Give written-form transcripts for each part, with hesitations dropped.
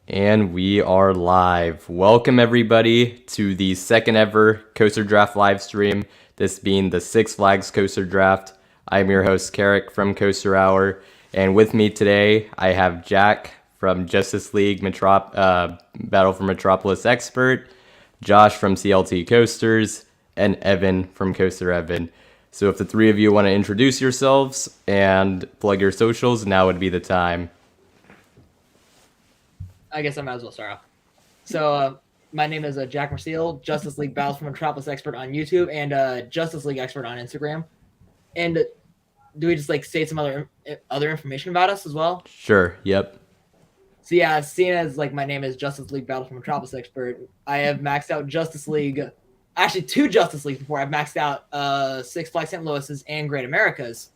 And we are live. Welcome everybody to the second ever Coaster Draft Livestream, this being the Six Flags Coaster Draft. I'm your host, Carrick from Coaster Hour, and with me today I have Jack from Justice League Battle for Metropolis Expert, Josh from CLT Coasters, and Evan from Coaster Evan. So if the three of you want to introduce yourselves and plug your socials, now would be the time. I guess I might as well start off. So, my name is Jack Marcel, Justice League Battles for Metropolis Expert on YouTube, and Justice League Expert on Instagram. And do we just say some other information about us as well? Sure. Yep. So yeah, seeing as my name is Justice League Battles for Metropolis Expert, I have maxed out Justice League, actually 2 Justice Leagues before. I've maxed out Six Flags St. Louis's and Great America's.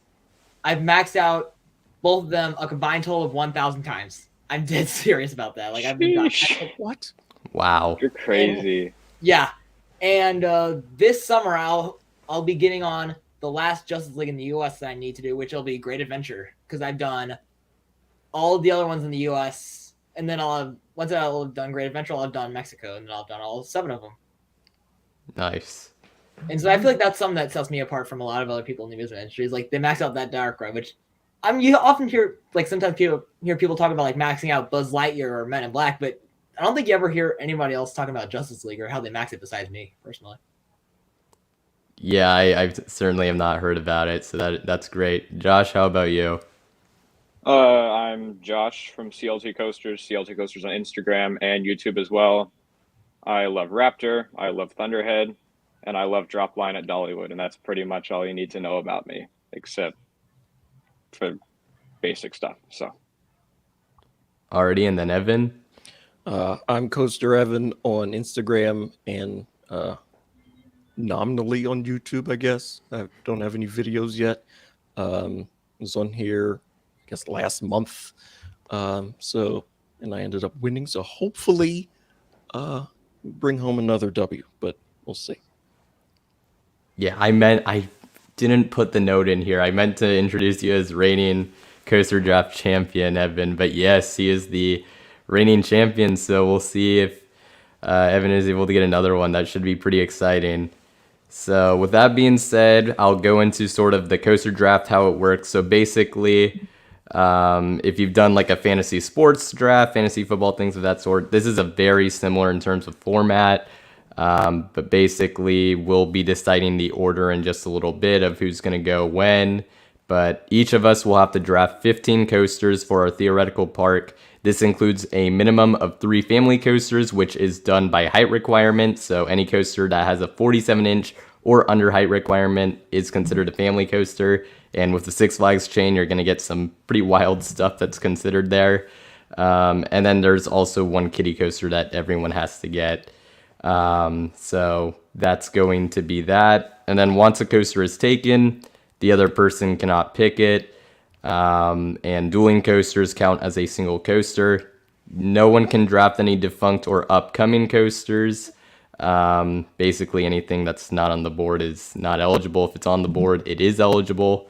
I've maxed out both of them a combined total of 1,000 times. I'm dead serious about that. I've been done. What? Wow. You're crazy. And this summer I'll be getting on the last Justice League in the U.S. that I need to do, which will be Great Adventure, because I've done all of the other ones in the U.S. and then once I'll have done Great Adventure, I'll have done Mexico, and then I'll have done all 7 of them. Nice. And so I feel like that's something that sets me apart from a lot of other people in the amusement industry. Is they max out that dark ride, which you often hear sometimes people talk about maxing out Buzz Lightyear or Men in Black, but I don't think you ever hear anybody else talking about Justice League or how they max it besides me personally. Yeah, I certainly have not heard about it, so that's great. Josh, how about you? I'm Josh from CLT Coasters on Instagram and YouTube as well. I love Raptor, I love Thunderhead, and I love Drop Line at Dollywood, and that's pretty much all you need to know about me, except for basic stuff. So, Alrighty, and then Evan. I'm Coaster Evan on Instagram and nominally on YouTube, I guess. I don't have any videos yet. I was on here, I guess, last month. And I ended up winning. So hopefully bring home another W, but we'll see. Yeah, I didn't put the note in here. I meant to introduce you as reigning Coaster Draft champion, Evan. But yes, he is the reigning champion. So we'll see if Evan is able to get another one. That should be pretty exciting. So with that being said, I'll go into sort of the Coaster Draft, how it works. So basically, if you've done a fantasy sports draft, fantasy football, things of that sort, this is a very similar in terms of format. But basically, we'll be deciding the order in just a little bit of who's going to go when. But each of us will have to draft 15 coasters for our theoretical park. This includes a minimum of 3 family coasters, which is done by height requirement. So any coaster that has a 47-inch or under height requirement is considered a family coaster. And with the Six Flags chain, you're going to get some pretty wild stuff that's considered there. And then there's also 1 kiddie coaster that everyone has to get. So that's going to be that. And then once a coaster is taken, the other person cannot pick it. And dueling coasters count as a single coaster. No one can draft any defunct or upcoming coasters. Basically anything that's not on the board is not eligible. If it's on the board, it is eligible.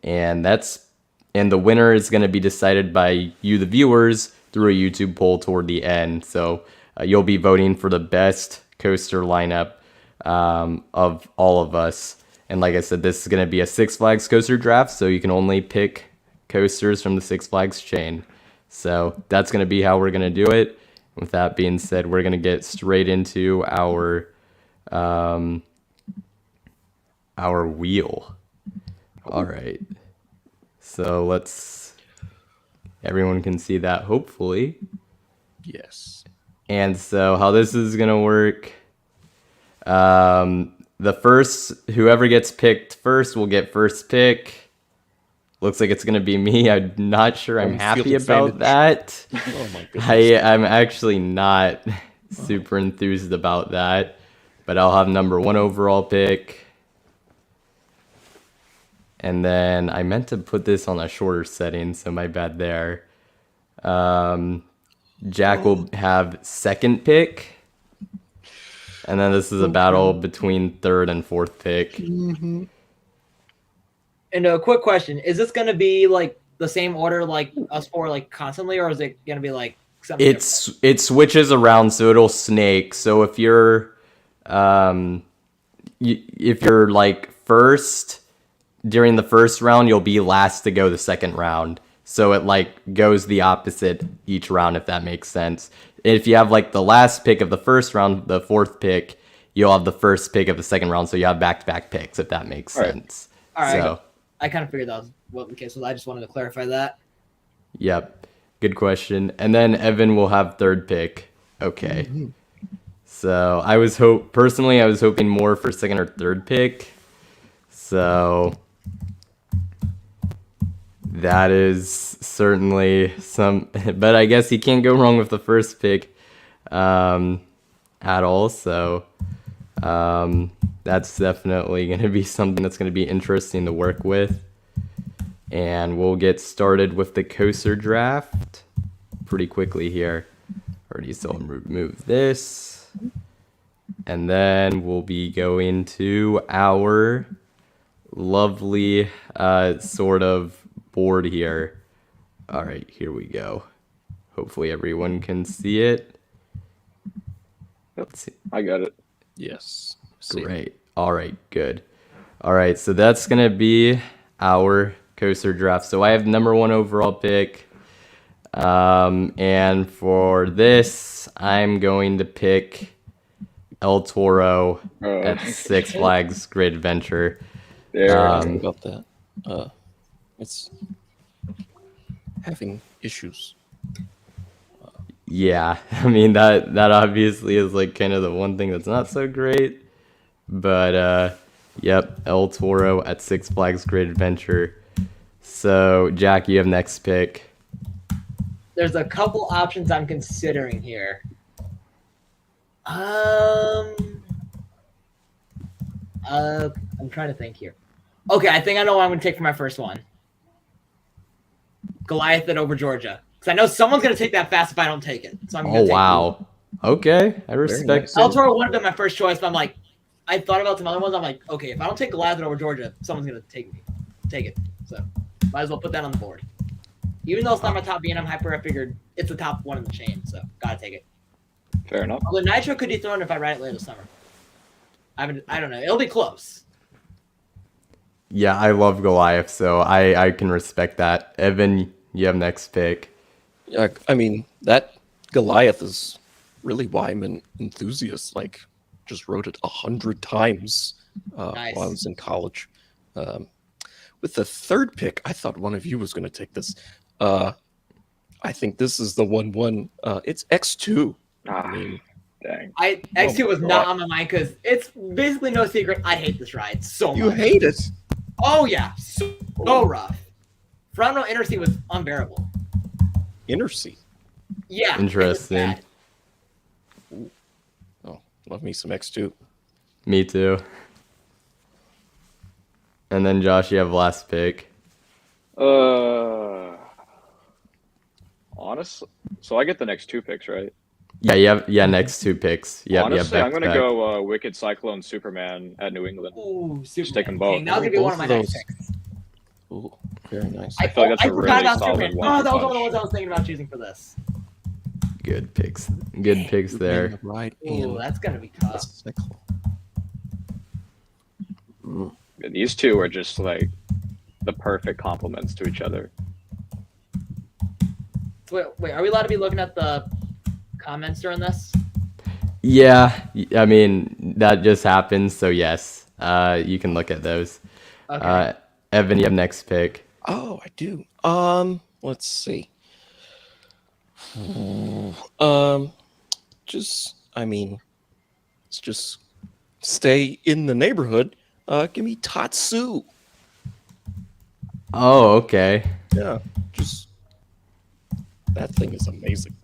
And the winner is going to be decided by you, the viewers, through a YouTube poll toward the end. So you'll be voting for the best coaster lineup of all of us. And like I said, this is going to be a Six Flags coaster draft, so you can only pick coasters from the Six Flags chain. So that's going to be how we're going to do it. With that being said, we're going to get straight into our wheel. All right. So everyone can see that, hopefully. Yes. And so how this is going to work, whoever gets picked first will get first pick. Looks like it's going to be me. I'm not sure I'm happy about that. Oh my goodness. I'm actually not super enthused about that, but I'll have number 1 overall pick. And then I meant to put this on a shorter setting, so my bad there. Jack will have second pick. And then this is a battle between 3rd and 4th pick. Mm-hmm. And a quick question: is this going to be the same order us 4 constantly, or is it going to be It switches around, so it'll snake. So if you're like first during the first round, you'll be last to go the second round. So it like goes the opposite each round, if that makes sense. If you have like the last pick of the first round, the fourth pick, you'll have the first pick of the second round. So you have back-to-back picks, if that makes sense. All right. So, I kind of figured that was what the case was. I just wanted to clarify that. Yep. Good question. And then Evan will have third pick. Okay. So I was hoping more for second or third pick. So that is certainly but I guess he can't go wrong with the first pick at all. So that's definitely going to be something that's going to be interesting to work with. And we'll get started with the Coaster Draft pretty quickly here. Already still remove this. And then we'll be going to our lovely sort of board here. All right, here we go. Hopefully everyone can see it. Let's see. I got it. Yes. Great. All right, good. All right, so that's going to be our Coaster Draft. So I have number 1 overall pick. And for this, I'm going to pick El Toro at Six Flags Great Adventure. About that. It's having issues. Yeah, I mean that obviously is like kind of the one thing that's not so great. But yep, El Toro at Six Flags Great Adventure. So Jack, you have next pick. There's a couple options I'm considering here. I'm trying to think here. Okay, I think I know what I'm going to take for my first one. Goliath at over Georgia. Because I know someone's going to take that fast if I don't take it. So I'm going to take wow. Okay, I respect El it. Toro would have been my first choice, but I'm like, I thought about some other ones. I'm like, okay, if I don't take Goliath at over Georgia, someone's going to take it. So might as well put that on the board. Even though it's not my top B and I'm hyper, I figured it's the top one in the chain, so gotta take it. Fair enough. Although Nitro could dethrone if I ride it later this summer. I don't know. It'll be close. Yeah, I love Goliath, so I can respect that. Evan, you have next pick. Yeah, I mean, that Goliath is really why I'm an enthusiast. Like, just wrote it 100 times Nice. while I was in college. With the third pick, I thought one of you was going to take this. I think this is the 1-1. It's X2. I mean, Dang. X2 was not on my mind because it's basically no secret. I hate this ride so much. you hate it. Oh yeah, so rough. Front row inner seat was unbearable. Inner seat. Yeah. it was Interesting. bad. Oh, love me some X2. Me too. And then Josh, you have last pick. Honestly, so I get the next 2 picks, right? Yeah, you have next 2 picks. Yep, Honestly, I'm gonna back-to-back. go Wicked Cyclone Superman at New England. Ooh, super. take them both. That was gonna be one of my Both of next those. picks. Ooh, very nice. I feel like that's a forgot really about solid Superman. one Oh, to that was one of the punch. ones I was thinking about choosing for this. Good picks. Good picks there. Right. Ooh, that's gonna be tough. These two are just like the perfect complements to each other. Wait, are we allowed to be looking at the comments during this? Yeah, I mean that just happens. So yes, you can look at those. Okay. Evan, you have next pick. Oh, I do. Let's see. Let's just stay in the neighborhood. Give me Tatsu. Oh, okay. Yeah, just that thing is amazing.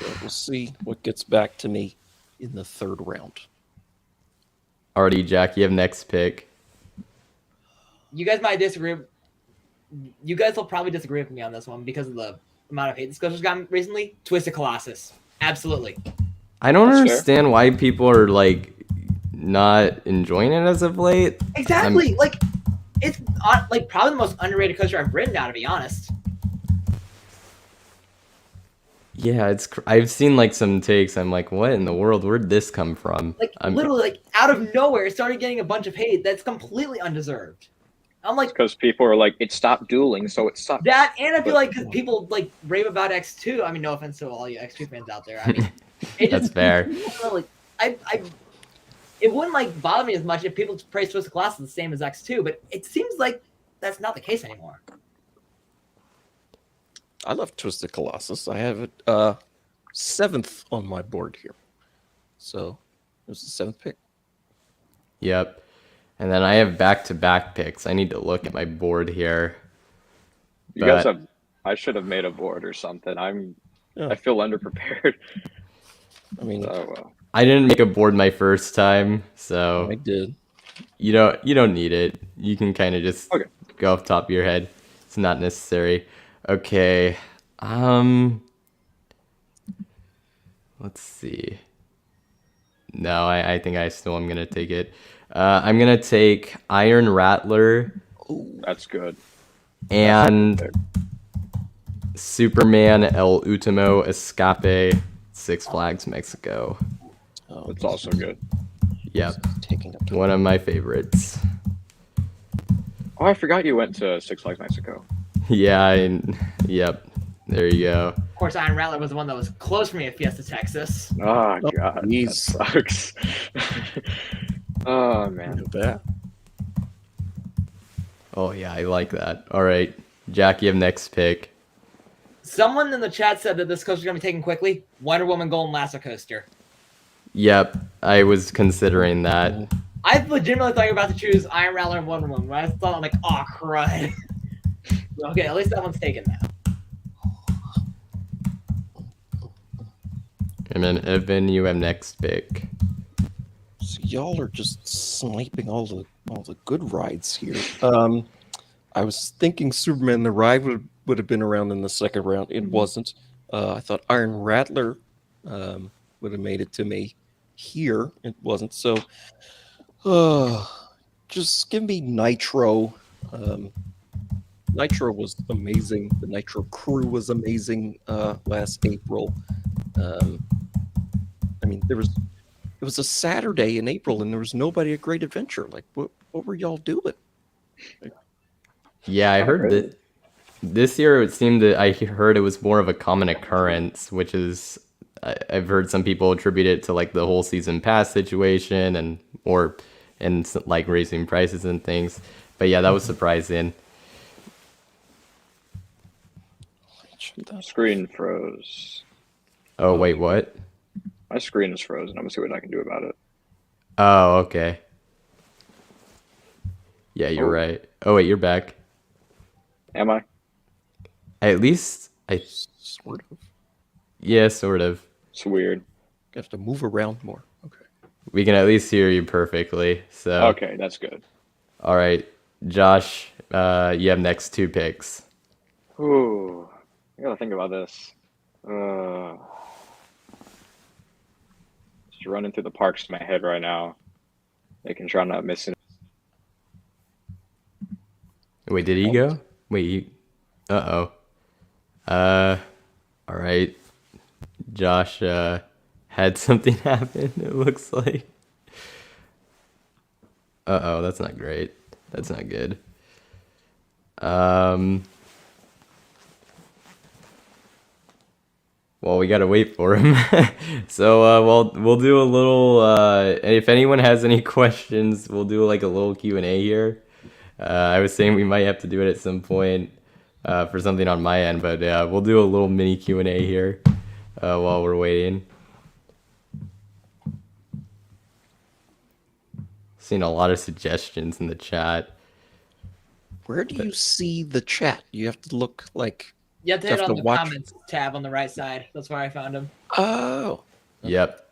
So we'll see what gets back to me in the third round. Already, Jack, you have next pick. You guys might disagree. You guys will probably disagree with me on this one because of the amount of hate this coaster's gotten recently. Twisted Colossus. Absolutely. I don't That's fair. understand why people are like not enjoying it as of late. Exactly. Like, it's like probably the most underrated coaster I've ridden now, to be honest. Yeah, I've seen like some takes. I'm like, what in the world? Where'd this come from? Like literally, like out of nowhere, it started getting a bunch of hate that's completely undeserved. I'm like, Because people are like, it stopped dueling, so it sucks. that, and I feel like because people like rave about X2. I mean, no offense to all you X2 fans out there. I mean, it That's just, fair. Like, it wouldn't like bother me as much if people praise Twisted Colossus the same as X2, but it seems like that's not the case anymore. I love Twisted Colossus. I have it 7th on my board here. So it was the 7th pick. Yep. And then I have back-to-back picks. I need to look at my board here. You guys have. I should have made a board or something. I feel underprepared. I mean, I didn't make a board my first time, so I did. you don't need it. You can kind of just go off the top of your head. It's not necessary. Okay. Let's see. No, I think I still am gonna take it. I'm gonna take Iron Rattler That's good. and Superman El Último Escape, Six Flags Mexico. Oh, That's also good. Yep, taking up one of my favorites. Oh, I forgot you went to Six Flags Mexico. Yeah, yep. There you go. Of course, Iron Rattler was the one that was close for me at Fiesta, Texas. Oh god, that jeez. sucks. Oh man. Look at that. Oh yeah, I like that. All right, Jack, you have next pick. Someone in the chat said that this coaster is going to be taken quickly. Wonder Woman Golden Lasso coaster. Yep, I was considering that. I legitimately thought you were about to choose Iron Rattler and Wonder Woman. When I thought, I'm like, oh, crud. Okay, at least that one's taken now. And then Evan, you have next pick. So y'all are just sniping all the good rides here. I was thinking Superman the Ride would have been around in the second round. It wasn't. I thought Iron Rattler would have made it to me here. It wasn't. So just give me Nitro. Nitro was amazing. The Nitro crew was amazing last April. I mean, it was a Saturday in April, and there was nobody at Great Adventure. Like, what were y'all doing? Yeah, I heard that this year it seemed that I heard it was more of a common occurrence, which is I've heard some people attribute it to like the whole season pass situation and like raising prices and things. But yeah, that was surprising. Screen froze. Oh wait, what? My screen is frozen. I'm gonna see what I can do about it. Oh, okay. Yeah, you're right. Oh wait, you're back. Am I? At least Sort of. yeah, sort of. It's weird. You have to move around more. Okay. We can at least hear you perfectly. So Okay, that's good. all right, Josh, you have next two picks. Ooh, I gotta think about this. Just running through the parks in my head right now, making sure I'm not missing. Wait, did he go? Wait, all right. Josh had something happen, it looks like. Uh-oh, that's not great. That's not good. Well, we gotta wait for him. So, we'll do a little, if anyone has any questions, we'll do like a little Q&A here. I was saying we might have to do it at some point for something on my end, but we'll do a little mini Q&A here while we're waiting. Seen a lot of suggestions in the chat. Where do you see the chat? You have to look like. You have to hit have on to the watch- comments tab on the right side. That's where I found him. Oh. Yep.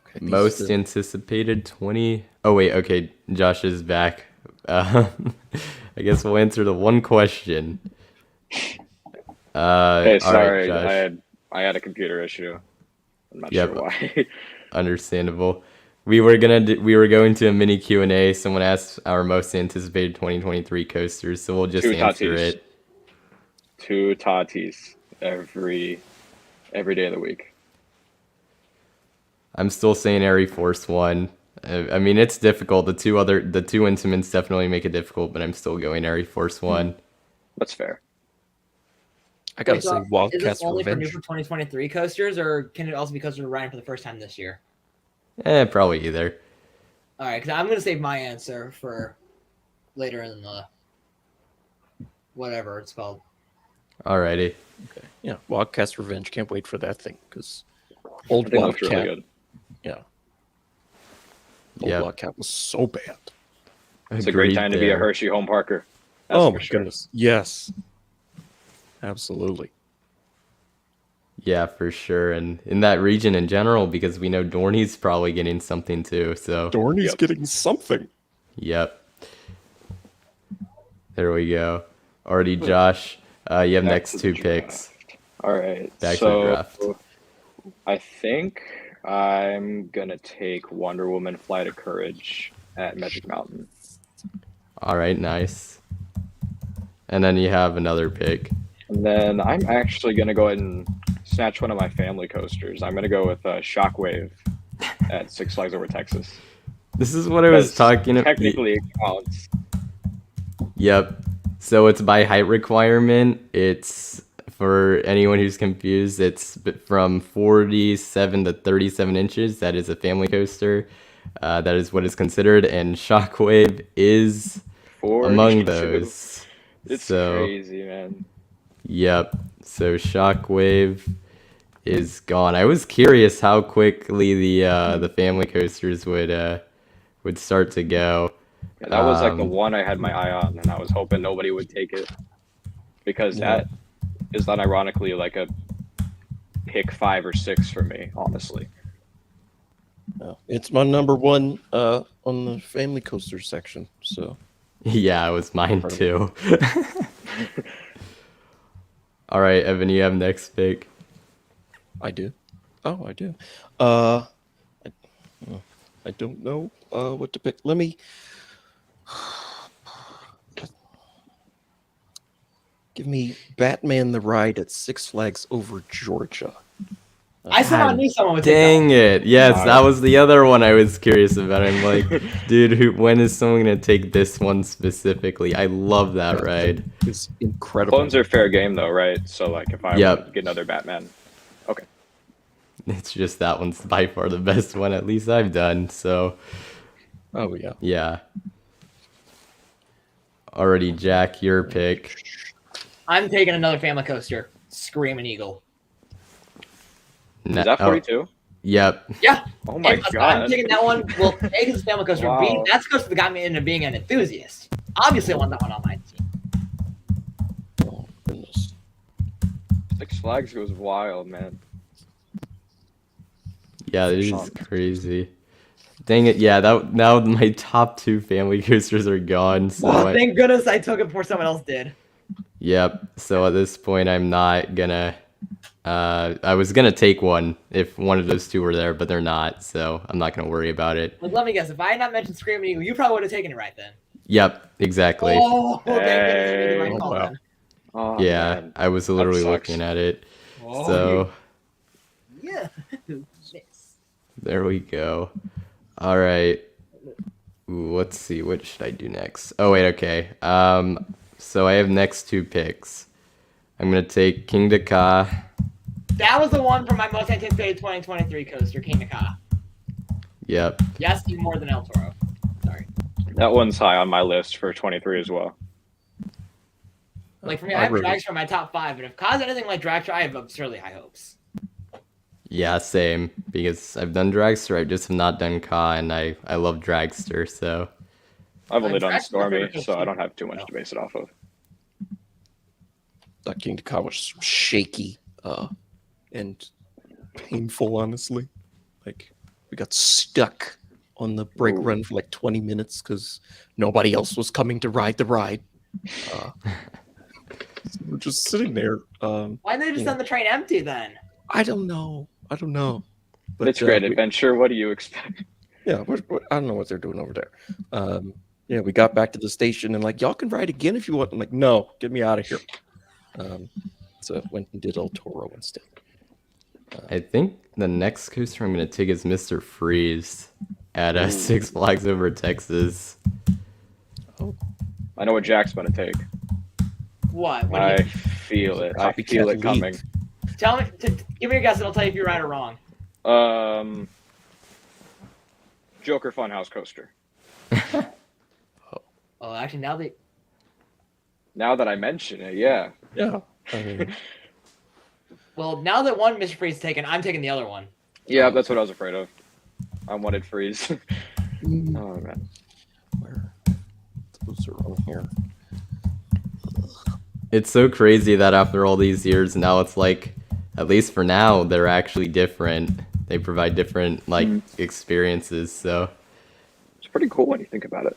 Okay, these Most are the- anticipated 20. Oh wait, okay. Josh is back. I guess we'll answer the one question. Hey, all right, sorry, Josh. I had a computer issue. I'm not Yep. sure why. Understandable. We were going to a mini Q&A. Someone asked our most anticipated 2023 coasters, so we'll just Two answer Tatis. it. 2 Tatis every day of the week. I'm still saying Airy Force 1. I mean, it's difficult. The two instruments definitely make it difficult, but I'm still going Airy Force 1. That's fair. I gotta Wait, so say, is Wildcats this only for new Revenge. for 2023 coasters, or can it also be coasters riding for the first time this year? Probably either. All right, because I'm gonna save my answer for later in the whatever it's called. Alrighty. Okay. Yeah, Wildcats Revenge. Can't wait for that thing because I old think it looks Wildcat. really good. Yeah. Old Yep. Wildcat was so bad. It's a great Agreed time to be a there. Hershey home parker. That's Oh for my sure. goodness. Yes. Absolutely. Yeah, for sure. And in that region in general, because we know Dorney's probably getting something too. So, Dorney's Yep. getting something. yep. There we go. Already, Josh, you have Back next to the 2 draft. picks. All right. Back to the draft. I think I'm gonna take Wonder Woman Flight of Courage at Magic Mountain. All right, nice. And then you have another pick. And then I'm actually gonna go ahead and snatch one of my family coasters. I'm gonna go with Shockwave at Six Flags Over Texas. This is what I was Because talking about. Technically, it counts. Yep. So it's by height requirement. It's, for anyone who's confused, it's from 47 to 37 inches. That is a family coaster. That is what is considered, and Shockwave is 42. among those. It's So, crazy, man. yep. So Shockwave is gone. I was curious how quickly the family coasters would start to go. Yeah, that was like the Um, one I had my eye on, and I was hoping nobody would take it because Yeah. that is not ironically like a pick 5 or 6 for me, honestly. It's my number one on the family coaster section. So Yeah, it was mine too. All right, Evan, you have next pick. I do. Oh, I do. I don't know what to pick. Let me give me Batman the Ride at Six Flags Over Georgia. I somehow God knew someone would take that Dang it. Yes, Wow. that was the other one I was curious about. I'm like, dude, when is someone going to take this one specifically? I love that ride. It's incredible. Clones are fair game though, right? So like if I Yep. wanted to get another Batman, okay. It's just that one's by far the best one, at least I've done. So, Oh yeah. yeah. Already, Jack, your pick. I'm taking another family coaster. Screaming Eagle. Na- Is that oh, 42? yep. Yeah. Oh my I'm god. taking that one. Well, A is a family coaster. Wow. B, that's the coaster that got me into being an enthusiast. Obviously, I want that one on my team. Oh goodness. Six Flags goes wild, man. Yeah, this is Sean. crazy. Dang it. Yeah, that now my top 2 family coasters are gone. So, Oh, thank goodness I took it before someone else did. yep. So at this point, I'm not gonna. I was gonna take one if one of those 2 were there, but they're not. So I'm not gonna worry about it. Like, let me guess. If I had not mentioned Screaming Eagle, you probably would have taken it right then. Yep, exactly. Oh, thank goodness you made the right Hey. call Oh, wow. then. Oh, Yeah, man. I was literally sucks. looking at it. Oh, So yeah. Nice. there we go. All right. Ooh, let's see. What should I do next? Oh wait, okay. So I have next 2 picks. I'm gonna take King Dakar. That was the one for my most anticipated 2023 coaster, King Ka. Yep. Yes, even more than El Toro. Sorry. That one's high on my list for 23 as well. Like, for me, I I have really- Drags for my top 5, and if Ka's anything like Dragster, I have absurdly high hopes. Yeah, same. Because I've done Dragster, I just have not done Ka, and I love Dragster. So I've only done Drax is my Stormy, favorite so I coaster. don't have too much to base it off of. That King Dakar was shaky and painful, honestly. Like we got stuck on the brake Ooh. run for like 20 minutes because nobody else was coming to ride the ride. So we're just sitting there. Why didn't they just Yeah. send the train empty then? I don't know. But it's great adventure. What do you expect? Yeah, I don't know what they're doing over there. Yeah, we got back to the station and like, y'all can ride again if you want. I'm like, no, get me out of here. So I went and did El Toro instead. I think the next coaster I'm going to take is Mr. Freeze at Ooh. Six Flags Over Texas. Oh, I know what Jack's going to take. What? What do I you feel it. I Copycat feel it league. coming. tell me? Give me a guess, and I'll tell you if you're right or wrong. Joker Funhouse coaster. Oh, actually, now that Now that I mention it, yeah. Yeah. I mean, now that one Mr. Freeze is taken, I'm taking the other one. Yeah, that's what I was afraid of. I wanted Freeze. Oh, man. where those are on here. It's so crazy that after all these years, now it's like, at least for now, they're actually different. They provide different experiences. So, It's pretty cool when you think about it.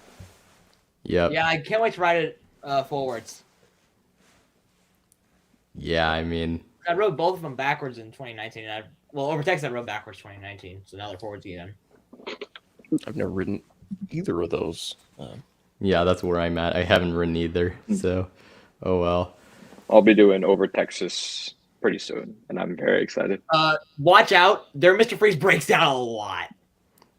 yep. Yeah, I can't wait to ride it forwards. Yeah, I mean, I rode both of them backwards in 2019. And over Texas, I rode backwards 2019, so now they're forwards again. I've never ridden either of those. yeah, that's where I'm at. I haven't ridden either. So, oh well. I'll be doing Over Texas pretty soon, and I'm very excited. Watch out. Their Mr. Freeze breaks down a lot.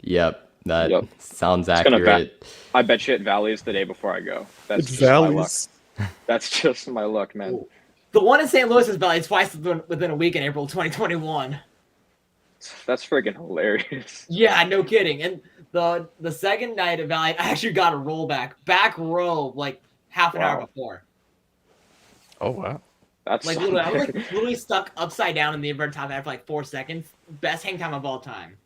Yep, that Yep. sounds It's gonna accurate. I bet you it valleys the day before I go. That's It's just my luck. valleys. That's just my luck, man. Ooh. The one in St. Louis is valleyed twice within a week in April 2021. That's friggin' hilarious. Yeah, no kidding. And the second night at Valley, I actually got a rollback, back row, like half an hour Wow. before. Oh, wow. That's Like literally, I was like literally stuck upside down in the inverted top hat for like 4 seconds. Best hang time of all time.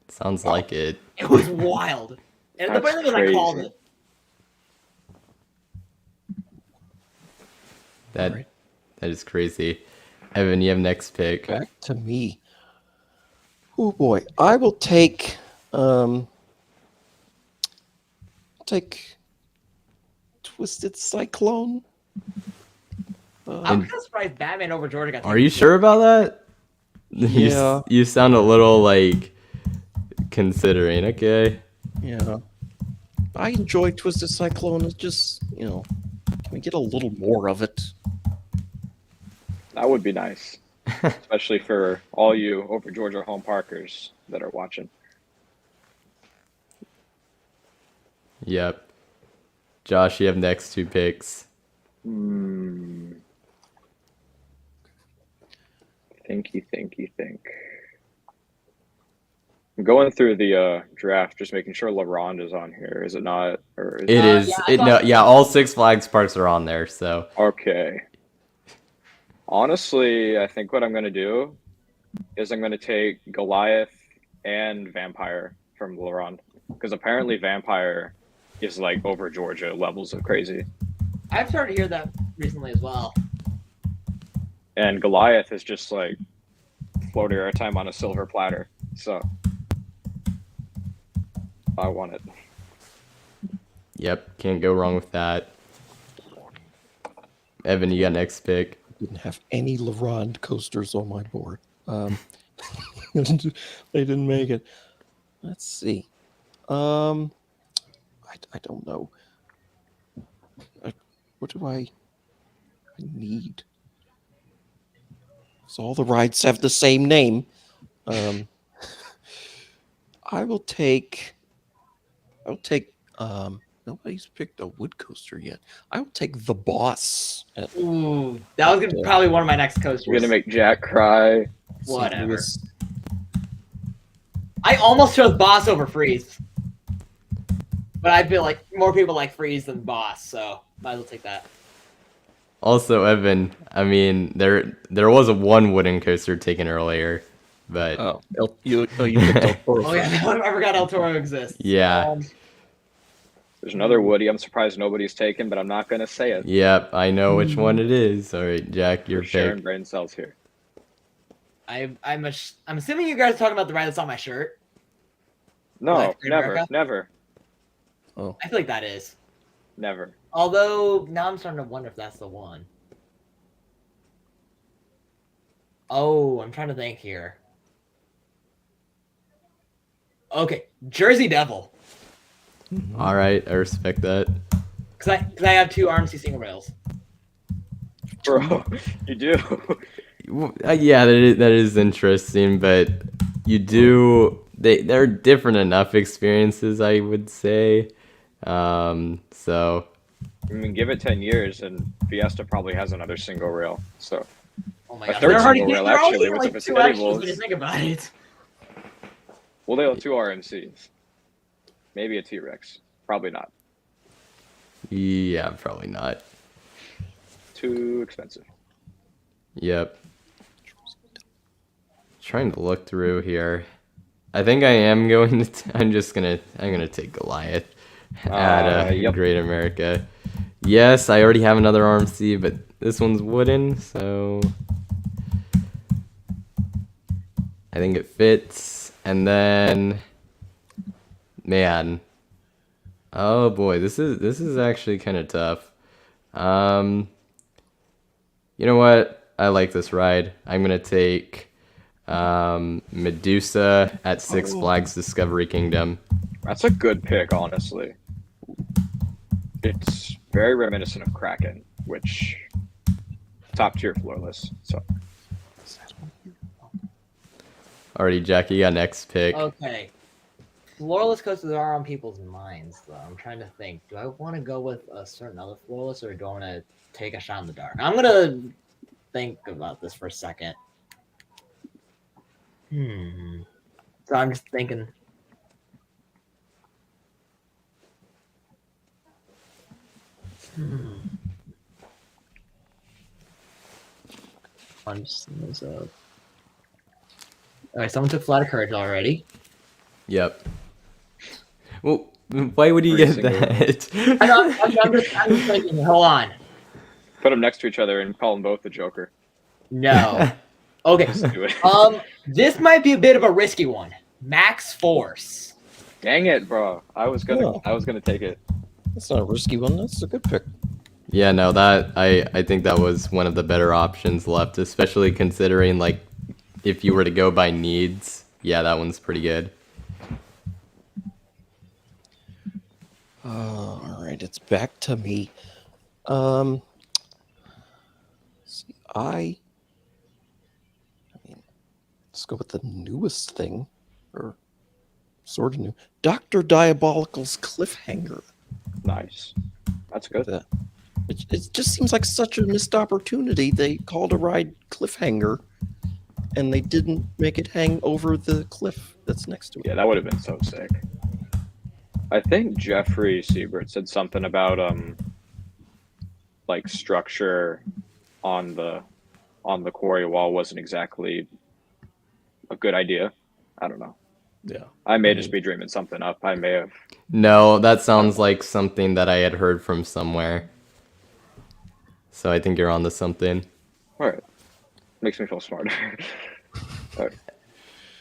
Sounds like it. It was wild. And the That's funny thing is, I called crazy. it. That Alright. that is crazy. Evan, you have next pick. Back to me. Oh boy, I will take Twisted Cyclone. I'm And- kind of surprised Batman over Georgia got. Are you sure about that? Yeah. You sound a little like considering. Okay. Yeah, I enjoy Twisted Cyclone. It's just, can we get a little more of it? That would be nice, especially for all you Over Georgia home parkers that are watching. Yep. Josh, you have next 2 picks. Thinky. I'm going through the draft, just making sure LaRonde is on here. Is it not? Or is It is. yeah, I It, no, thought- yeah, all Six Flags parks are on there. So Okay. Honestly, I think what I'm going to do is I'm going to take Goliath and Vampire from LaRonde. Because apparently Vampire is like Over Georgia levels of crazy. I've started to hear that recently as well. And Goliath is just like floating airtime on a silver platter. So I want it. yep, can't go wrong with that. Evan, you got next pick. Didn't have any LaRonde coasters on my board. They didn't make it. Let's see. I don't know. What do I need? So all the rides have the same name. I will take. Nobody's picked a wood coaster yet. I will take the Boss. At Ooh, that was gonna probably one of my next coasters. We're going to make Jack cry. St. Whatever. Louis. I almost chose Boss over Freeze, but I feel like more people like Freeze than Boss, so might as well take that. Also, Evan, I mean, there was a one wooden coaster taken earlier, but Oh, you picked El Toro. Oh yeah, I forgot El Toro exists. yeah, There's another Woody. I'm surprised nobody's taken, but I'm not going to say it. yep, I know which one it is. All right, Jack, your We're sharing pick. brain cells here. I'm assuming you guys are talking about the ride that's on my shirt. No, Like Great never, America? never, I feel like that is. never. Although now I'm starting to wonder if that's the one. Oh, I'm trying to think here. Okay, Jersey Devil, All right, I respect that. because I have 2 RMC single rails. Bro, you do. Yeah, that is interesting, but you do they're different enough experiences, I would say. So I mean, give it 10 years, and Fiesta probably has another single rail. So Oh my a god, third they're already single rail, they're already actually, getting, with the like 2 vicinity extras when you wolves. think about it. Well, they'll have 2 RMCs. Maybe a T-Rex. Probably not. yeah, probably not. Too expensive. Yep. Trying to look through here. I think I am going to. I'm gonna take Goliath at Yep. Great America. Yes, I already have another RMC, but this one's wooden, so I think it fits. And then, man, oh boy, this is actually kind of tough. You know what? I like this ride. I'm gonna take Medusa at Six Flags Discovery Kingdom. That's a good pick, honestly. It's very reminiscent of Kraken, which top tier floorless. So Alrighty, Jackie, you got next pick. Okay. Floorless coasters are on people's minds, though. I'm trying to think. Do I want to go with a certain other floorless, or do I want to take a shot in the dark? I'm gonna think about this for a second. So I'm just thinking. I'm just all right, someone took Flight of Courage already. Yep. Well, why would you Pretty get single. that? I'm just thinking. Hold on. put them next to each other and call them both the Joker. No. Okay. Just do it. This might be a bit of a risky one. Max Force. Dang it, bro! I was gonna take it. That's not a risky one. That's a good pick. Yeah, no, that I think that was one of the better options left, especially considering like if you were to go by needs. Yeah, that one's pretty good. All right, it's back to me. See, I mean, let's go with the newest thing, or sort of new. Dr. Diabolical's Cliffhanger. Nice. That's good. That it just seems like such a missed opportunity. They called a ride Cliffhanger, and they didn't make it hang over the cliff that's next to it. Yeah, that would have been so sick. I think Jeffrey Siebert said something about like structure on the quarry wall wasn't exactly a good idea. I don't know. Yeah. I may just be dreaming something up. I may have. No, that sounds like something that I had heard from somewhere. So I think you're on to something. All right. Makes me feel smarter. All right.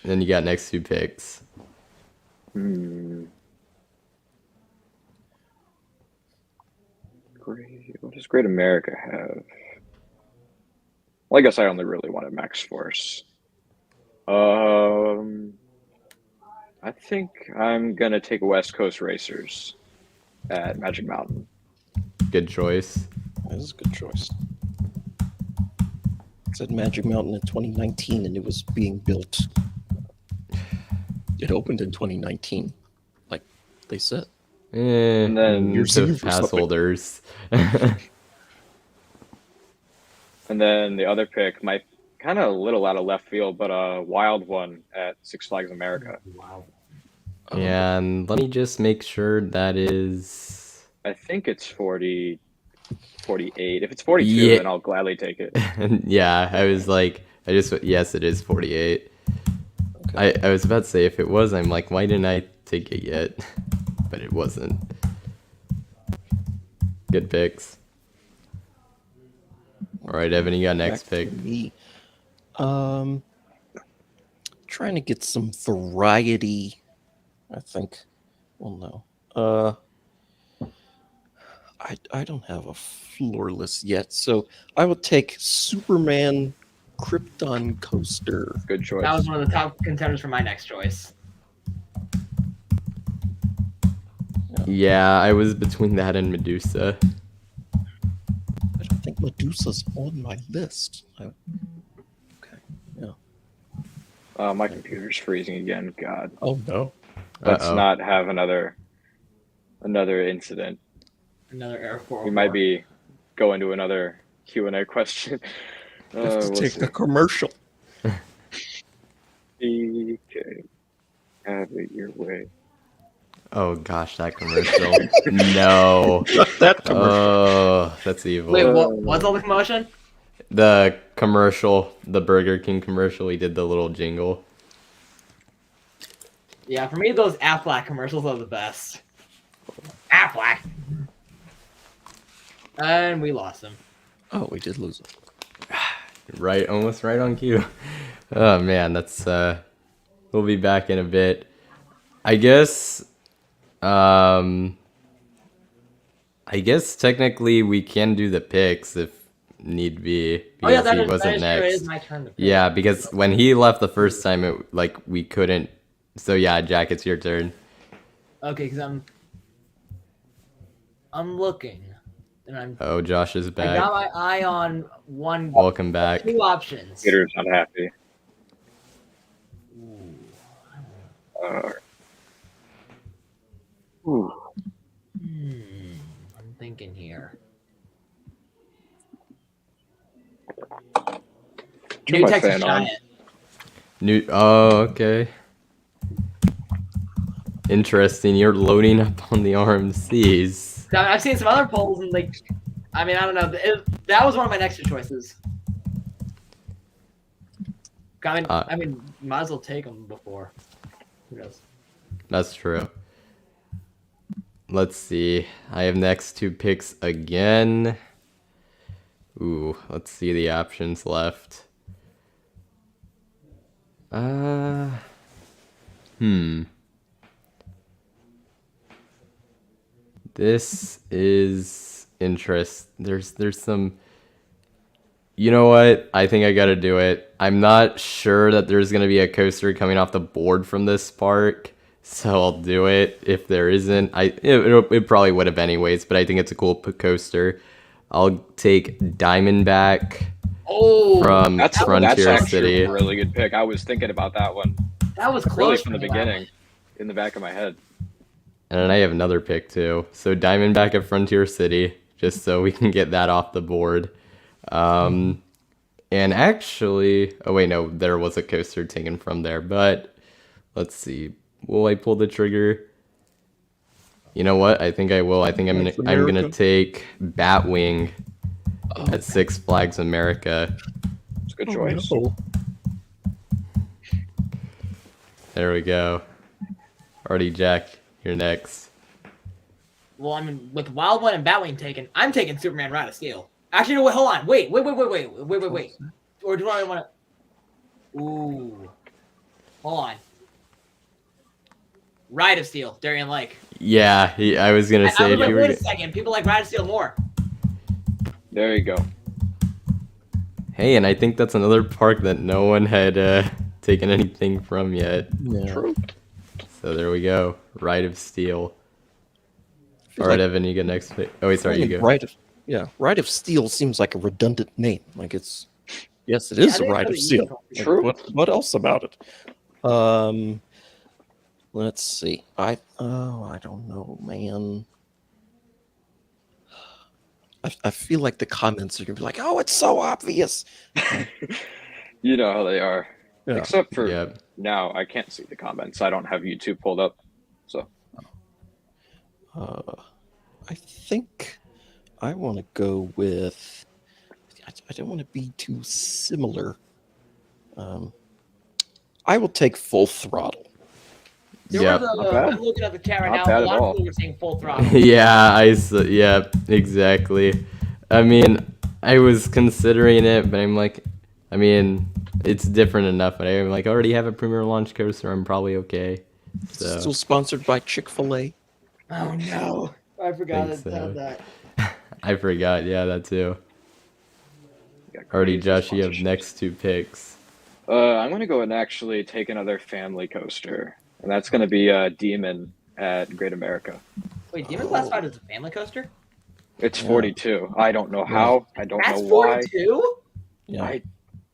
Then you got next 2 picks. Great. What does Great America have? Well, I guess I only really wanted Max Force. I think I'm gonna take West Coast Racers at Magic Mountain. Good choice. That is a good choice. It's at Magic Mountain in 2019, and it was being built. It opened in 2019, like they said. And then Year's to Eve or pass something. holders. And then the other pick might kind of a little out of left field, but a wild one at Six Flags America. Wow. And let me just make sure that is. I think it's 48. If it's 42, Yeah. then I'll gladly take it. Yeah, I was like, yes, it is 48. Okay. I was about to say if it was, I'm like, why didn't I take it yet? But it wasn't. Good picks. All right, Evan, you got next Back pick. to me. Trying to get some variety. I think. Well, no. I don't have a floorless yet, so I will take Superman Krypton Coaster. Good choice. That was one of the top contenders for my next choice. Yeah, I was between that and Medusa. I don't think Medusa's on my list. Okay. Yeah. My computer's freezing again. God. Oh no. Let's Uh-oh. not have another incident. Another Air Force. We might be going to another Q&A question. Let's We'll take see. a commercial. BK, have it your way. Oh gosh, that commercial. No. That commercial. Oh, that's evil. Wait, what's all the commotion? The commercial, the Burger King commercial, he did the little jingle. Yeah, for me, those Aflac commercials are the best. Aflac. And we lost him. Oh, we did lose it. Right, almost right on cue. Oh man, that's we'll be back in a bit. I guess technically we can do the picks if need be, Oh yeah, because he that wasn't is true. It next. is my turn to pick. Yeah, because when he left the first time, we couldn't. So yeah, Jack, it's your turn. Okay, because I'm looking, and Oh, Josh is I back. got my eye on one. Welcome back. Two options. Peter's unhappy. Ooh. I'm thinking here. Turn New my Texas fan on. Giant. Oh, okay. Interesting. You're loading up on the RMCs. Now, I've seen some other polls, and I don't know. That was one of my next two choices. I mean, might as well take them before. Who knows? That's true. Let's see. I have next two picks again. Ooh, let's see the options left. This is there's some. You know what? I think I gotta do it. I'm not sure that there's gonna be a coaster coming off the board from this park, so I'll do it. If there isn't, it probably would have anyways, but I think it's a cool coaster. I'll take Diamondback from That's Frontier actually City. a really good pick. I was thinking about that one That was close really for from the me, beginning, in the back of my head. And then I have another pick too. So Diamondback at Frontier City, just so we can get that off the board. And actually, oh wait, no, there was a coaster taken from there, but let's see. Will I pull the trigger? You know what? I think I will. I think I'm gonna take Batwing at Six Flags America. It's a good choice. No. There we go. Alrighty, Jack, you're next. Well, I mean, with Wild One and Batwing taken, I'm taking Superman Ride of Steel. Actually, no, wait, hold on. Wait. Or do I want to? Ooh. Hold on. Ride of Steel, Darien Lake. Yeah, I was gonna I say was if like, you were. wait a second. People like Ride of Steel more. There you go. Hey, and I think that's another park that no one had taken anything from yet. Yeah. True. So there we go. Ride of Steel. Feel All right, like- Evan, you get next pick. Oh wait, sorry, you go. Ride of Steel seems like a redundant name. Like it's, yes, it is I a think Ride it's of really Steel. easy. Like, True. What else about it? Let's see. I don't know, man. I feel like the comments are gonna be like, "Oh, it's so obvious." You know how they are. Yeah. Except for Yeah. now, I can't see the comments. I don't have YouTube pulled up. So I think I want to go with. I don't want to be too similar. I will take Full Throttle. Yep. bad. I'm looking at the chat right Not now. bad A at lot all. of people are saying Full Throttle. Yeah, yeah, exactly. I mean, I was considering it, but I'm like, I mean, it's different enough. But I'm like, I already have a Premier Launch coaster. I'm probably okay. So Still sponsored by Chick-fil-A. Oh no! I forgot Think to so. tell that. I forgot. Yeah, that too. yeah, Already, crazy Josh, you have sponsorships. next two picks. I'm gonna go and actually take another family coaster, and that's gonna be Demon at Great America. Wait, Demon classified as a family coaster? It's Yeah. 42. I don't know how. I don't That's know why. 42? Yeah. I,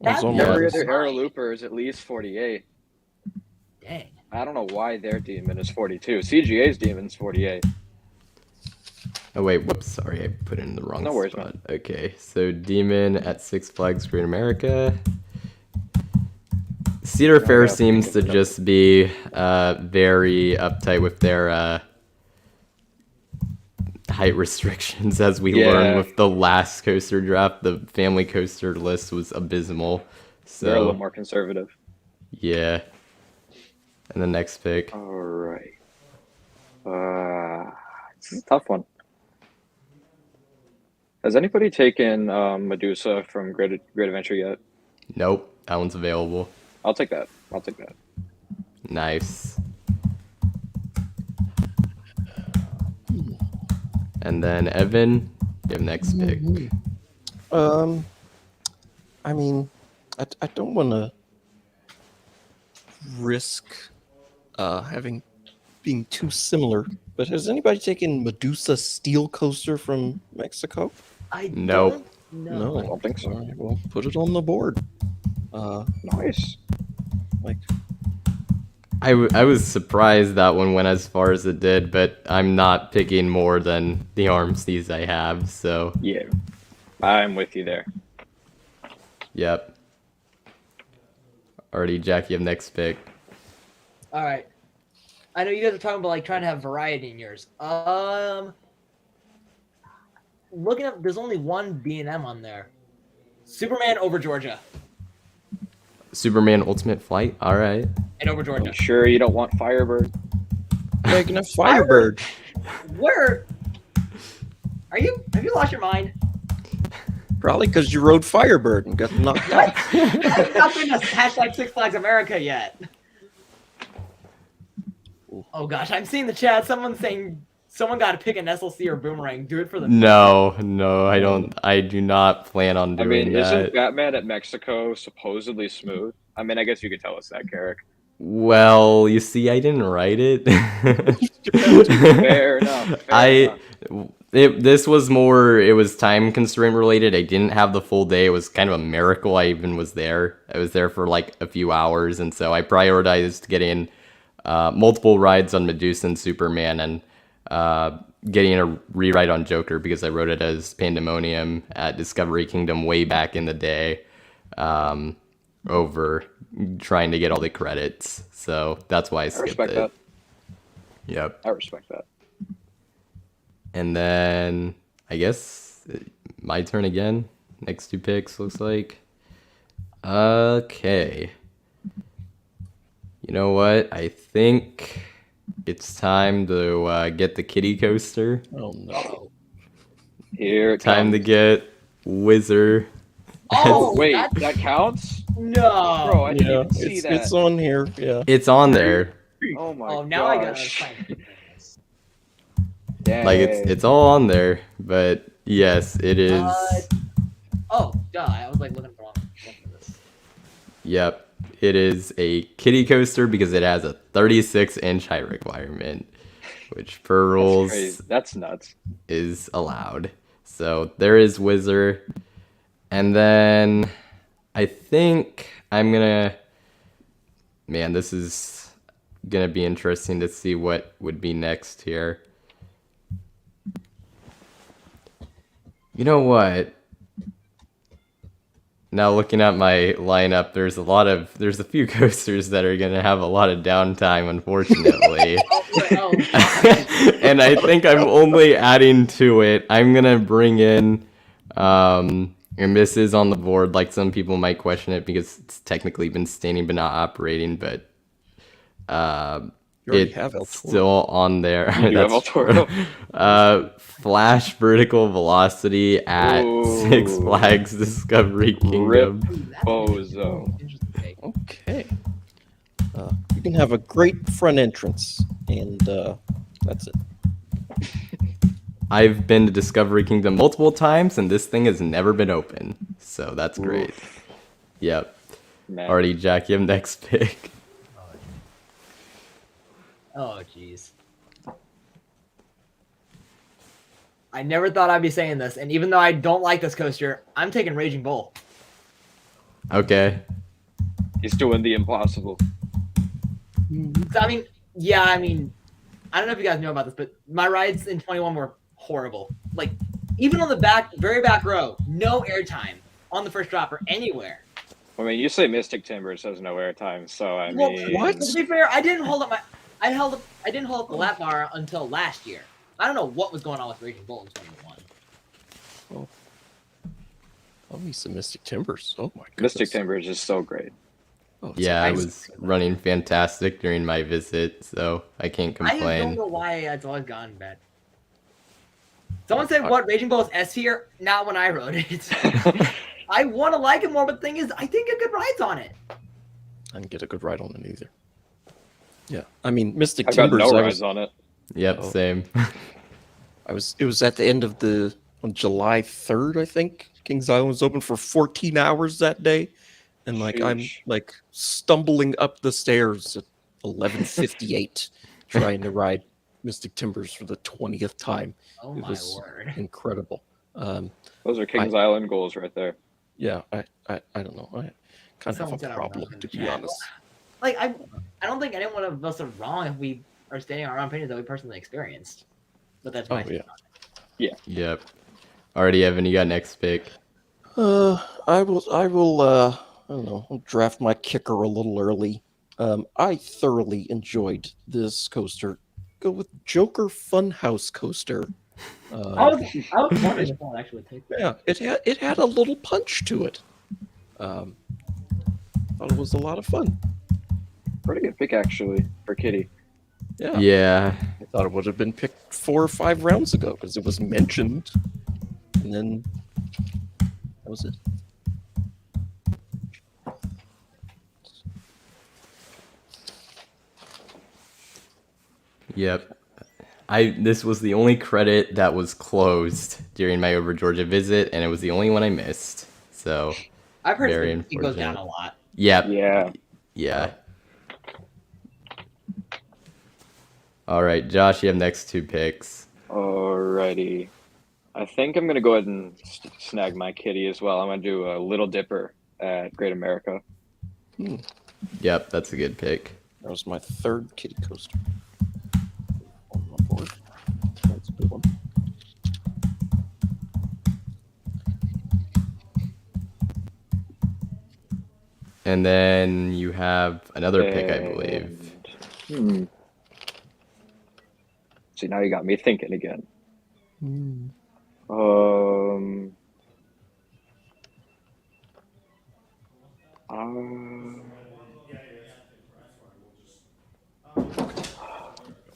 That's on every Mars. other hero looper is at least 48. Dang. I don't know why their demon is 42. CGA's demon's 48. Oh wait, whoops, sorry, I put it in the wrong No worries, spot. man. Okay, so Demon at Six Flags Great America. Cedar Oh, Fair yeah, seems to freaking just be very uptight with their height restrictions, as we learned Yeah. with the last coaster draft. The family coaster list was abysmal. They're a little So more conservative. yeah. And the next pick. All right. This is a tough one. Has anybody taken Medusa from Great Adventure yet? Nope, that one's available. I'll take that. I'll take that. Nice. And then Evan, you have next pick. I mean, I don't want to risk being too similar, but has anybody taken Medusa Steel Coaster from Mexico? I Nope. don't know. I don't think so. All right, well, put it on the board. Nice. Like, I was surprised that one went as far as it did, but I'm not picking more than the armsties I have, so Yeah. I'm with you there. yep. Already, Jack, you have next pick. All right. I know you guys are talking about like trying to have variety in yours. Looking up, there's only one B&M on there. Superman over Georgia. Superman Ultimate Flight, alright. And over You Georgia. sure you don't want Firebird? yeah, you can have Firebird. Where are you? Have you lost your mind? Probably because you rode Firebird and got knocked out. I've not been to hashtag Six Flags America yet. Oh gosh, I'm seeing the chat. Someone's saying someone got to pick an SLC or boomerang. Do it for the. No, I do not plan on I doing mean, that. isn't Batman at Mexico supposedly smooth? I mean, I guess you could tell us that, Carrick. Well, you see, I didn't write it. Fair enough. Fair enough. This was more, it was time constraint related. I didn't have the full day. It was kind of a miracle I even was there. I was there for like a few hours, and so I prioritized getting multiple rides on Medusa and Superman, and getting a rewrite on Joker because I wrote it as Pandemonium at Discovery Kingdom way back in the day, over trying to get all the credits. So that's why I I skipped respect it. that. Yep. I respect that. And then I guess my turn again. Next two picks looks like. Okay. You know what? I think it's time to get the kitty coaster. Oh no. Here it Time to comes. get Whizzer. Oh Wait, that- that counts? no. Bro, I didn't Yeah, even see that. it's on here. Yeah. It's on there. Oh my Oh, now I gotta gosh. find this. Dang. Like it's all on there, but yes, it is. Oh, duh! I was like looking for one. Yep. It is a kitty coaster because it has a 36-inch height requirement, which per That's rules crazy. That's nuts. is allowed. So there is Whizzer. And then I think I'm gonna, man, this is gonna be interesting to see what would be next here. You know what? Now looking at my lineup, there's a few coasters that are gonna have a lot of downtime, unfortunately. Oh, And I think I'm only adding to it. I'm gonna bring in, and this is on the board. Like some people might question it because it's technically been standing but not operating, but You already have El it's Toro. still on there. You do have El Toro. Flash vertical velocity at Six Ooh. Flags Discovery Kingdom. Rip. that's Bozo. interesting take. Okay. You can have a great front entrance, and that's it. I've been to Discovery Kingdom multiple times, and this thing has never been open. So that's great. Yep. Man. Already, Jack, you have next pick. Oh, jeez. I never thought I'd be saying this, and even though I don't like this coaster, I'm taking Raging Bull. Okay. He's doing the impossible. So, I mean, I don't know if you guys know about this, but my rides in 21 were horrible. Like, even on the very back row, no airtime on the first drop or anywhere. I mean, you say Mystic Timbers has no airtime, so I Well, mean, what? to be fair, I didn't hold up I didn't hold up the lap bar until last year. I don't know what was going on with Raging Bull in 21. Oh, me some Mystic Timbers. Oh my goodness. Mystic Timbers is so great. Oh, it's Yeah, I amazing. was running fantastic during my visit, so I can't I just don't complain. know why it's always gone bad. Someone said what Raging Bull is S tier, not when I rode it. I want to like it more, but the thing is, I think a good ride's on it. I didn't get a good ride on it either. Yeah, I mean Mystic I've got Timbers. no rides on it. Yep, Oh. same. It was at the end of on July 3rd, I think. Kings Island was open for 14 hours that day, and I'm Sheesh. like stumbling up the stairs at 11:58, trying to ride Mystic Timbers for the 20th time. Oh It my was word. incredible. Those are Kings Island goals right there. Yeah, I don't know. I kind of Someone have said a I was problem, wrong. to be honest. Like, I don't think any one of us are wrong if we are stating our own opinions that we personally experienced. But that's my Oh yeah. Yep. Already, Evan, you got next pick. I will. I don't know. I'll draft my kicker a little early. I thoroughly enjoyed this coaster. Go with Joker Funhouse Coaster. I was wondering if someone actually would take that. Yeah, it had a little punch to it. Thought it was a lot of fun. Pretty good pick actually for Kitty. Yeah. Yeah. I thought it would have been picked 4 or 5 rounds ago because it was mentioned, and then that was it. Yep. This was the only credit that was closed during my Over Georgia visit, and it was the only one I missed. So, I've heard very it goes down unfortunate. a lot. yep. Yeah. Yeah. All right, Josh, you have next 2 picks. Alrighty. I think I'm gonna go ahead and snag my Kitty as well. I'm gonna do a Little Dipper at Great America. Yep, that's a good pick. That was my 3rd kitty coaster on my board. That's a good one. And then you have another pick, I believe. See, now you got me thinking again.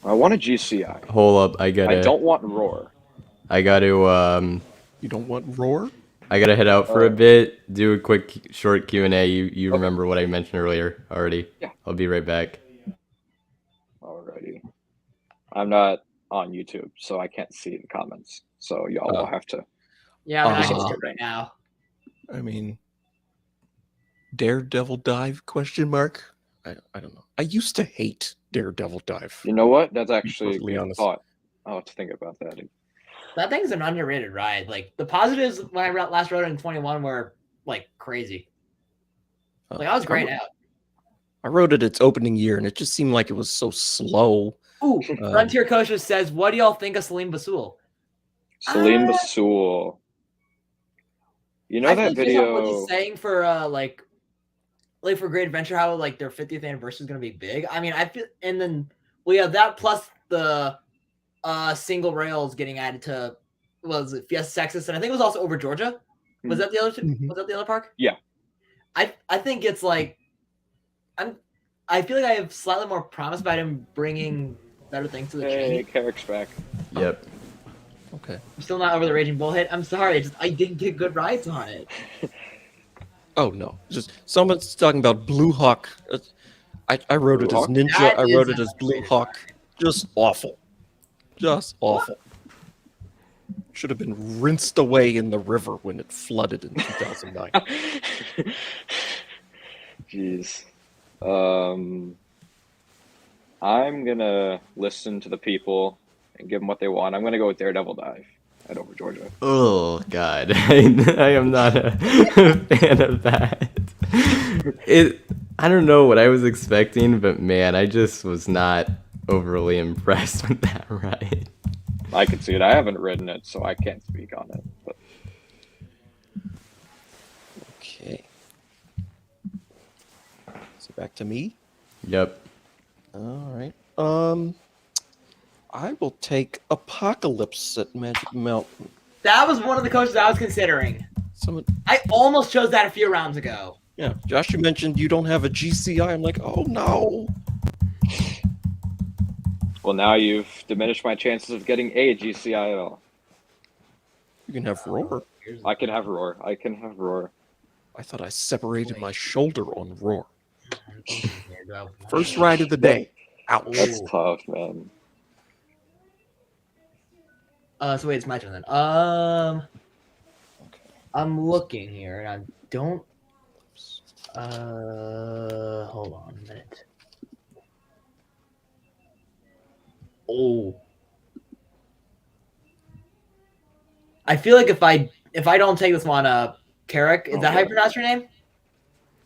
I want a GCI. Hold up, I don't want Roar. I gotta You don't want Roar? I gotta head out for a bit. Do a quick short Q&A. You remember what I mentioned earlier already? Yeah. I'll be right back. Alrighty. I'm not on YouTube, so I can't see the comments. So y'all will have to. Yeah, I mean, I can Uh-huh. see it right now. I mean, Daredevil Dive? Question mark. I don't know. I used to hate Daredevil Dive. You know what? That's actually a perfectly good honest. thought. I'll have to think about that. That thing's an underrated ride. Like, the positives when I last rode it in 21 were, like, crazy. Like, I was great out. I rode it its opening year, and it just seemed like it was so slow. Ooh, Frontier Coaster says, what do y'all think of Salim Basul? Salim Basul. You know that based on what video? he's saying for like for Great Adventure, how like their 50th anniversary is gonna be big. I mean, I feel, and then we have that plus the single rails getting added to was it Fiesta Texas, and I think it was also Over Georgia. Was that the other? Was that the other park? Yeah. I think it's like I feel like I have slightly more promise about him bringing better things to the Hey, chain. Carrick's back. Yep. Okay. I'm still not over the Raging Bull hit. I'm sorry, I didn't get good rides on it. Oh no! Just someone's talking about Blue Hawk. I wrote it Blue as Hawk? Ninja. That I wrote is it as Blue underrated Hawk. Just awful. Just awful. Should have been rinsed away in the river when it flooded in 2009. Jeez. I'm gonna listen to the people and give them what they want. I'm gonna go with Daredevil Dive. at Over Georgia. Oh God, I am not a fan of that. I don't know what I was expecting, but man, I just was not overly impressed with that ride. I can see it. I haven't ridden it, so I can't speak on it. But Okay. So back to me. Yep. All right. I will take Apocalypse at Magic Mountain. That was one of the coasters I was considering. I almost chose that a few rounds ago. Yeah, Josh, you mentioned you don't have a GCI. I'm like, oh no. well, now you've diminished my chances of getting a GCI at all. You can have Roar. I can have Roar. I thought I separated my shoulder on Roar. First ride of the day. Ouch. That's tough, man. So wait, it's my turn then. I'm looking here, and I don't. Hold on a minute. Oh. I feel like if I don't take this one, Carrick, is that how you pronounce your name?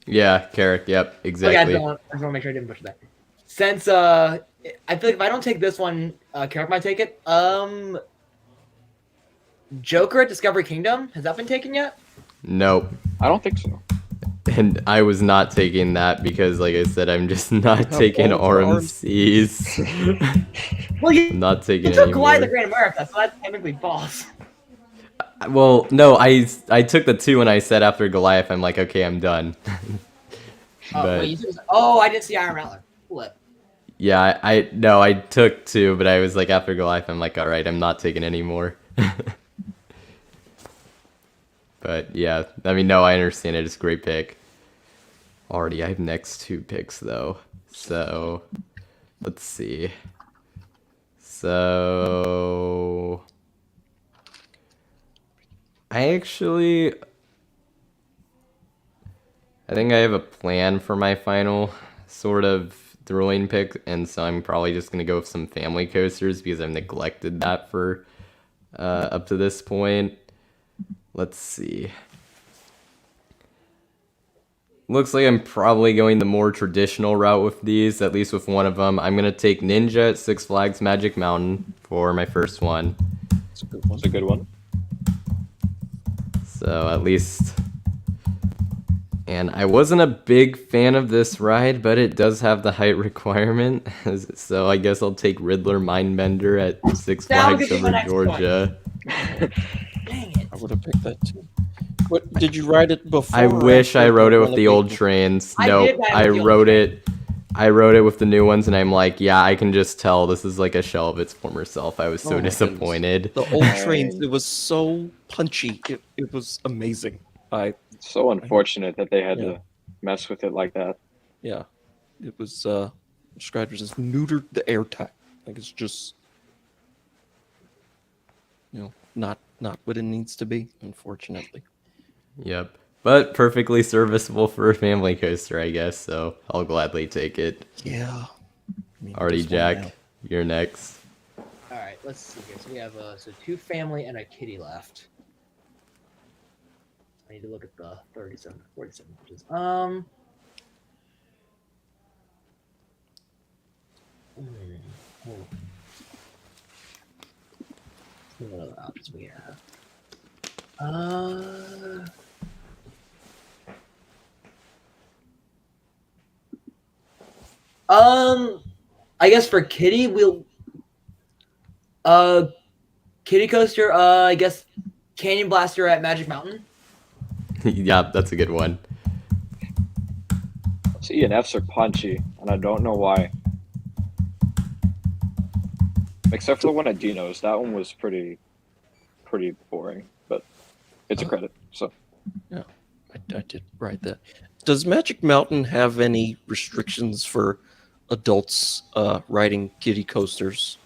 Yeah, Carrick. Yep, exactly. Okay, I just want to make sure I didn't butcher that. Since I feel like if I don't take this one, Carrick might take it. Joker at Discovery Kingdom, has that been taken yet? Nope. I don't think so. And I was not taking that because, like I said, I'm just not taking RMCs. Well, you I'm not taking took any Goliath more. of Great America, so that's technically false. Well, no, I took the 2 and I said after Goliath, I'm like, okay, I'm done. But Wait, I didn't see Iron Rattler. Flip. yeah, I took 2, but I was like after Goliath, I'm like, all right, I'm not taking any more. But yeah, I mean, no, I understand it. It's a great pick. Already, I have next 2 picks though. So let's see. So I think I have a plan for my final sort of thrilling pick, and so I'm probably just gonna go with some family coasters because I've neglected that for up to this point. Let's see. Looks like I'm probably going the more traditional route with these, at least with one of them. I'm gonna take Ninja at Six Flags Magic Mountain for my first one. It's a good one. So at least, and I wasn't a big fan of this ride, but it does have the height requirement. So I guess I'll take Riddler Mindbender at Six That'll Flags give you my over next Georgia. Dang it. I would have picked that too. What did you ride it before? I wish I wrote it with One the of old trains. I Nope, did ride I with the old wrote train. it. I wrote it with the new ones, and I'm like, yeah, I can just tell this is like a shell of its former self. I was Oh so my disappointed. The old trains, it was so punchy. It was amazing. It's so unfortunate that they had Yeah. to mess with it like that. Yeah, it was described as neutered the air time. Like it's just, not what it needs to be, unfortunately. Yep. But perfectly serviceable for a family coaster, I guess, so I'll gladly take it. Yeah. I mean, Already, this one Jack, now. you're next. All right, let's see here. So we have 2 family and a kitty left. I need to look at the 37, 47 inches. What other options we have? I guess for kitty, kitty coaster. I guess Canyon Blaster at Magic Mountain. Yeah, that's a good one. C and Fs are punchy, and I don't know why. Except for the one at Dino's. That one was pretty boring, but it's a credit. So Yeah, I did write that. Does Magic Mountain have any restrictions for adults riding kiddie coasters?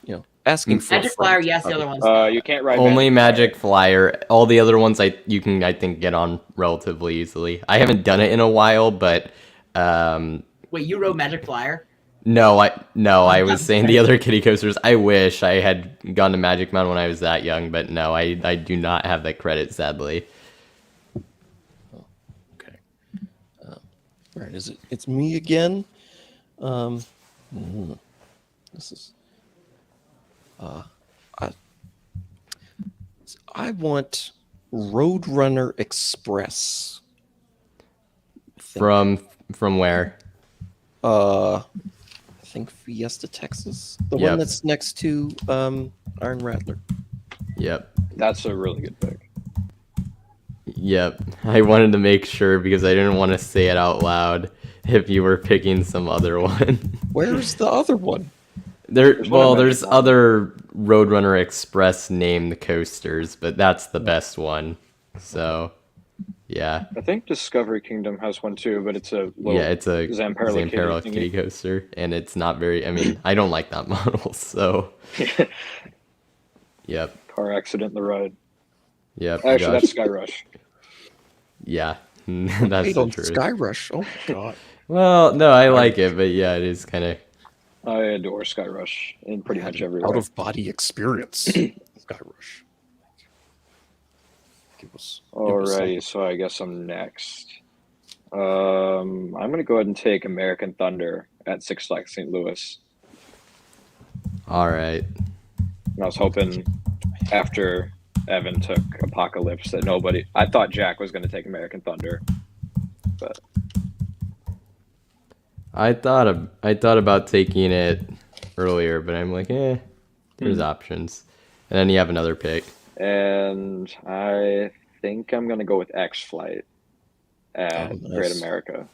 Asking for a Magic Flyer, friend, yes. The other obviously. ones. you can't ride Only Magic Magic Flyer. All the other ones you can I think get on relatively easily. I haven't done it in a while, but Wait, you rode Magic Flyer? No, I was saying the other kiddie coasters. I wish I had gone to Magic Mountain when I was that young, but no, I do not have that credit, sadly. Okay. All right. It's me again. This is. I want Roadrunner Express. From where? I think Fiesta, Texas. The Yep. one that's next to Iron Rattler. Yep. That's a really good pick. Yep. I wanted to make sure because I didn't want to say it out loud if you were picking some other one. Where's the other one? There's other Roadrunner Express named coasters, but that's the best one. So, yeah. I think Discovery Kingdom has one too, but it's a little It's a Zamperla kitty coaster, and it's not very. I mean, I don't like that model, so. Yep. Car accident in the ride. Yep. Actually, Josh. that's Sky Rush. Yeah, that's Hate the on truth. Sky Rush. Oh my god. Well, no, I like it, but yeah, it is kind of. I adore Sky Rush in pretty much every Out way. of body experience. Sky Rush. Alrighty, so I guess I'm next. I'm gonna go ahead and take American Thunder at Six Flags St. Louis. All right. And I was hoping after Evan took Apocalypse that nobody. I thought Jack was gonna take American Thunder, but I thought about taking it earlier, but I'm like, there's options. And then you have another pick. and I think I'm gonna go with X Flight at Oh, nice. Great America.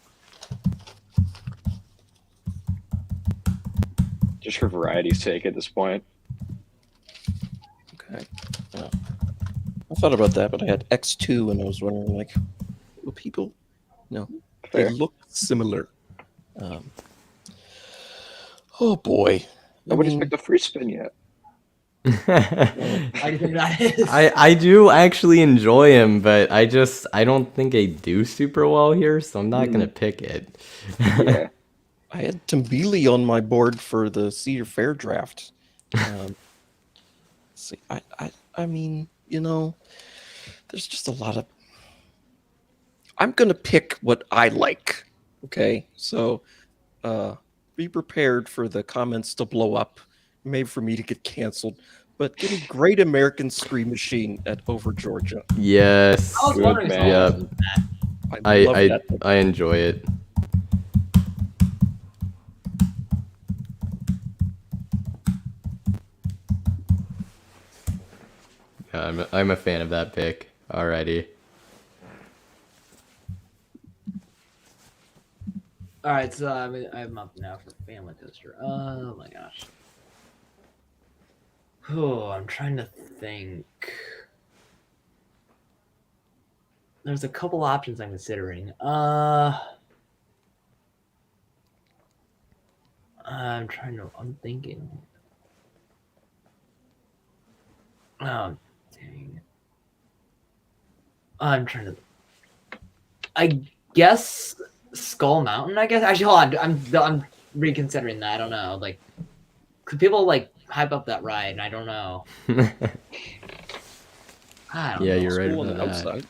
Just for variety's sake at this point. Okay. Yeah. I thought about that, but I had X2 and I was wondering, like, will people? No, Fair. they look similar. Oh boy. Nobody's I mean, picked a free spin yet. How do you think that is? I do actually enjoy him, but I don't think I do super well here, so I'm not gonna pick it. Yeah. I had Tambili on my board for the Cedar Fair draft. See, I mean, you know, there's just a lot of. I'm gonna pick what I like. Okay, so be prepared for the comments to blow up, maybe for me to get canceled. But give me Great American Scream Machine at Over Georgia. Yes. I was Good wondering. man. Yep. I love that. I enjoy it. Yeah, I'm a fan of that pick already. All right, so I'm up now for Family Coaster. Oh my gosh. Oh, I'm trying to think. There's a couple options I'm considering. I'm thinking. Oh, dang. I'm trying to. I guess Skull Mountain. I guess actually, hold on. I'm reconsidering that. I don't know. Like, could people like hype up that ride? And I don't know. I don't know. You're right School on about the that. outside.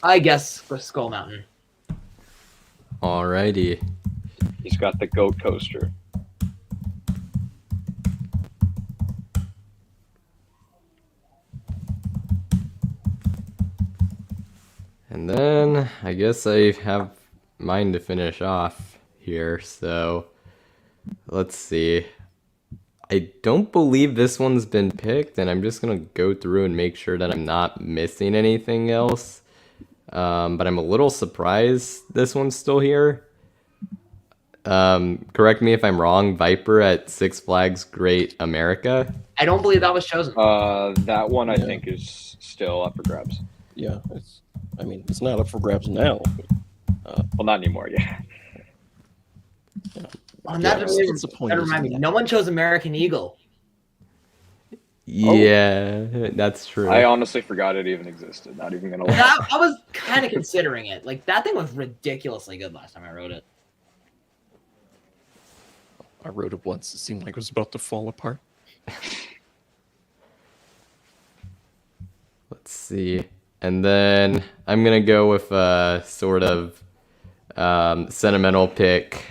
I guess for Skull Mountain. Alrighty. He's got the goat coaster. And then I guess I have mine to finish off here. So let's see. I don't believe this one's been picked, and I'm just gonna go through and make sure that I'm not missing anything else. But I'm a little surprised this one's still here. Correct me if I'm wrong. Viper at Six Flags Great America. I don't believe that was chosen. That one I Yeah. think is still up for grabs. Yeah, it's not up for grabs now. Well, not anymore. Yeah. On that, Yeah, just what's the point that of remind me. that? No one chose American Eagle. Yeah, that's true. I honestly forgot it even existed. Not even gonna lie. I was kind of considering it. Like that thing was ridiculously good last time I wrote it. I rode it once. It seemed like it was about to fall apart. Let's see. And then I'm going to go with a sort of sentimental pick.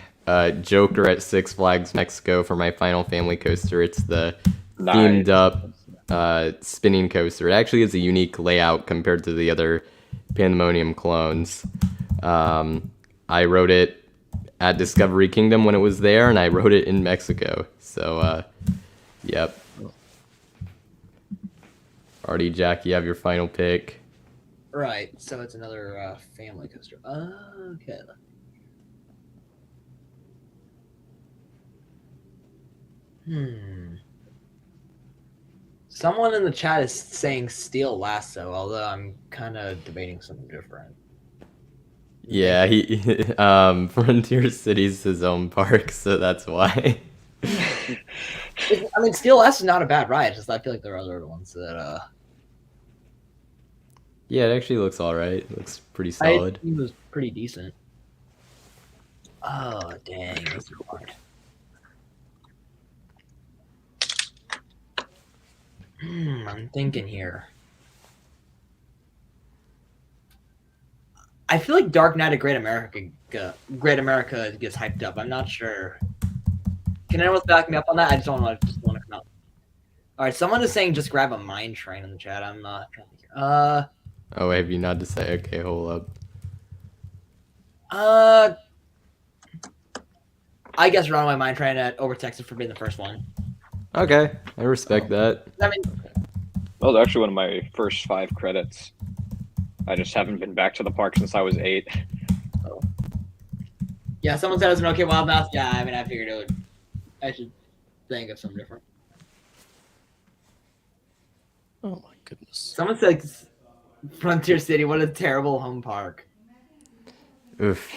Joker at Six Flags Mexico for my final family coaster. It's the themed up spinning coaster. It actually is a unique layout compared to the other Pandemonium clones. I rode it at Discovery Kingdom when it was there, and I rode it in Mexico. So, yep. Already, Jack, you have your final pick. Right. So it's another family coaster. Okay. Someone in the chat is saying Steel Lasso, although I'm kind of debating something different. Yeah, he Frontier City's his own park, so that's why. I mean, Steel Lasso is not a bad ride. Just I feel like there are other ones that Yeah, it actually looks all right. It looks pretty solid. It was pretty decent. Oh dang, this is hard. I'm thinking here. I feel like Dark Knight of Great America gets hyped up. I'm not sure. Can anyone back me up on that? I just don't want to come out. All right, someone is saying just grab a mine train in the chat. I'm not trying to think. Oh, have you not decided? Okay, hold up. I guess Runaway Mine Train at Over Texas for being the first one. Okay, I respect that. I mean, That was actually one of my first 5 credits. I just haven't been back to the park since I was 8. yeah, someone said it was an okay Wild Mouth. Yeah, I mean, I figured it would. I should think of something different. Oh my goodness. Someone said Frontier City. What a terrible home park. Oof,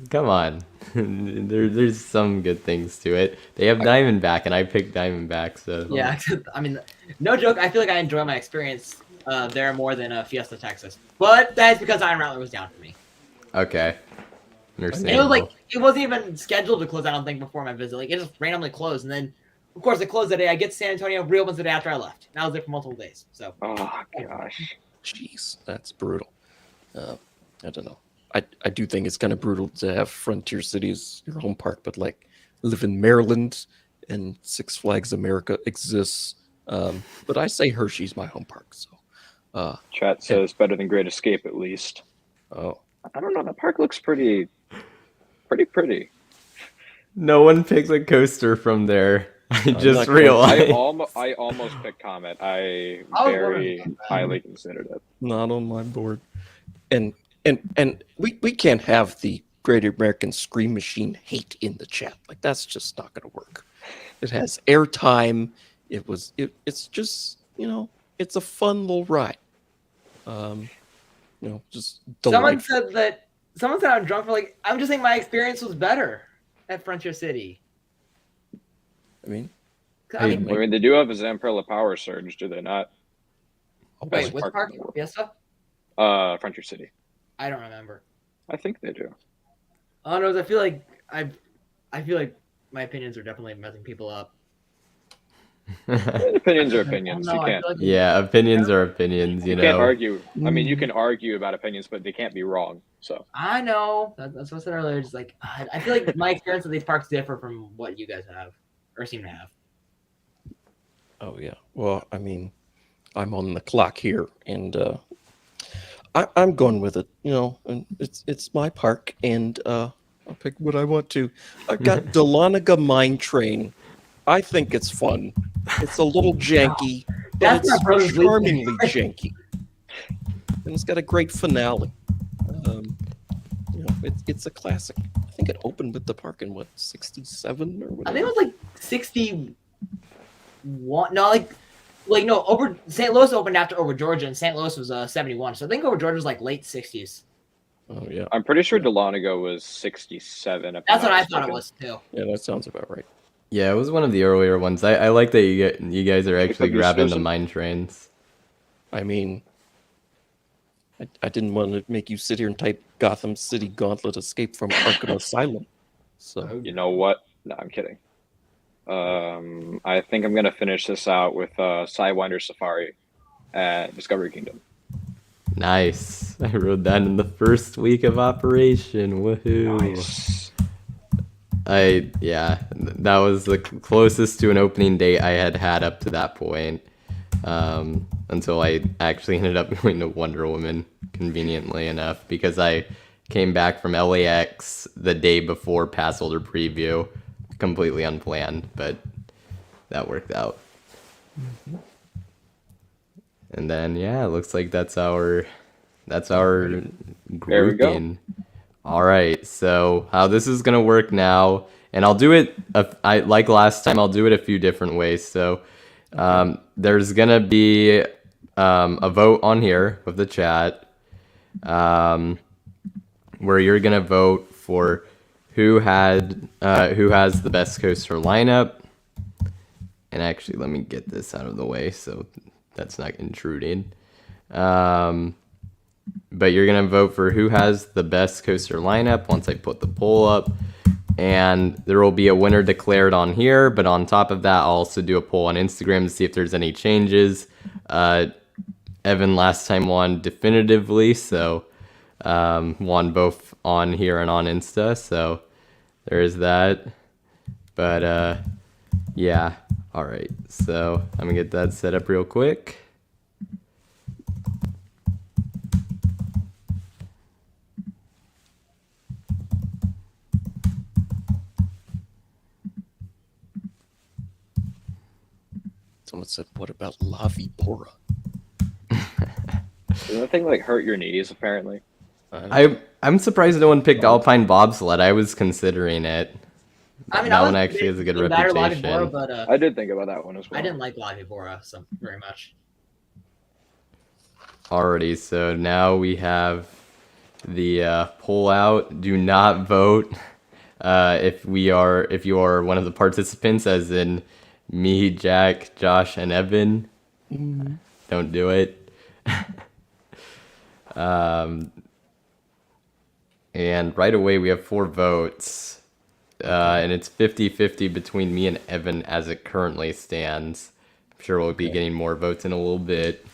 come on. There's some good things to it. They have Diamondback, and I picked Diamondback, so... Yeah, I mean, no joke. I feel like I enjoy my experience there more than Fiesta, Texas. But that's because Iron Rattler was down for me. Okay. And it was Understandable. like, it wasn't even scheduled to close, I don't think, before my visit. Like, it just randomly closed. And then, of course, it closed the day I get to San Antonio, reopens the day after I left. And I was there for multiple days. So. Oh, gosh. Jeez, that's brutal. I don't know. I do think it's kind of brutal to have Frontier City as your home park, but like live in Maryland and Six Flags America exists. But I say Hershey's my home park. So Chat says better than Great Escape, at least. oh, I don't know. That park looks pretty. No one picks a coaster from there. I just not realized. I almost picked Comet. I I was very wondering. highly considered it. not on my board. And we can't have the Great American Scream Machine hate in the chat. Like that's just not going to work. It has airtime. It's just it's a fun little ride. Just Someone delightful. said I'm drunk for like, I'm just saying my experience was better at Frontier City. I mean, I mean, I mean, they do have a Zamperla Power Surge, do they not? wait, best which park park? in the world. Fiesta? Frontier City. I don't remember. I think they do. Oh no, I feel like my opinions are definitely messing people up. Opinions are opinions. I don't know, You I can't. feel like Yeah, opinions are opinions, you You can't know. argue. I mean, you can argue about opinions, but they can't be wrong. So I know. That's what I said earlier. Just like I feel like my experience with these parks differ from what you guys have or seem to have. oh yeah. Well, I mean, I'm on the clock here, and I'm going with it. And it's my park, and I'll pick what I want to. I got Dahlonega Mine Train. I think it's fun. It's a little janky, but That's my brother's it's least charmingly janky, and it's got a great finale. It's a classic. I think it opened with the park in what 67 or I whatever. think it was like 61. No, no. Over St. Louis opened after Over Georgia, and St. Louis was 71. So I think Over Georgia was like late 60s. Oh yeah, I'm pretty sure Dahlonega was 67. if That's I'm what not I thought it mistaken. was too. yeah, that sounds about right. Yeah, it was one of the earlier ones. I like that you guys are actually Except grabbing there's the some- mine trains. I mean, I didn't want to make you sit here and type Gotham City Gauntlet Escape from Arkham Asylum. So You know what? No, I'm kidding. I think I'm gonna finish this out with Sidewinder Safari at Discovery Kingdom. Nice. I rode that in the first week of operation. Woohoo. Nice. That was the closest to an opening date I had up to that point. Until I actually ended up going to Wonder Woman, conveniently enough, because I came back from LAX the day before pass holder preview, completely unplanned, but that worked out. And then it looks like that's our There we go. grouping. All right, so how this is gonna work now, and I'll do it. Like last time, I'll do it a few different ways. So there's gonna be a vote on here with the chat, where you're gonna vote for who has the best coaster lineup. And actually, let me get this out of the way so that's not intruding. But you're gonna vote for who has the best coaster lineup once I put the poll up. And there will be a winner declared on here, but on top of that, I'll also do a poll on Instagram to see if there's any changes. Evan last time won definitively, so won both on here and on Insta, so there is that. But yeah, all right, so I'm gonna get that set up real quick. Someone said, "What about La Vipora?" Does that thing like hurt your knees? Apparently. I'm surprised no one picked Alpine Bobsled. I was considering it. I mean, That one actually has a good reputation. But I did think about that one as well. I didn't like La Vipora so very much. Alrighty, so now we have the poll out. Do not vote if you are one of the participants, as in me, Jack, Josh, and Evan. Don't do it. And right away we have 4 votes. And it's 50-50 between me and Evan as it currently stands. I'm sure we'll be getting more votes in a little bit.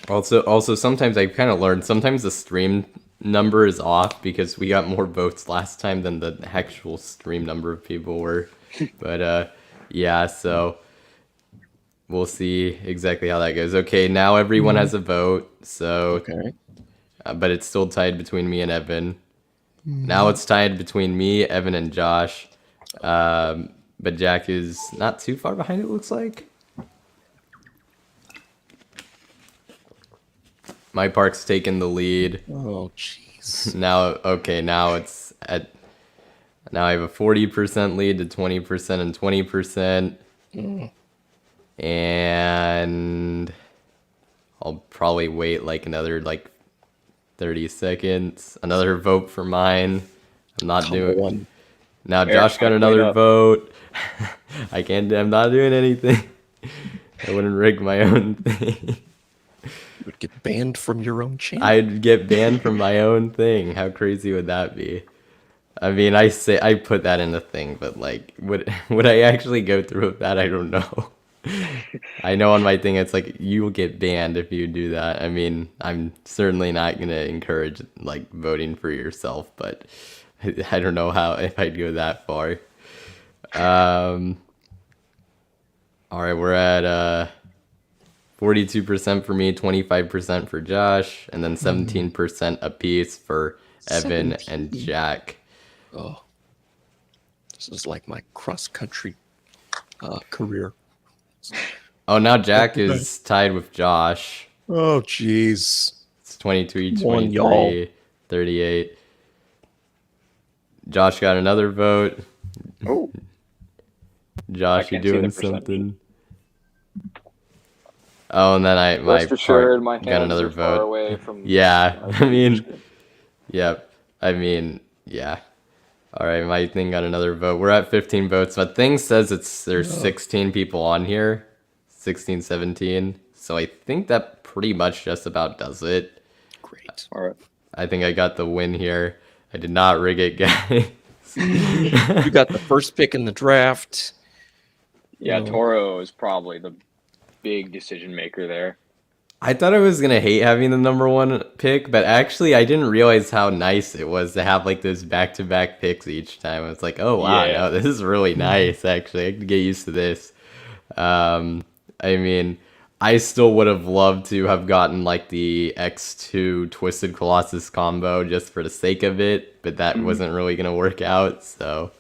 Also, sometimes I kind of learned, sometimes the stream number is off because we got more votes last time than the actual stream number of people were. But yeah, so we'll see exactly how that goes. Okay, now everyone has a vote, so Okay. but it's still tied between me and Evan. Now it's tied between me, Evan, and Josh. But Jack is not too far behind, it looks like. My park's taking the lead. Oh, jeez. Now it's at. Now I have a 40% lead to 20% and 20%. And I'll probably wait like another 30 seconds. Another vote for mine. I'm not doing One. Now Eric, Josh got clean another up. vote. I'm not doing anything. I wouldn't rig my own thing. You would get banned from your own channel. I'd get banned from my own thing. How crazy would that be? I mean, I put that in the thing, but like, would I actually go through with that? I don't know. I know on my thing it's like you will get banned if you do that. I mean, I'm certainly not gonna encourage like voting for yourself, but I don't know if I'd go that far. All right, we're at 42% for me, 25% for Josh, and then 17% apiece for Evan and 17. Jack. Oh, this is like my cross-country career. Oh, now Jack is tied with Josh. Oh, jeez. It's 23, Come on, 23, y'all. 38. Josh got another vote. Oh, Josh, you can't see the doing percentage. something? Oh, and then my rest assured, my part hands got another are far vote. away from. Yeah, my I mean, screen. yep. I mean, yeah. All right, my thing got another vote. We're at 15 votes. My thing says there's 16 people on here, 16, 17. So I think that pretty much just about does it. Great. All right. I think I got the win here. I did not rig it, guys. You got the first pick in the draft. Yeah, Oh. Toro is probably the big decision maker there. I thought I was gonna hate having the number one pick, but actually I didn't realize how nice it was to have like those back-to-back picks each time. It's like, oh wow, Yeah. no, this is really nice. Actually, I could get used to this. I mean, I still would have loved to have gotten like the X2 Twisted Colossus combo just for the sake of it, but that wasn't really gonna work out. So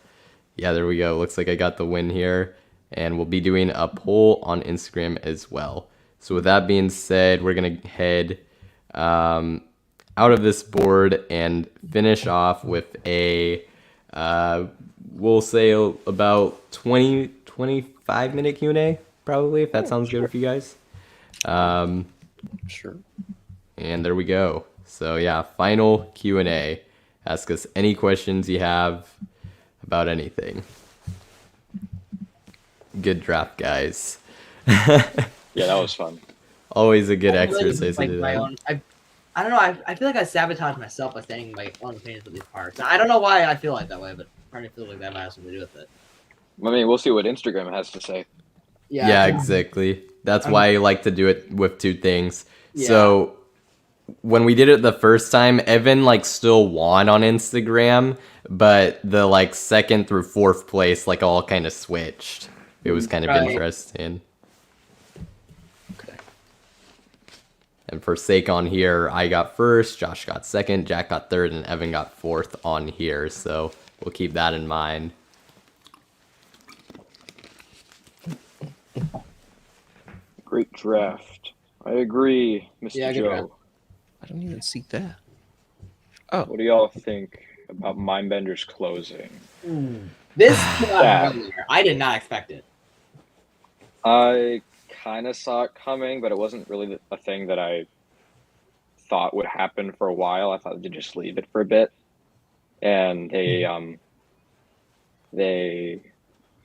yeah, there we go. Looks like I got the win here, and we'll be doing a poll on Instagram as well. So with that being said, we're gonna head out of this board and finish off with a we'll say about 25 minute Q&A probably, if that sounds good with you guys. Sure. And there we go. So yeah, final Q&A. Ask us any questions you have about anything. Good draft, guys. Yeah, that was fun. Always a good I really exercise just, like, to do my that. own. I don't know. I feel like I sabotage myself by saying my own opinions of these parts. I don't know why I feel like that way, but part of me feels like that might have something to do with it. I mean, we'll see what Instagram has to say. Yeah, exactly. That's why I like to do it with two things. Yeah. So when we did it the first time, Evan like still won on Instagram, but the like second through fourth place like all kind of switched. It was kind of Right. interesting. Okay. And for sake on here, I got first, Josh got second, Jack got third, and Evan got fourth on here. So we'll keep that in mind. Great draft. I agree, Mr. Yeah, good Joe. draft. I don't even see that. Oh, What do y'all think about Mindbender's closing? This came out Yeah. earlier. I did not expect it. I kind of saw it coming, but it wasn't really a thing that I thought would happen for a while. I thought they'd just leave it for a bit, and they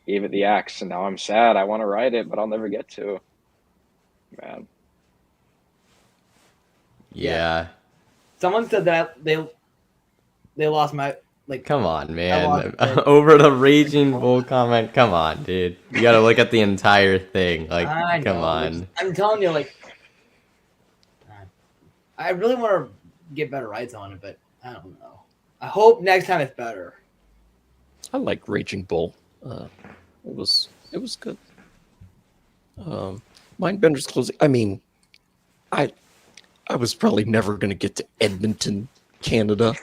gave it the axe, and now I'm sad. I want to write it, but I'll never get to. Man, Yeah. Someone said that they lost my like. Come on, I man. lost it. Over the Raging Bull comment. Come on, dude. You gotta look at the entire thing. Like, I come know, on. I'm telling you, like, I really want to get better rights on it, but I don't know. I hope next time it's better. I like Raging Bull. It was good. Mindbender's closing. I mean, I was probably never going to get to Edmonton, Canada,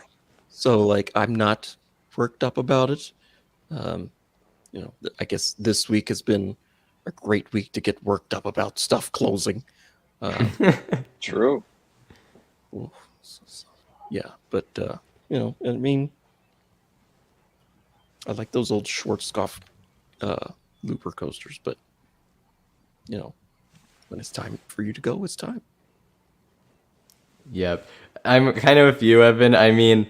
so like I'm not worked up about it. You know, I guess this week has been a great week to get worked up about stuff closing. true. Yeah, but you know, I mean, I like those old Schwarzkopf looper coasters, but you know, when it's time for you to go, it's time. Yep. I'm kind of with you, Evan. I mean,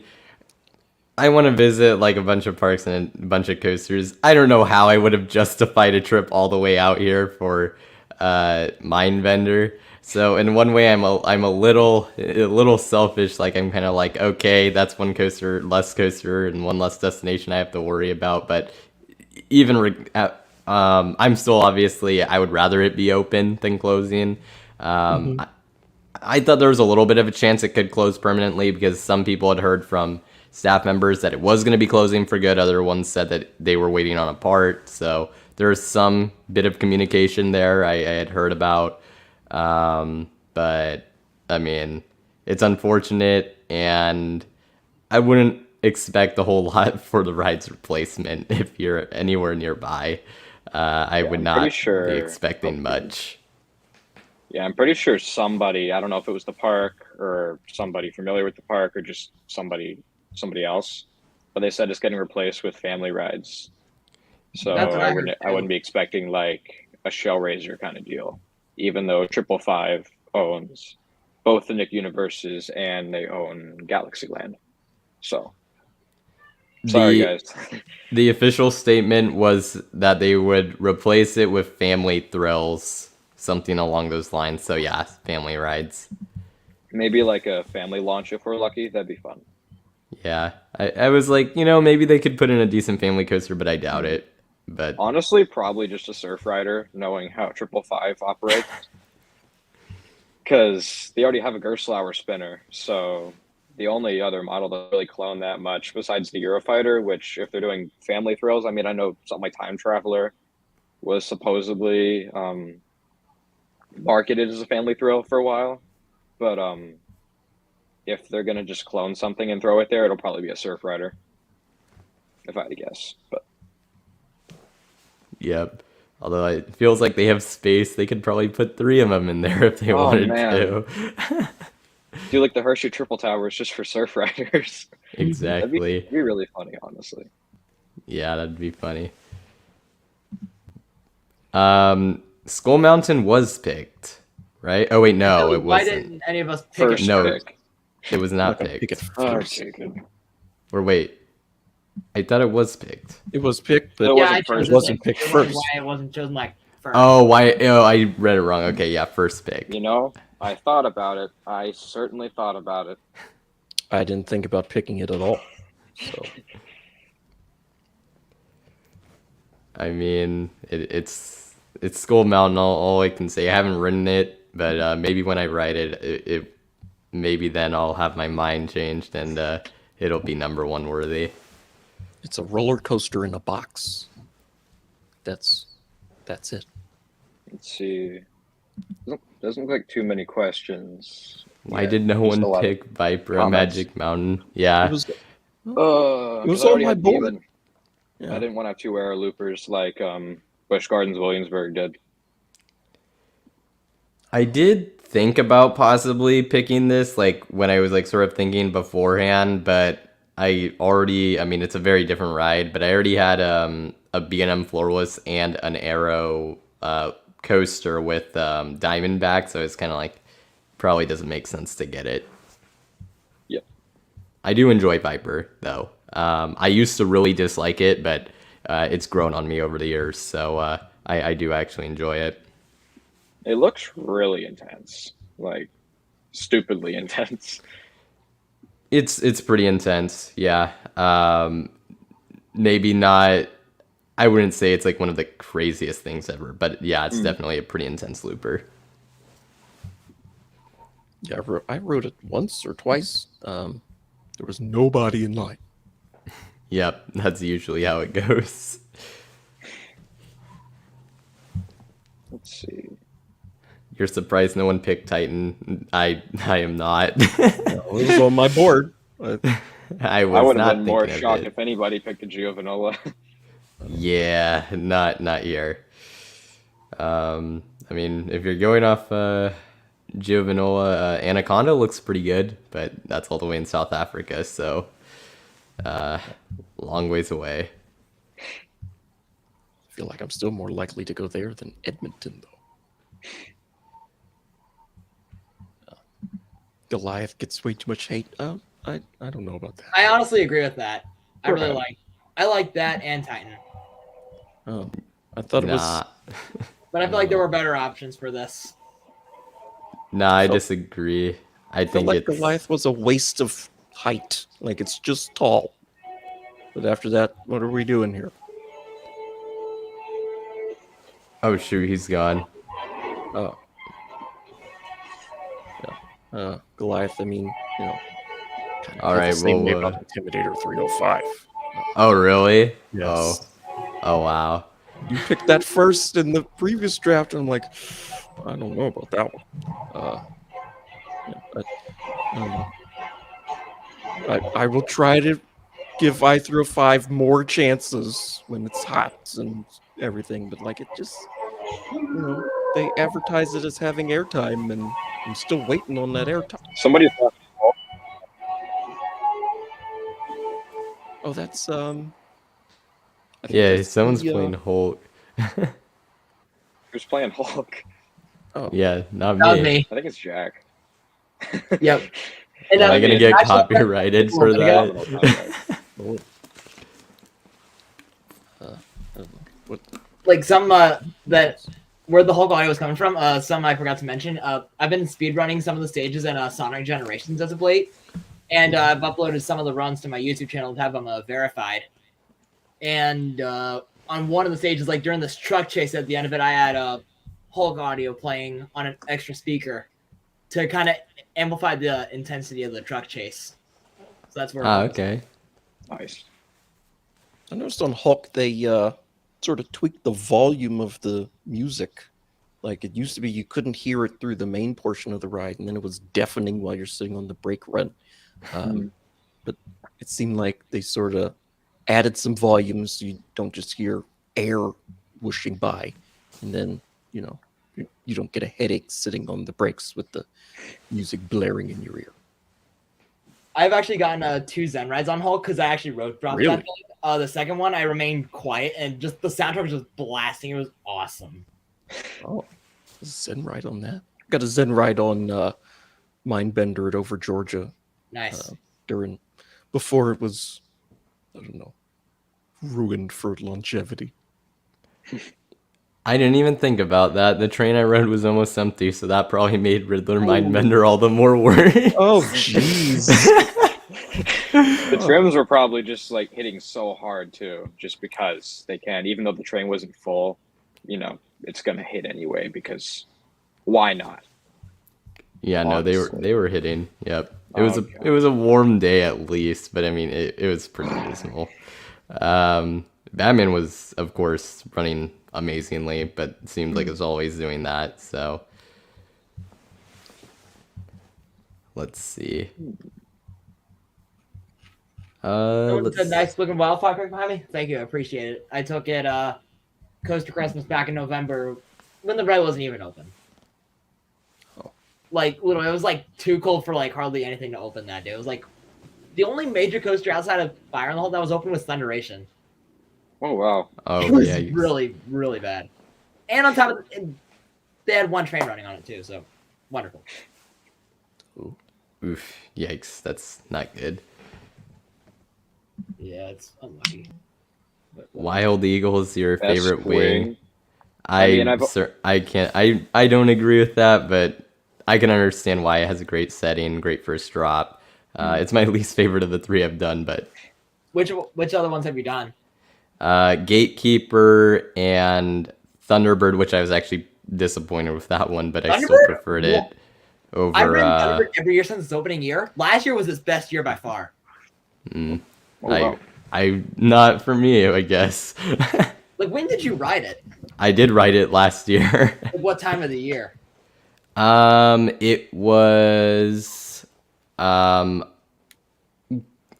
I want to visit like a bunch of parks and a bunch of coasters. I don't know how I would have justified a trip all the way out here for Mindbender. So in one way, I'm a little selfish. Like I'm kind of like, okay, that's one coaster, less coaster, and one less destination I have to worry about. But even I'm still obviously I would rather it be open than closing. I thought there was a little bit of a chance it could close permanently because some people had heard from staff members that it was going to be closing for good. Other ones said that they were waiting on a part. So there was some bit of communication there I had heard about. But I mean, it's unfortunate, and I wouldn't expect a whole lot for the ride's replacement if you're anywhere nearby. I would I'm not pretty sure- be expecting much. Yeah, I'm pretty sure somebody, I don't know if it was the park or somebody familiar with the park or just somebody else, but they said it's getting replaced with family rides. So That's what I I heard, wouldn't be expecting like a Shellraiser kind of deal, even though 555 owns both the Nick Universes and they own Galaxyland. So sorry, guys. The official statement was that they would replace it with family thrills, something along those lines. So yeah, family rides. Maybe like a family launch if we're lucky. That'd be fun. Yeah, I was like, maybe they could put in a decent family coaster, but I doubt it. But Honestly, probably just a surf rider, knowing how 555 operates. Because they already have a Gerstlauer spinner, so the only other model that really clone that much besides the Eurofighter, which if they're doing family thrills, I mean, I know something like Time Traveler was supposedly marketed as a family thrill for a while, but if they're gonna just clone something and throw it there, it'll probably be a surf rider, if I had to guess. But yep. Although it feels like they have space, they could probably put 3 of them in there if they wanted to. do like the Hershey Triple Towers just for surf riders. Exactly. That'd be really funny, honestly. Yeah, that'd be funny. Skull Mountain was picked, right? Oh wait, no, it Why wasn't. didn't any of us pick First it? No, pick. it was not Pick picked. it first. Okay, good. Or wait, I thought it was picked. It was picked, but It Yeah, wasn't I chose first. It wasn't pick. picked It was first. Why it wasn't chosen like first. Oh, why? Oh, I read it wrong. Okay, yeah, first pick. You know, I thought about it. I certainly thought about it. I didn't think about picking it at all. So I mean, it's Skull Mountain. All I can say. I haven't ridden it, but maybe when I ride it, maybe then I'll have my mind changed and it'll be #1 worthy. it's a roller coaster in a box. That's it. Let's see. Doesn't look like too many questions. Why yet. did no Just a one lot of pick Viper comments. Magic Mountain? Yeah, It was It was on my board. I Yeah. didn't want to have 2 air loopers like Busch Gardens Williamsburg did. I did think about possibly picking this, like when I was like sort of thinking beforehand, but I mean, it's a very different ride, but I already had a B&M floorless and an Aero coaster with Diamondback, so it's kind of like probably doesn't make sense to get it. Yep. I do enjoy Viper though. I used to really dislike it, but it's grown on me over the years, so I do actually enjoy it. It looks really intense, like stupidly intense. It's pretty intense, yeah. Maybe not. I wouldn't say it's like one of the craziest things ever, but yeah, it's definitely a pretty intense looper. Yeah, I rode it once or twice. There was nobody in line. Yep, that's usually how it goes. Let's see. You're surprised no one picked Titan. I am not. It was on my board. I I was would not have been more thinking of shocked it. if anybody picked a Giovanola. Yeah, not here. I mean, if you're going off Giovanola, Anaconda looks pretty good, but that's all the way in South Africa, so long ways away. I feel like I'm still more likely to go there than Edmonton, though. Goliath gets way too much hate. I don't know about that. I honestly agree with that. I really Right. like that and Titan, Oh, I thought it was. Nah, but I feel like there were better options for this. I So- disagree. I I felt think like it's Goliath was a waste of height. Like it's just tall. But after that, what are we doing here? Oh shoot, he's gone. Oh. Yeah. Goliath, I mean, kind of All had right, the same well, name on Intimidator 305. Oh really? Yes. Oh wow. You picked that first in the previous draft, and I'm like, I don't know about that one. I will try to give I-305 more chances when it's hot and everything, but like it just, they advertise it as having airtime, and I'm still waiting on that airtime. Somebody thought Oh, that's I think Yeah, that's someone's the, playing Hulk. who's playing Hulk. Oh, Yeah, not That was me. me. I think it's Jack. Yep. And Am I gonna get actually, copyrighted for Phenomenal that? copyright. oh. What? like some that where the Hulk audio was coming from. Some I forgot to mention. I've been speedrunning some of the stages in Sonic Generations as of late, And I've uploaded some of the runs to my YouTube channel to have them verified. And on one of the stages, like during this truck chase at the end of it, I had Hulk audio playing on an extra speaker to kind of amplify the intensity of the truck chase. So that's where. Okay. Nice. I noticed on Hulk they sort of tweaked the volume of the music. Like it used to be, you couldn't hear it through the main portion of the ride, and then it was deafening while you're sitting on the brake run. But it seemed like they sort of added some volume so you don't just hear air whooshing by, and then you don't get a headache sitting on the brakes with the music blaring in your ear. I've actually gotten 2 Zen rides on Hulk because I actually road dropped Really? that thing. The second one, I remained quiet and just the soundtrack was just blasting. It was awesome. Oh, Zen ride on that. Got a Zen ride on Mindbender at Over Georgia Nice. before it was, I don't know, ruined for longevity. I didn't even think about that. The train I rode was almost empty, so that probably made Riddler Mindbender all the more worse. Oh, jeez. The trims were probably just like hitting so hard too, just because they can. Even though the train wasn't full, it's gonna hit anyway because why not? Yeah, no, Honestly. they were hitting. Yep. Okay. It was a warm day at least, but I mean it was pretty dismal. Batman was of course running amazingly, but it seemed like it was always doing that. So let's see. It's a nice looking wildfire pick behind me. Thank you, I appreciate it. I took it Coaster Christmas back in November when the ride wasn't even open. Oh. Like literally, it was like too cold for like hardly anything to open that day. It was like the only major coaster outside of Fire in the Hole that was open was Thunderation. Oh wow. Oh It was yeah, really, really bad. And on top of it, they had one train running on it too, so wonderful. oof, yikes, that's not good. Yeah, it's unlucky. But, Wild Eagle is your Best favorite wing. I mean, I don't agree with that, but I can understand why it has a great setting, great first drop. It's my least favorite of the 3 I've done, but which other ones have you done? Gatekeeper and Thunderbird, which I was actually disappointed with that one, but I still Thunderbird? preferred it over. I've ridden Thunderbird every year since its opening year. Last year was its best year by far. Oh, wow. I not for me, I guess. Like, when did you ride it? I did ride it last year. Like, what time of the year? It was a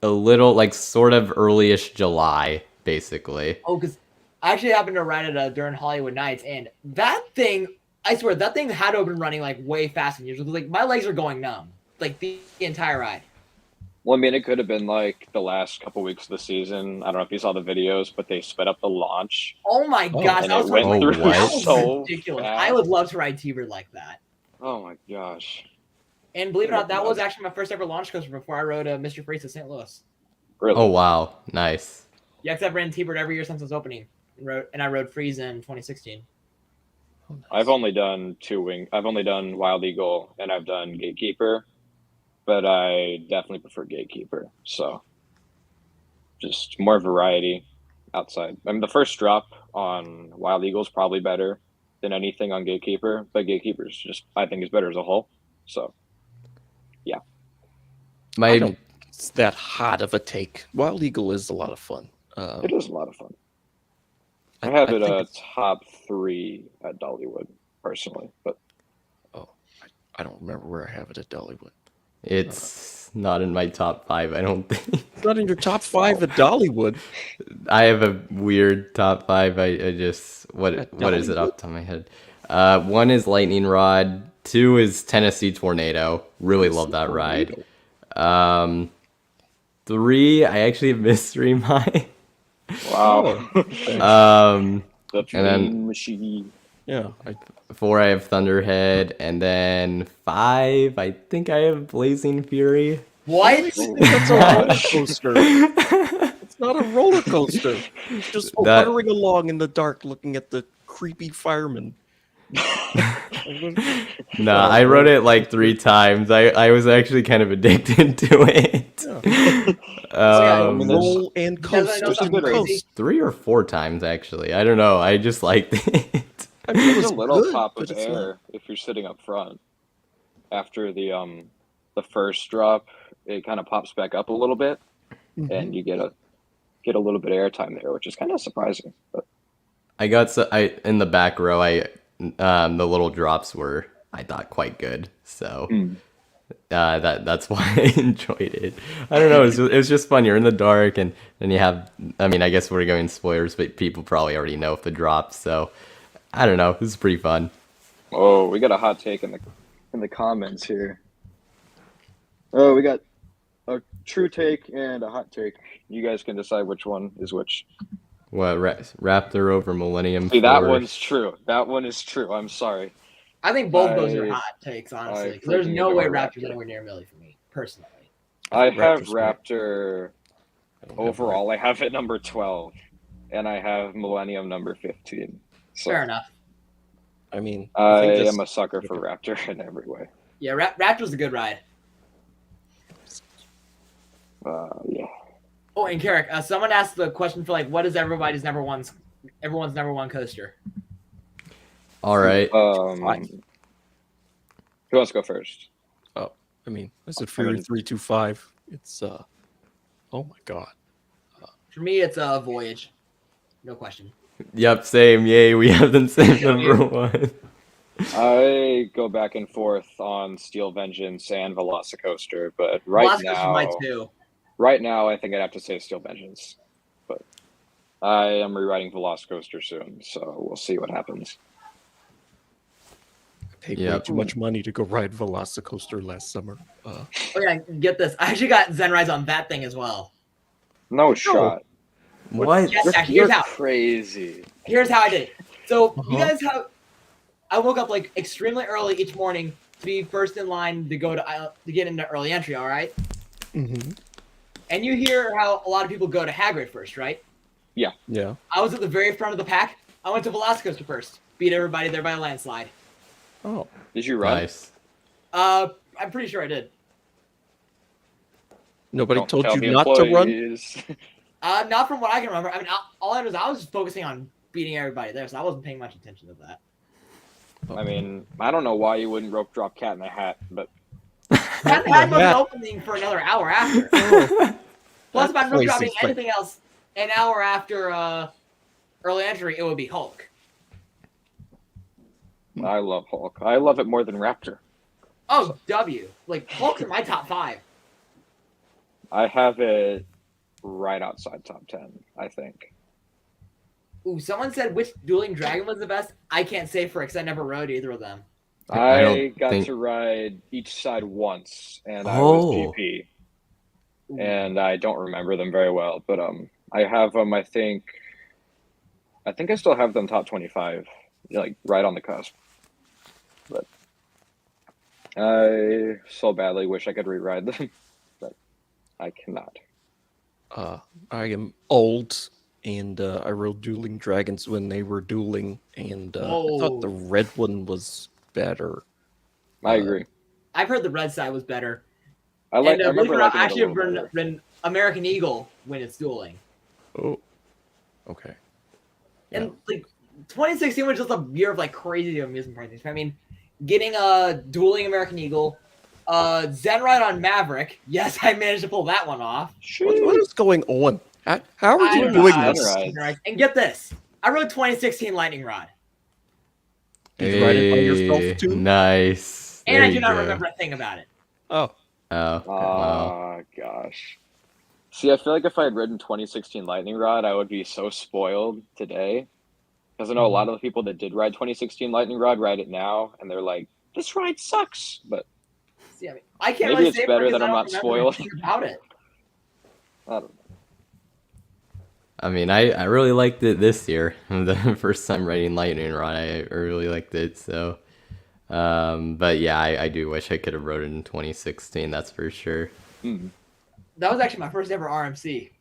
little like sort of early-ish July, basically. Oh, because I actually happened to ride it during Hollywood Nights, and that thing, I swear, that thing had to have been running like way faster than usual. Like, my legs are going numb, like the entire ride. Well, I mean, it could have been like the last couple weeks of the season. I don't know if you saw the videos, but they sped up the launch. Oh my gosh, and that it was, went Oh, through what? that was so ridiculous. fast. I would love to ride T-Bird like that. Oh my gosh. And believe it or not, that was actually my first ever launch coaster before I rode Mr. Freeze to St. Louis. Really? Oh wow, nice. Yeah, because I've ran T-Bird every year since its opening. And I rode Freeze in 2016. I've only done I've only done Wild Eagle and I've done Gatekeeper, but I definitely prefer Gatekeeper. So just more variety outside. I mean, the first drop on Wild Eagle is probably better than anything on Gatekeeper, but Gatekeeper is just, I think, is better as a whole. So yeah. I don't think it's that hot of a take. Wild Eagle is a lot of fun. It is a lot of fun. I have it think a it's- top 3 at Dollywood personally, but I don't remember where I have it at Dollywood. It's not in my top 5, I don't think. It's not in your top 5 at Dollywood. I have a weird top 5. I just what is it Dollywood? off the top of my head? 1 is Lightning Rod. 2 is Tennessee Tornado. Really love that ride. 3, I actually have Mystery Mine. wow. Um, The and then- Dream Machine. Yeah, 4, I have Thunderhead, and then 5, I think I have Blazing Fury. What? that's a roller coaster. It's not a roller coaster. It's just That- puttering along in the dark, looking at the creepy firemen. No, I wrote it like 3 times. I was actually kind of addicted to it. I mean, Roll and You guys wanna coast. know Just something coast. crazy? 3 or 4 times actually. I don't know. I just liked it. I mean, it There's was a little good, pop but of it's not. air if you're sitting up front. After the first drop, it kind of pops back up a little bit, Mhm. and you get a little bit of airtime there, which is kind of surprising. But I got in the back row. The little drops were, I thought, quite good. So that's why I enjoyed it. I don't know. It was just fun. You're in the dark, and you have. I mean, I guess we're going spoilers, but people probably already know if the drops. So I don't know. This is pretty fun. oh, we got a hot take in the comments here. Oh, we got a true take and a hot take. You guys can decide which one is which. What Raptor over Millennium? See, that for- one's true. That one is true. I'm sorry. I think both of those are I- hot takes, honestly. I 'Cause there's freaking no way adore Raptor's Raptor. anywhere near Millie for me, personally. I think have Raptor's great. Raptor I don't have overall. I have it number 12, and I have Millennium number 15. So Fair enough. I mean, I think this- am a sucker for Raptor in every way. Yeah, Raptor's a good ride. Yeah. Oh, and Carrick, someone asked the question for like, what is everyone's number one coaster? All right. Fine. Who wants to go first? I mean, I said Fury 325. It's oh my god. For me, it's Voyage. No question. Yep. Same. Yay. We have the same number 1. I go back and forth on Steel Vengeance and Velocicoaster, but right now I think I'd have to say Steel Vengeance. But I am rewriting Velocicoaster soon, so we'll see what happens. I paid way Yep. too much money to go ride Velocicoaster last summer. Oh yeah, get this. I actually got Zenrise on that thing as well. No shot. What? Yes, actually, You're here's how. crazy. Here's how I did it. So you Uh-huh. guys have. I woke up like extremely early each morning to be first in line to go to get into early entry. All right. Mm-hmm. And you hear how a lot of people go to Hagrid first, right? Yeah. I was at the very front of the pack. I went to Velocicoaster first. Beat everybody there by a landslide. Oh. Did you run? Nice. I'm pretty sure I did. Nobody Don't told tell you the not to run? employees. Not from what I can remember. I mean, all I was just focusing on beating everybody there, so I wasn't paying much attention to that. I mean, I don't know why you wouldn't rope drop Cat in the Hat, but That had wasn't opening for another hour after. Plus, if I'm rope Crazy dropping fight. anything else an hour after early entry, it would be Hulk. I love Hulk. I love it more than Raptor. Oh, W. Like, Hulk's in my top 5. I have it right outside top 10, I think. Ooh, someone said which Dueling Dragon was the best. I can't say for it because I never rode either of them. I I don't got think- to ride each side once, and I was Oh. GP, Ooh. and I don't remember them very well. But I have them. I think I still have them top 25, like right on the cusp. But I so badly wish I could rewrite them, but I cannot. I am old, and I rode Dueling Dragons when they were dueling, and I thought the red one was better. I agree. I've heard the red side was better. I like. And I remember believe it or not, liking I it a actually have little better. ridden American Eagle when it's dueling. Oh, okay. And like 2016 was just a year of like crazy amusement park things. I mean, getting a dueling American Eagle, Zen Ride on Maverick. Yes, I managed to pull that one off. What is going on? How are I you don't know doing how this? Zen Ride. And get this, I rode 2016 Lightning Rod, Did you ride it by yourself Hey, too? Nice. and There I you do not go. remember a thing about it. Oh, Oh, wow. Oh gosh. See, I feel like if I had ridden 2016 Lightning Rod, I would be so spoiled today. Because I know a lot of the people that did ride 2016 Lightning Rod ride it now, and they're like, "This ride sucks." But See, I mean, I can't Maybe really it's say better because that I I'm don't not remember spoiled. anything about it. I don't know. I mean, I really liked it this year. The first time riding Lightning Rod, I really liked it. So, but yeah, I do wish I could have rode it in 2016. That's for sure. Hmm. That was actually my first ever RMC.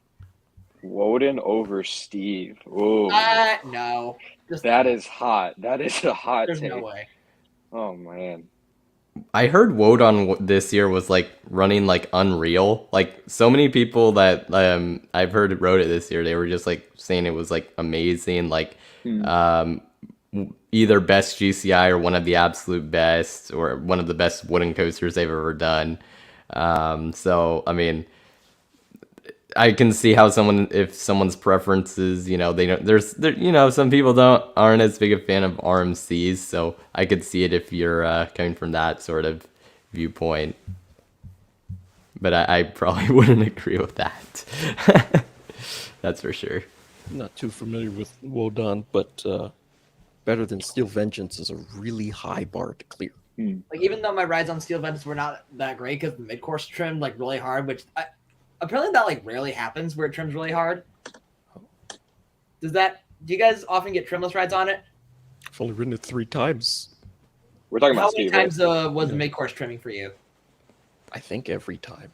Woden over Steve. Ooh, No, just that is hot. That is a hot there's take. no way. Oh man. I heard Wodan this year was like running like unreal. Like so many people that I've heard wrote it this year, they were just like saying it was like amazing, like Hmm. either best GCI or one of the absolute best or one of the best wooden coasters they've ever done. So I mean, I can see how if someone's preferences, they don't. Some people aren't as big a fan of RMCs, so I could see it if you're coming from that sort of viewpoint. But I probably wouldn't agree with that. That's for sure. Not too familiar with Wodan, but better than Steel Vengeance is a really high bar to clear. Like even though my rides on Steel Vengeance were not that great because the mid course trimmed like really hard, which apparently that like rarely happens where it trims really hard. Do you guys often get trimless rides on it? I've only ridden it 3 times. We're talking How about many Steve. times Right? was the mid course trimming for you? I think every time.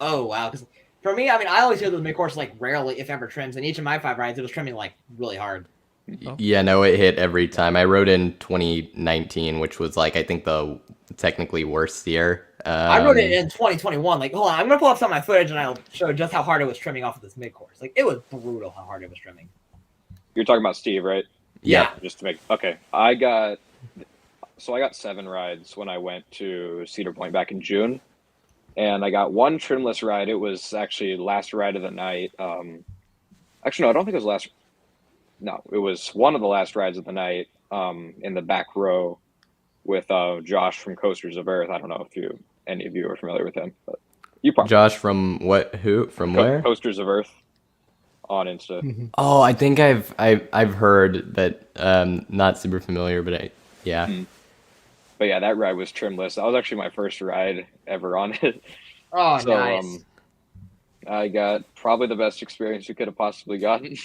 Oh wow! 'Cause for me, I mean, I always hear the mid course like rarely, if ever, trims, and each of my 5 rides, it was trimming like really hard. Yeah, no, it hit every time. I rode in 2019, which was like I think the technically worst year. I rode it in 2021. Like, hold on, I'm gonna pull up some of my footage and I'll show just how hard it was trimming off of this mid course. Like, it was brutal how hard it was trimming. You're talking about Steve, right? Yeah. Just to make I got 7 rides when I went to Cedar Point back in June, and I got 1 trimless ride. It was actually last ride of the night. Actually, no, I don't think it was last. No, it was one of the last rides of the night. In the back row with Josh from Coasters of Earth. I don't know if any of you are familiar with him, but you probably. Josh from what? Who? From where? Coasters of Earth on Insta. Oh, I think I've heard, but not super familiar. But yeah. But yeah, that ride was trimless. That was actually my first ride ever on it. Oh, So nice. I got probably the best experience you could have possibly gotten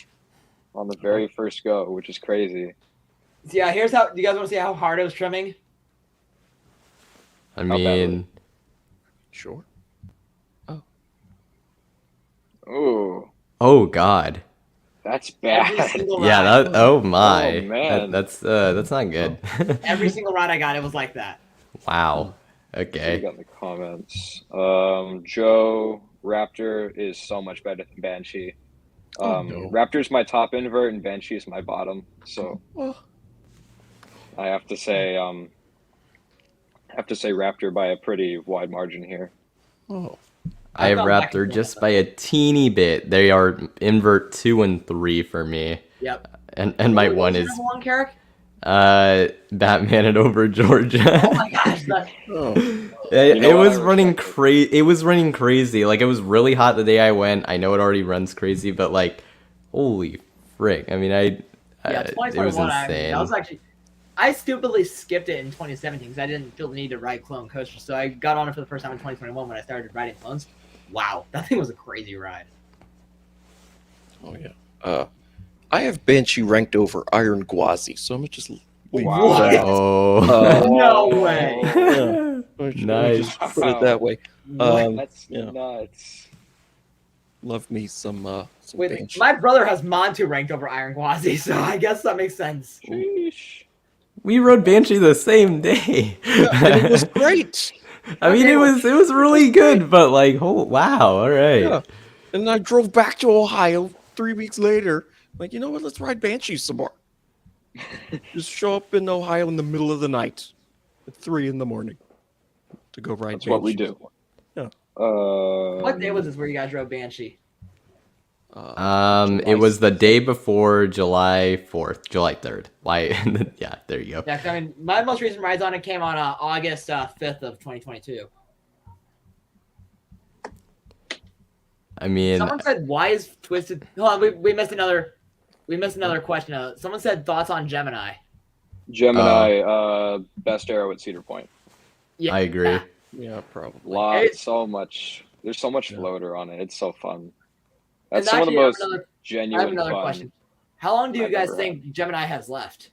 on the very first go, which is crazy. So yeah, here's how. Do you guys want to see how hard it was trimming? I mean, Sure. Ooh, oh God. that's Every bad. single Yeah, ride. oh my. Oh, man. That's not good. Every single ride I got, it was like that. Wow. We Okay. got in the comments. Joe Raptor is so much better than Banshee. No. Raptor's my top invert and Banshee is my bottom. So Oh, I have to say Raptor by a pretty wide margin here. oh. I have felt back Raptor and just forth. by a teeny bit. They are invert 2 and 3 for me. Yep. And my What one was your is number one, Carrick? Batman and Over Georgia. Oh my gosh! Oh. It, You know it what? was I running respect crazy. It was running crazy. Like it was really hot the day I went. I know it already runs crazy, but like, holy frick! I mean, Yeah, it was 2021. insane. That was actually. I stupidly skipped it in 2017 because I didn't feel the need to ride clone coasters. So I got on it for the first time in 2021 when I started riding clones. Wow, that thing was a crazy ride. Oh yeah. I have Banshee ranked over Iron Gwazi, so I'm gonna just leave Wow. that. Oh, No way. Yeah. Let me Nice. just put it that way. That's yeah. nuts. Love me some Wait, Banshee. my brother has Montu ranked over Iron Gwazi, so I guess that makes sense. Sheesh. we rode Banshee the same day. And it was great. I mean, it was really good, but like, oh wow, all right. Yeah. And I drove back to Ohio 3 weeks later. Like, you know what? Let's ride Banshee some more. Just show up in Ohio in the middle of the night at 3 a.m. to go ride That's Banshee. what we do. Yeah. What day was this where you guys rode Banshee? It was the day before July 4th, July 3rd. Why? Yeah, there you go. Yeah, 'cause I mean, my most recent rides on it came on August 5th of 2022. I mean, Someone said, "Why is Twisted?" Hold on, we missed another. We missed another question. Someone said thoughts on Gemini. Gemini, best arrow at Cedar Point. Yeah, I agree. Yeah, probably. There's so much floater on it. It's so fun. That's And some of the actually, I have most another- I genuine have another fun. question. How long do you I've guys ever think Gemini has left?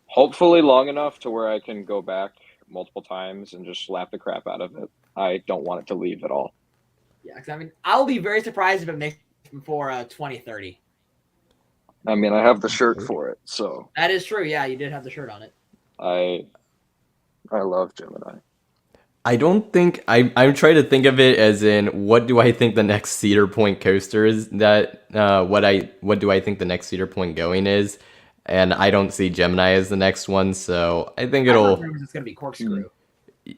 Hopefully long enough to where I can go back multiple times and just slap the crap out of it. I don't want it to leave at all. Yeah, because I mean, I'll be very surprised if it makes it before 2030. I mean, I have the shirt for it, so That is true. Yeah, you did have the shirt on it. I love Gemini. I don't think I'm trying to think of it as in what do I think the next Cedar Point coaster is that what do I think the next Cedar Point going is, and I don't see Gemini as the next one, so I think I heard it'll rumors it's gonna be Corkscrew.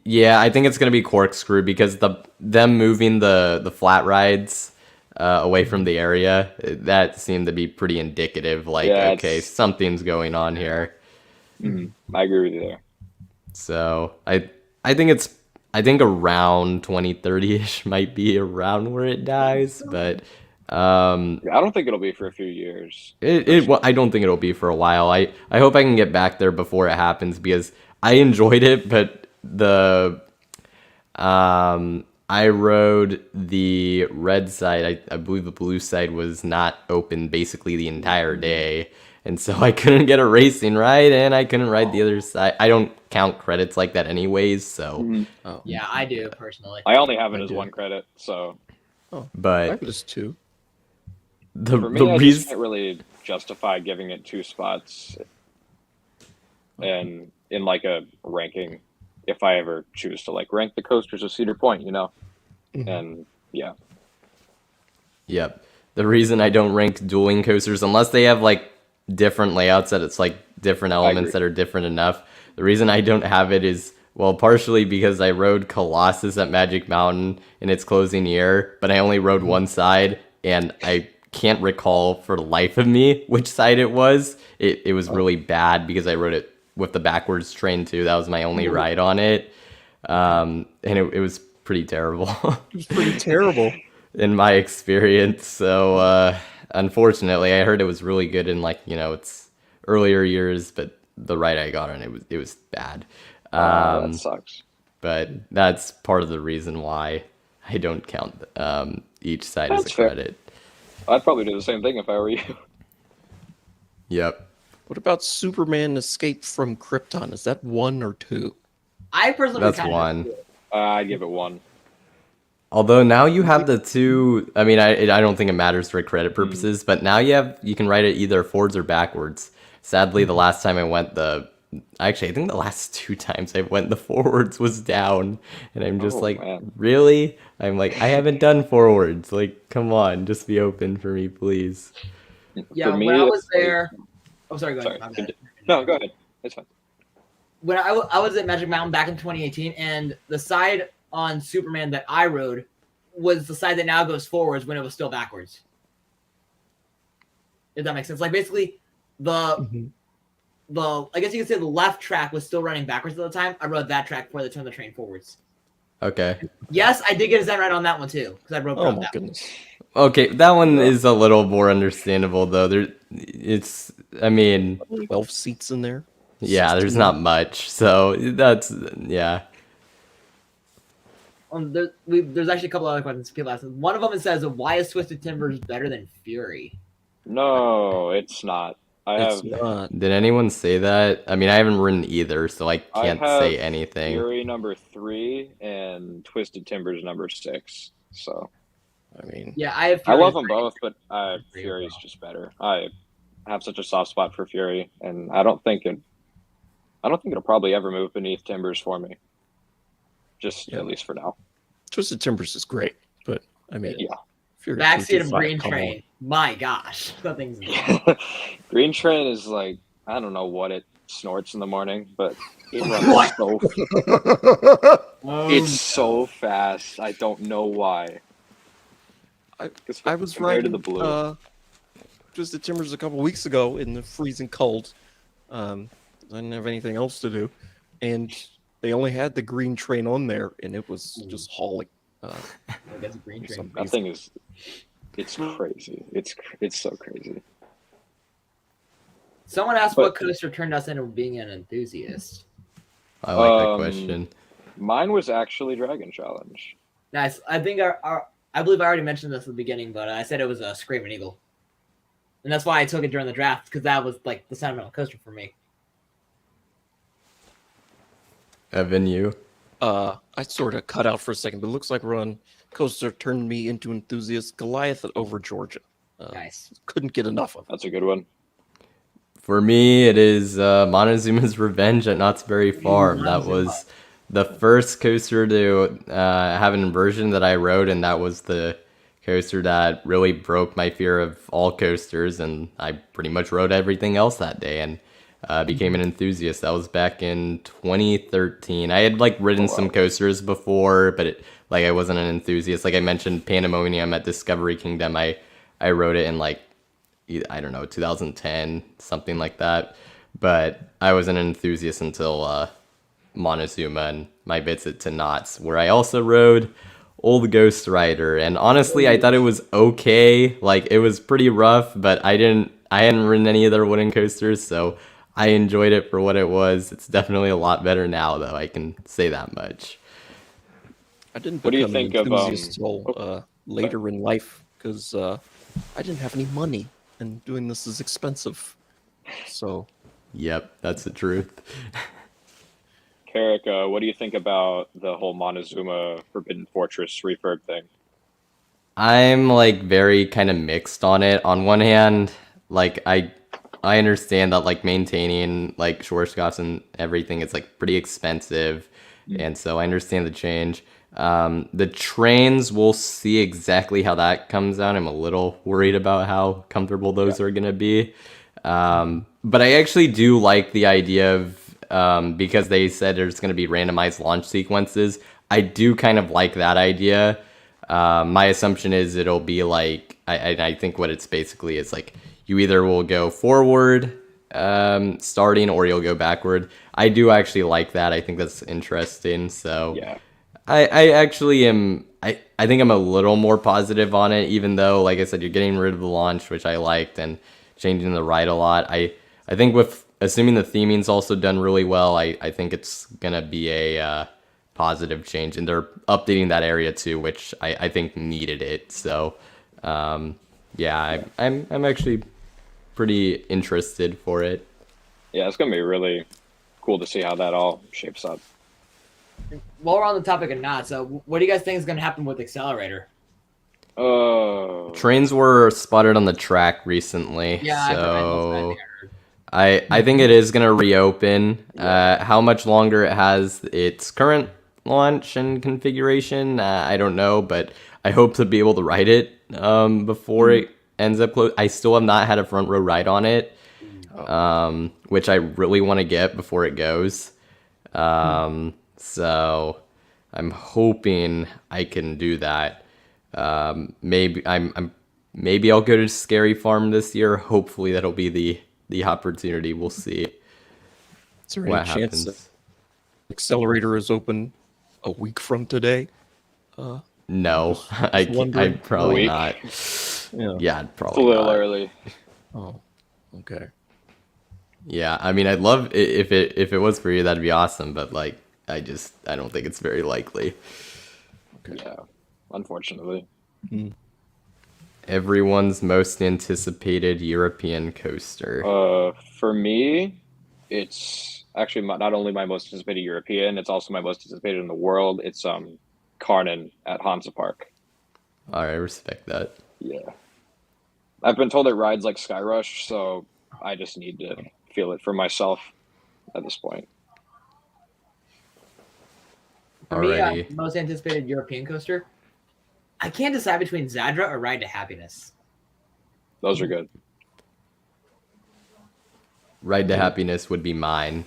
yeah, I think it's gonna be Corkscrew because them moving the flat rides away from the area, that seemed to be pretty indicative. Like, Yeah, okay, it's something's going on here. I agree with you there. So I think it's I think around 2030ish might be around where it dies, but Yeah, I don't think it'll be for a few years. well, I don't think it'll be for a while. I hope I can get back there before it happens because I enjoyed it, but I rode the red side. I believe the blue side was not open basically the entire day. And so I couldn't get a racing ride and I couldn't ride the other side. I don't count credits like that anyways, so Oh, Yeah, I do personally. I only have it I as do. 1 credit, so I have but it as 2. the for me, I just reason can't really justify giving it 2 spots, and in like a ranking, if I ever choose to like rank the coasters of Cedar Point, you know, Mhm. and yeah, Yep. The reason I don't rank dueling coasters, unless they have like different layouts that it's like different elements agree. that are different enough. The reason I don't have it is, well, partially because I rode Colossus at Magic Mountain in its closing year, but I only rode one side and I can't recall for the life of me which side it was. It was really bad because I rode it with the backwards train too. That was my only ride on it. And it was pretty terrible. It was pretty terrible. In my experience. So unfortunately, I heard it was really good in like its earlier years, but the ride I got on it was bad. that sucks. But that's part of the reason why I don't count each side as a That's fair. credit. I'd probably do the same thing if I were you. Yep. What about Superman Escape from Krypton? Is that 1 or 2? I personally would That's count it as one. two. I'd give it 1. Although now you have the two. I mean, I don't think it matters for credit purposes, but now you can write it either forwards or backwards. Sadly, the last time I went actually, I think the last 2 times I went, the forwards was down, and I'm just Oh, like, man. really? I'm like, I haven't done forwards. Like, come on, just be open for me, please. Yeah, For me, when I was it's like- there. Oh, sorry. Go ahead. Sorry. My bad. No, go ahead. It's fine. When I was at Magic Mountain back in 2018, and the side on Superman that I rode was the side that now goes forwards when it was still backwards. If that makes sense. Like basically, the I guess you could say the left track was still running backwards at the time. I rode that track before they turned the train forwards. Okay. Yes, I did get a Zen right on that one too because I rode Oh from my that. goodness. Okay, that one Yeah. is a little more understandable though. I mean, 12 seats in there. yeah, there's 16. not much. So that's yeah. There's actually a couple other questions people ask. One of them says, "Why is Twisted Timbers better than Fury?" No, it's not. It's not. Did anyone say that? I mean, I haven't ridden either, so I can't have say anything. Fury number 3 and Twisted Timbers number 6. So I mean, Yeah, I have. I Fury love as them my- both, but Fury's just better. I have such a soft spot for Fury, and I don't think it'll probably ever move beneath Timbers for me. Just Yeah. at least for now. Twisted Timbers is great, but I mean, Yeah. Fury Backseat of 325, Green come Train. My gosh, that thing's. Green Train is like, I don't know what it snorts in the morning, but it runs it's so fast. I don't know why. I was compared to riding the blue. Twisted Timbers a couple weeks ago in the freezing cold. I didn't have anything else to do, and they only had the Green Train on there, and it was just hauling. That's a Green Train. That thing is, it's crazy. It's so crazy. Someone asked But- what coaster turned us into being an enthusiast. I like that question. Mine was actually Dragon Challenge. Nice. I think I believe I already mentioned this at the beginning, but I said it was a Screaming Eagle, and that's why I took it during the draft because that was like the sentimental coaster for me. Evan, you? I sort of cut out for a second, but it looks like Run Coaster turned me into enthusiast. Goliath over Georgia. Nice. Couldn't get enough of it. That's a good one. For me, it is Montezuma's Revenge at Knott's Berry Farm. That Montezuma. was the first coaster to have an inversion that I rode, and that was the coaster that really broke my fear of all coasters, and I pretty much rode everything else that day and became an enthusiast. That was back in 2013. I had like ridden some coasters before, but I wasn't an enthusiast. Like I mentioned, Pandemonium at Discovery Kingdom, I rode it in like I don't know, 2010, something like that. But I wasn't an enthusiast until Montezuma and my visit to Knott's, where I also rode Old Ghost Rider. And honestly, I thought it was okay. Like it was pretty rough, but I hadn't ridden any of their wooden coasters, so I enjoyed it for what it was. It's definitely a lot better now, though. I can say that much. I didn't What do you become an think of, enthusiast till later in life because I didn't have any money, and doing this is expensive. So, Yep, that's the truth. Carrick, what do you think about the whole Montezuma Forbidden Fortress refurb thing? I'm like very kind of mixed on it. On one hand, like I understand that like maintaining like Schwarzkopf and everything is like pretty expensive, and so I understand the change. The trains, we'll see exactly how that comes out. I'm a little worried about how comfortable those are gonna be. But I actually do like the idea of because they said there's gonna be randomized launch sequences. I do kind of like that idea. My assumption is it'll be like I think what it's basically is like you either will go forward starting or you'll go backward. I do actually like that. I think that's interesting. So Yeah. I actually am I think I'm a little more positive on it, even though like I said, you're getting rid of the launch, which I liked, and changing the ride a lot. I think with assuming the theming's also done really well, I think it's gonna be a positive change, and they're updating that area too, which I think needed it. So yeah, I'm actually pretty interested for it. Yeah, it's gonna be really cool to see how that all shapes up. While we're on the topic of knots, what do you guys think is going to happen with Accelerator? Oh, Trains were spotted on the track recently, Yeah, I so heard. I think it is gonna reopen. How much longer it has its current launch and configuration, I don't know, but I hope to be able to ride it before it ends up close. I still have not had a front row ride on it, which I really want to get before it goes. So I'm hoping I can do that. Maybe I'll go to Scary Farm this year. Hopefully that'll be the opportunity. We'll see is there what any chance happens. that Accelerator is open a week from today? No, I wondering. probably Week? not. Yeah. Yeah, it's a probably little not. early. Oh, okay. Yeah, I mean, I'd love if it was for you, that'd be awesome. But like, I don't think it's very likely. Yeah, unfortunately. Everyone's most anticipated European coaster. For me, it's actually not only my most anticipated European, it's also my most anticipated in the world. It's Karnan at Hansa Park. All right, I respect that. Yeah. I've been told it rides like Skyrush, so I just need to feel it for myself at this point. For me, Alrighty. most anticipated European coaster, I can't decide between Zadra or Ride to Happiness. Those are good. Ride to Happiness would be mine,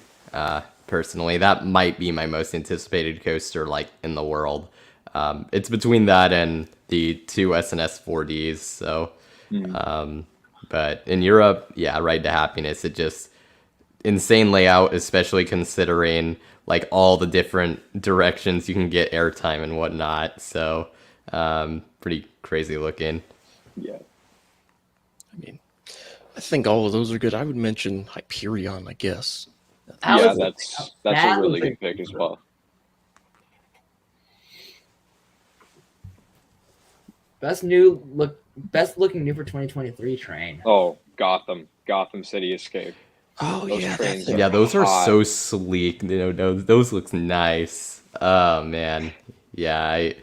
personally. That might be my most anticipated coaster, like, in the world. It's between that and the two SNS 4Ds, so... but in Europe, yeah, Ride to Happiness, it just... insane layout, especially considering, like, all the different directions you can get airtime and whatnot, so... pretty crazy looking. Yeah. I mean, I think all of those are good. I would mention Hyperion, I guess. Yeah, was- that's that a really was good pick as well. Best looking new for 2023 train. Oh, Gotham City Escape. Oh, Those yeah. trains That are- thing. Yeah, those are hot. so sleek. You know, those looks nice. Oh man, yeah.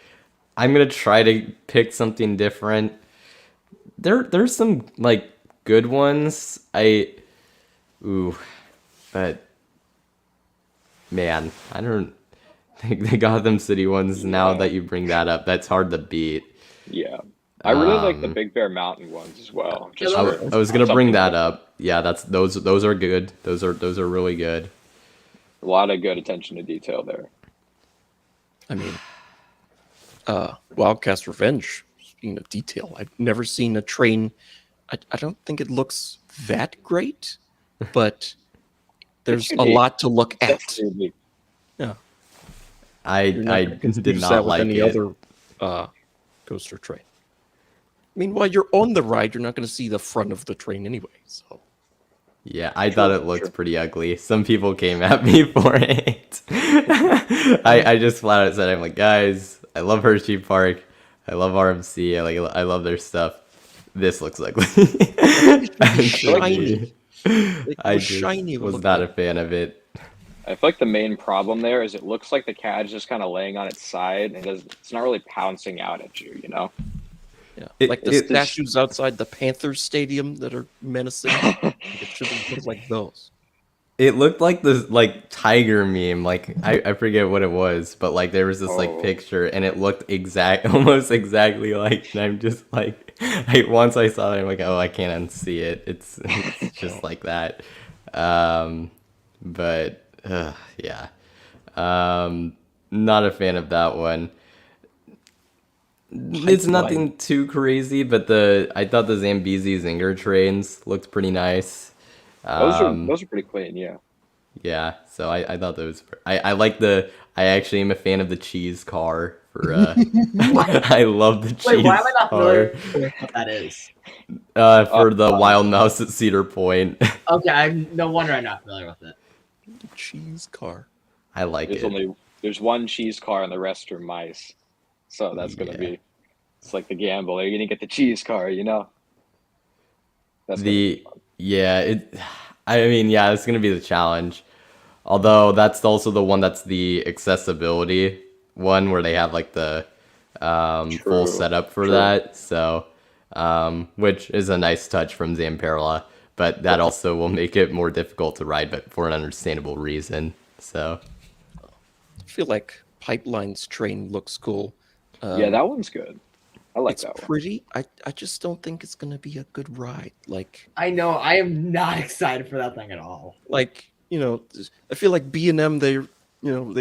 I'm gonna try to pick something different. There's some like good ones. Ooh, but man, I don't think the Gotham City ones. Now Yeah. that you bring that up, that's hard to beat. Yeah. I really like the Um, Big Bear Mountain ones as well. Yeah, Just I, those- for I was gonna bring something that different. up. Yeah, those are good. Those are really good. A lot of good attention to detail there. I mean, Wildcast Revenge, speaking of detail, I've never seen a train. I don't think it looks that great, but there's a unique. lot to look at. That's unique. Yeah, I you're not I going to did confuse not that with like any it. other coaster train. I mean, while you're on the ride, you're not going to see the front of the train anyway. So Yeah, I thought it looked True. pretty ugly. Some people came at me for it. I just flat out said, I'm like, guys, I love Hershey Park. I love RMC. I love their stuff. This looks ugly. And to shiny. me, It I was just shiny. It would was look not like- a fan of it. I feel like the main problem there is it looks like the CAD's just kind of laying on its side and it's not really pouncing out at you, you know? Yeah, It- like the it- statues outside the Panthers Stadium that are menacing. It should have looked like those. It looked like this tiger meme. Like I forget what it was, but like there was this Oh. picture and it looked almost exactly like, and I'm just like, once I saw it, I'm like, oh, I can't unsee it. It's just like that. But yeah, not a fan of that one. It's nothing too crazy, but I thought the Zambezi Zinger trains looked pretty nice. Those are pretty clean, yeah. Yeah, so I thought those. I like I actually am a fan of the cheese car. I love the cheese Wait, why am I not car. familiar with what that is? For the Wild Mouse at Cedar Point. Okay, no wonder I'm not familiar with it. Cheese car. I like it. There's one cheese car and the rest are mice. So that's gonna Yeah. be it's like the gamble. Are you gonna get the cheese car, you know? That's gonna be fun. I mean, yeah, it's gonna be the challenge. Although that's also the one that's the accessibility one where they have like the full True, setup for true. that. So, which is a nice touch from Zamperla, but that also will make it more difficult to ride, but for an understandable reason. So, I feel like Pipeline's train looks cool. Yeah, that one's good. I like It's that one. pretty. I just don't think it's gonna be a good ride. I know, I am not excited for that thing at all. I feel like B&M they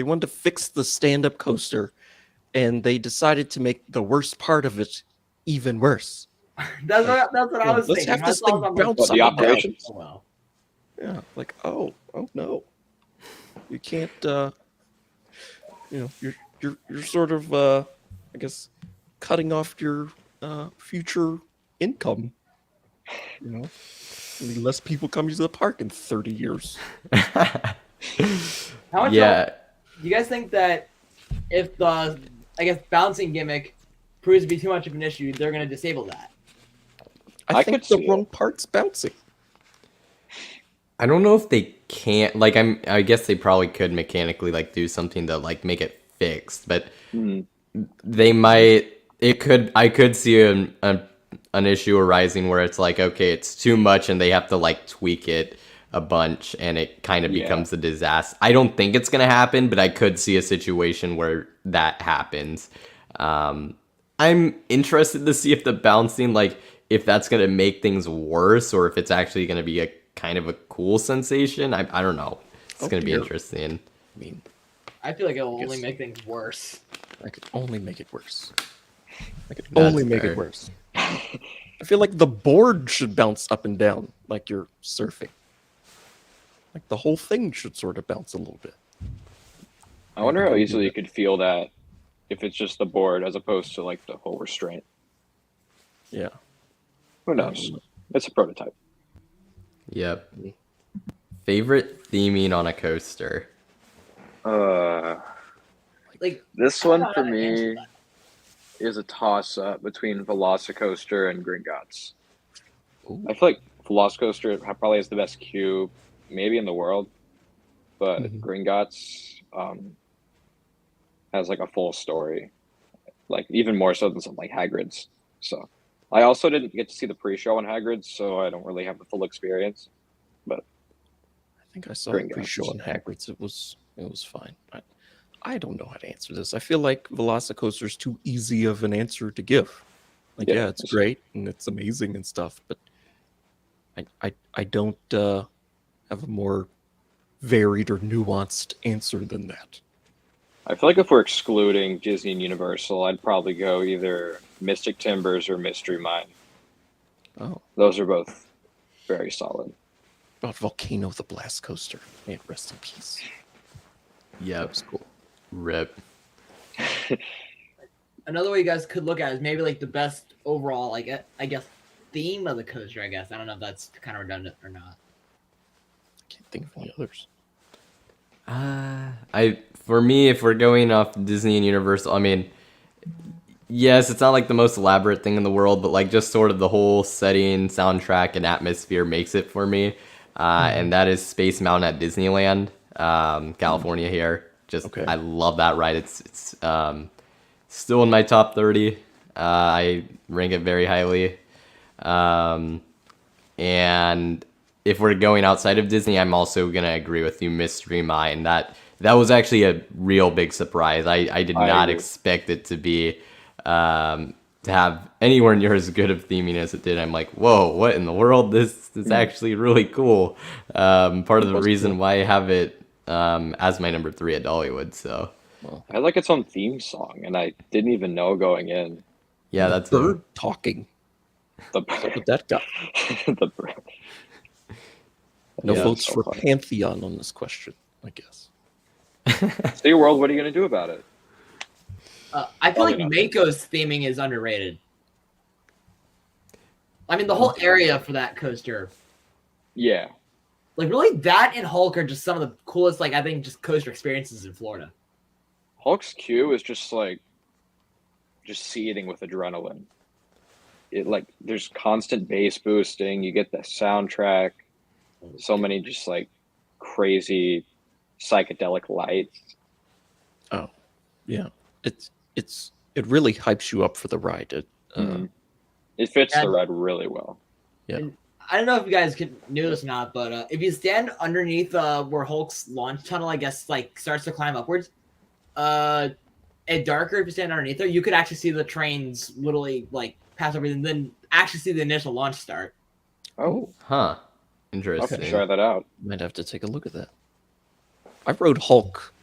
wanted to fix the stand-up coaster, and they decided to make the worst part of it even worse. That's what I was let's thinking. have this I saw thing something bounce What, the up and down. operations? Oh, well. Yeah, like oh no, you can't. You're sort of I guess cutting off your future income. Less people come to the park in 30 years. How much yeah, do you guys think that if the bouncing gimmick proves to be too much of an issue, they're going to disable that? I I think could the see wrong it. part's bouncing. I don't know if they can't. I guess they probably could mechanically do something to make it fixed, but they might. I could see an issue arising where it's okay, it's too much, and they have to tweak it a bunch, and it kind of Yeah. becomes a disaster. I don't think it's gonna happen, but I could see a situation where that happens. I'm interested to see if the bouncing, if that's gonna make things worse, or if it's actually gonna be a kind of a cool sensation. I don't know. It's gonna be dear. interesting. I mean, I feel like it will Guess- only make things worse. I could only make it worse. I could That's only make fair. it worse. I feel like the board should bounce up and down like you're surfing. Like the whole thing should sort of bounce a little bit. I wonder how easily you could feel that if it's just the board as opposed to the whole restraint. Yeah. Who knows? It's a prototype. Yep. Favorite theming on a coaster. This I one don't know for how to answer me that. is a toss up between Velocicoaster and Gringotts. Ooh. I feel like Velocicoaster probably has the best queue, maybe in the world, but Mhm. Gringotts has a full story, even more so than something like Hagrid's. So I also didn't get to see the pre-show on Hagrid's, so I don't really have the full experience. But think I saw a Gringotts. pre-show on Hagrid's. It was fine. I don't know how to answer this. I feel like Velocicoaster is too easy of an answer to give. Like, Yeah, yeah, it's great and it's amazing and stuff, but I don't have a more varied or nuanced answer than that. I feel like if we're excluding Disney and Universal, I'd probably go either Mystic Timbers or Mystery Mine. Oh, Those are both very solid. about Volcano the Blast Coaster. Man, rest in peace. That Yep. was cool. Rip. Another way you guys could look at it is maybe like the best overall, like I guess, theme of the coaster. I guess I don't know if that's kind of redundant or not. Can't think of any others. For me, if we're going off Disney and Universal, I mean, yes, it's not like the most elaborate thing in the world, but like just sort of the whole setting, soundtrack, and atmosphere makes it for me. And that is Space Mountain at Disneyland, California here. Just Okay. I love that ride. It's still in my top 30. I rank it very highly. And if we're going outside of Disney, I'm also gonna agree with you, Mystery Mine. That was actually a real big surprise. I did I not agree. expect it to be to have anywhere near as good of theming as it did. I'm like, whoa, what in the world? This is actually really cool. Part of the was reason cool. why I have it as my number 3 at Dollywood. So I like its own theme song, and I didn't even know going in. yeah, The that's bird talking. The What that got. the bird. No Yeah, votes so for funny. Pantheon on this question, I guess. SeaWorld, what are you gonna do about it? I feel like Probably Mako's theming is underrated. I mean, the whole area for that coaster, Yeah, like really, that and Hulk are just some of the coolest, like I think, just coaster experiences in Florida. Hulk's queue is just seething with adrenaline. It like there's constant bass boosting. You get the soundtrack. So many just like crazy psychedelic lights. Oh, yeah. It really hypes you up for the ride. It fits the And- ride really well. I don't know if you guys knew this or not, but if you stand underneath where Hulk's launch tunnel, I guess, like starts to climb upwards, at darker, if you stand underneath there, you could actually see the trains literally like pass over and then actually see the initial launch start. Oh, huh. I'll have Interesting. to try that out. Might have to take a look at that. I rode Hulk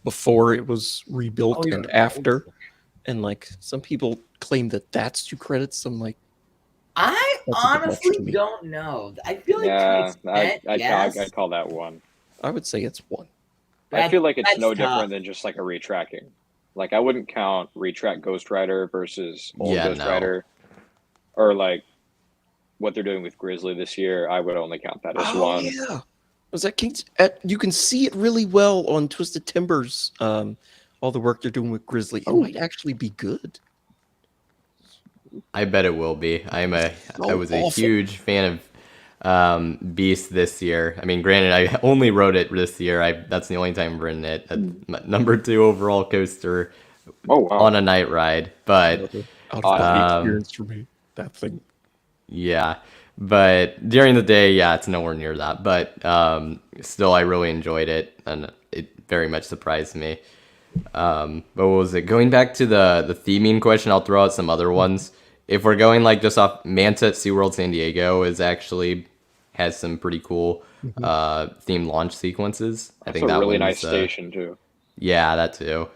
before it was rebuilt Oh, you're and old. after, and like some people claim that that's 2 credits. I'm like, I That's a bit much to honestly me. don't know. I feel like to Yeah, an extent, yes. I'd call that one. I would say it's 1. I feel like it's That's no tough. different than just like a retracking. Like I wouldn't count retrack Ghost Rider versus old Yeah, Ghost no. Rider, or like what they're doing with Grizzly this year. I would only count that as one. Yeah. Was that King's? You can see it really well on Twisted Timbers. All the work they're doing with Grizzly, it might actually be good. I bet it will be. I So was a awful. huge fan of Beast this year. I mean, granted, I only rode it this year. That's the only time I've ridden it. That's my number 2 overall coaster Oh wow! on a night ride. But Out of body Um, experience for me. That thing. yeah, but during the day, yeah, it's nowhere near that. But still, I really enjoyed it, and it very much surprised me. But what was it? Going back to the theming question, I'll throw out some other ones. If we're going like just off, Manta at SeaWorld San Diego has some pretty cool themed launch sequences. I That's think a that really one's, nice station too. Yeah, that too.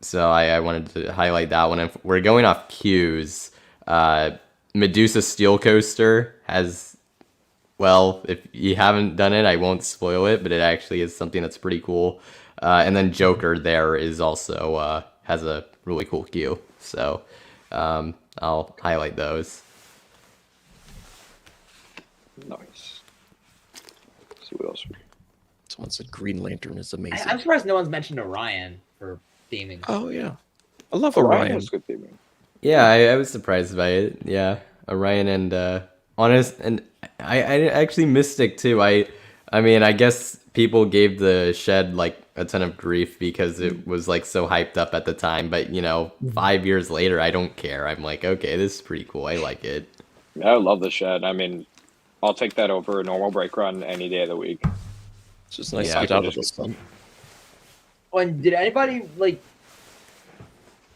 So I wanted to highlight that one. If we're going off cues, Medusa Steel Coaster has, well, if you haven't done it, I won't spoil it, but it actually is something that's pretty cool. And then Joker there is also has a really cool queue. So I'll highlight those. Nice. Let's see what else. Someone said Green Lantern is amazing. I'm surprised no one's mentioned Orion for theming. Oh yeah, I love Orion Orion. was good theming. Yeah, I was surprised by it. Yeah, Orion and Honest, and I actually Mystic too. I mean, I guess people gave the shed like a ton of grief because it was like so hyped up at the time. But 5 years later, I don't care. I'm like, okay, this is pretty cool. I like it. Yeah, I love the shed. I mean, I'll take that over a normal brake run any day of the week. It's just nice Yeah, to get I out could of the just- sun. And did anybody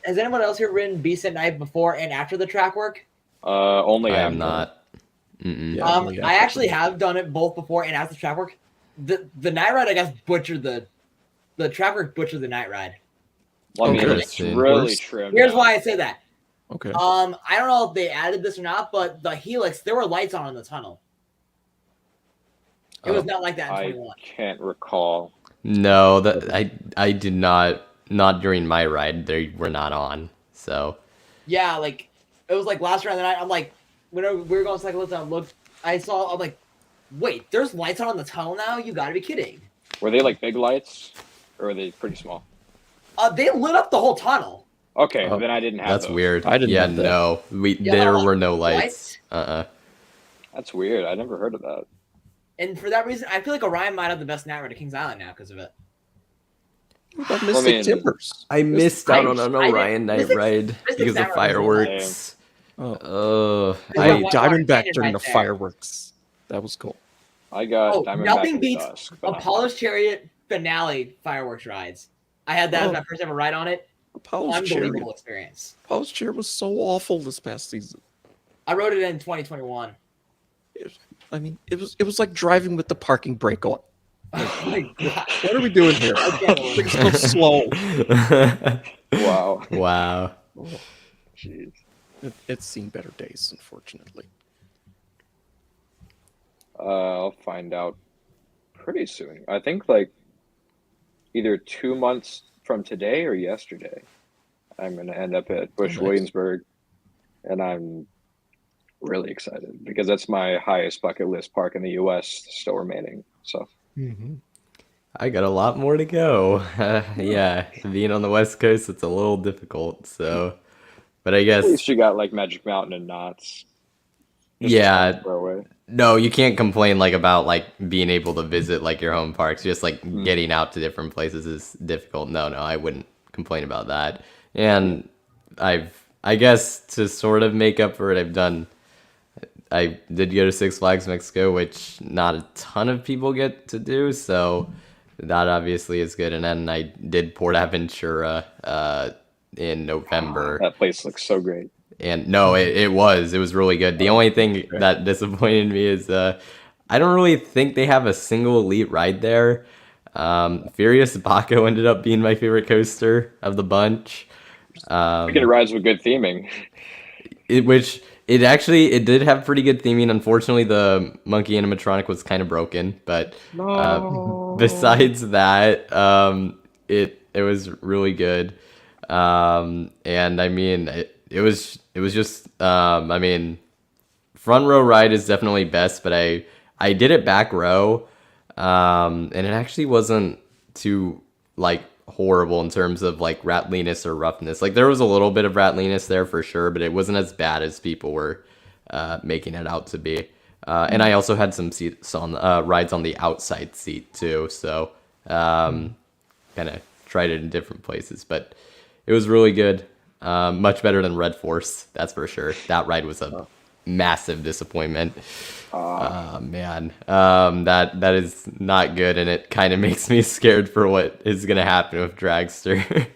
has anyone else here ridden Beast at Night before and after the track work? Only I after. am not. Mm-mm. Yeah, only I after actually the- have done it both before and after track work. The night ride, I guess, butchered the track work butchered the night ride. Well, I mean, Okay. it's really trimmed. Here's down. why I say that. Okay. I don't know if they added this or not, but the Helix, there were lights on in the tunnel. It was not like that in I 21. can't recall. No, that I did not during my ride. They were not on. So Yeah, like it was like last round of the night. I'm like, whenever we were going cyclist, I looked, I'm like, wait, there's lights on in the tunnel now? You gotta be kidding. Were they like big lights, or were they pretty small? They lit up the whole tunnel. Okay, Oh, then I didn't have that's those. weird. I didn't yeah, have that. no. Yeah, There no, were no lights. That's weird. I never heard of that. And for that reason, I feel like Orion might have the best night ride at Kings Island now because of it. What about I Mystic mean- Timbers? I missed out on an I did- Orion night Mystic- ride Mystic because of Night Ride was fireworks. Oh, I I got got one Diamondback cannon during right the there. fireworks. That was cool. I got Oh, Diamondback nothing in beats Dusk, but not- Apollo's Chariot finale fireworks rides. I had that as Oh. my first ever ride on it. Apollo's Unbelievable Chariot. experience. Apollo's Chariot was so awful this past season. I rode it in 2021. I mean, it was like driving with the parking brake on. Oh my god. What are we doing here? Okay. Things go slow. Wow. Wow. Jeez. It's seen better days, unfortunately. I'll find out pretty soon. I think like either 2 months from today or yesterday, I'm going to end up at Busch nice. Williamsburg, and I'm really excited because that's my highest bucket list park in the U.S. still remaining. So I got a lot more to go. Yeah, being on the West Coast, it's a little difficult. So, but I at guess least you got like Magic Mountain and Knott's. Just a yeah. stone's throw away. No, you can't complain like about like being able to visit like your home parks. Just like getting out to different places is difficult. No, I wouldn't complain about that. And I guess to sort of make up for it, I did go to Six Flags Mexico, which not a ton of people get to do. So that obviously is good. And then I did Port Aventura in November. That place looks so great. And no, it was really good. The only thing that disappointed me is I don't really think they have a single elite ride there. Furious Baco ended up being my favorite coaster of the bunch. Speaking of rides with good theming, It did have pretty good theming. Unfortunately, the monkey animatronic was kind of broken, but besides that, it was really good. And I mean, it was just I mean, front row ride is definitely best, but I did it back row, and it actually wasn't too like horrible in terms of like rattliness or roughness. Like there was a little bit of rattliness there for sure, but it wasn't as bad as people were making it out to be. And I also had some seats on rides on the outside seat too, so kind of tried it in different places, but it was really good. Much better than Red Force, that's for sure. That ride was a massive disappointment. Man, that is not good, and it kind of makes me scared for what is gonna happen with Dragster.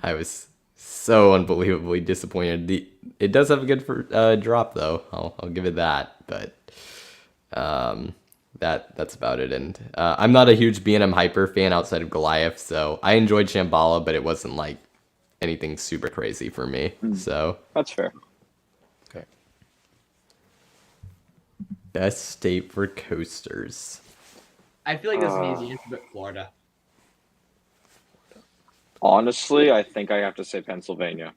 I was so unbelievably disappointed. It does have a good drop though. I'll give it that, but that's about it. And I'm not a huge B&M Hyper fan outside of Goliath, so I enjoyed Shambhala, but it wasn't like anything super crazy for me. So that's fair. Okay. best state for coasters. I feel like this is an easy answer, but Florida. Honestly, I think I have to say Pennsylvania.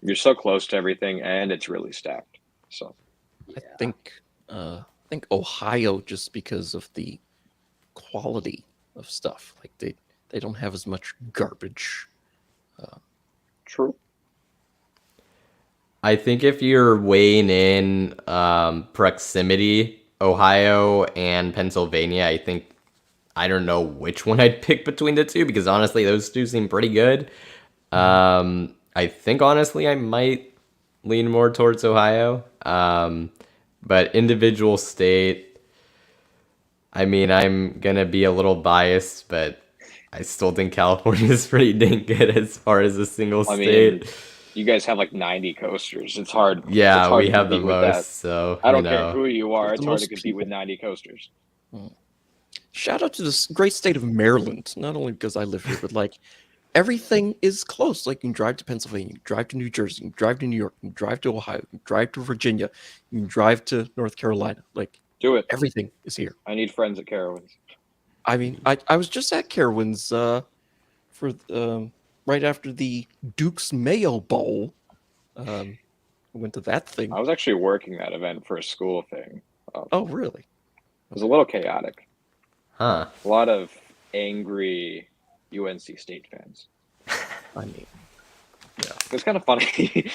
You're so close to everything, and it's really stacked. So I think Ohio, just because of the quality of stuff. Like they don't have as much garbage. true. I think if you're weighing in proximity, Ohio and Pennsylvania, I don't know which one I'd pick between the two, because honestly, those two seem pretty good. I think honestly I might lean more towards Ohio. But individual state, I mean, I'm gonna be a little biased, but I still think California is pretty dang good as far as a single I state. mean, you guys have like 90 coasters. It's hard. Yeah, It's hard we to have the compete with that. most, so I you don't care know. who you are. With It's the hard to most compete with people. 90 coasters. Shout out to this great state of Maryland, not only because I live here, but like everything is close. Like you can drive to Pennsylvania, you can drive to New Jersey, you can drive to New York, you can drive to Ohio, you can drive to Virginia, you can drive to North Carolina. Like Do it. everything is here. I need friends at Carowinds. I mean, I was just at Carowinds for right after the Duke's Mayo Bowl. I went to that thing. I was actually working that event for a school thing. It Oh, really? was a little chaotic. Huh. A lot of angry UNC State fans. I mean, It was kind of funny.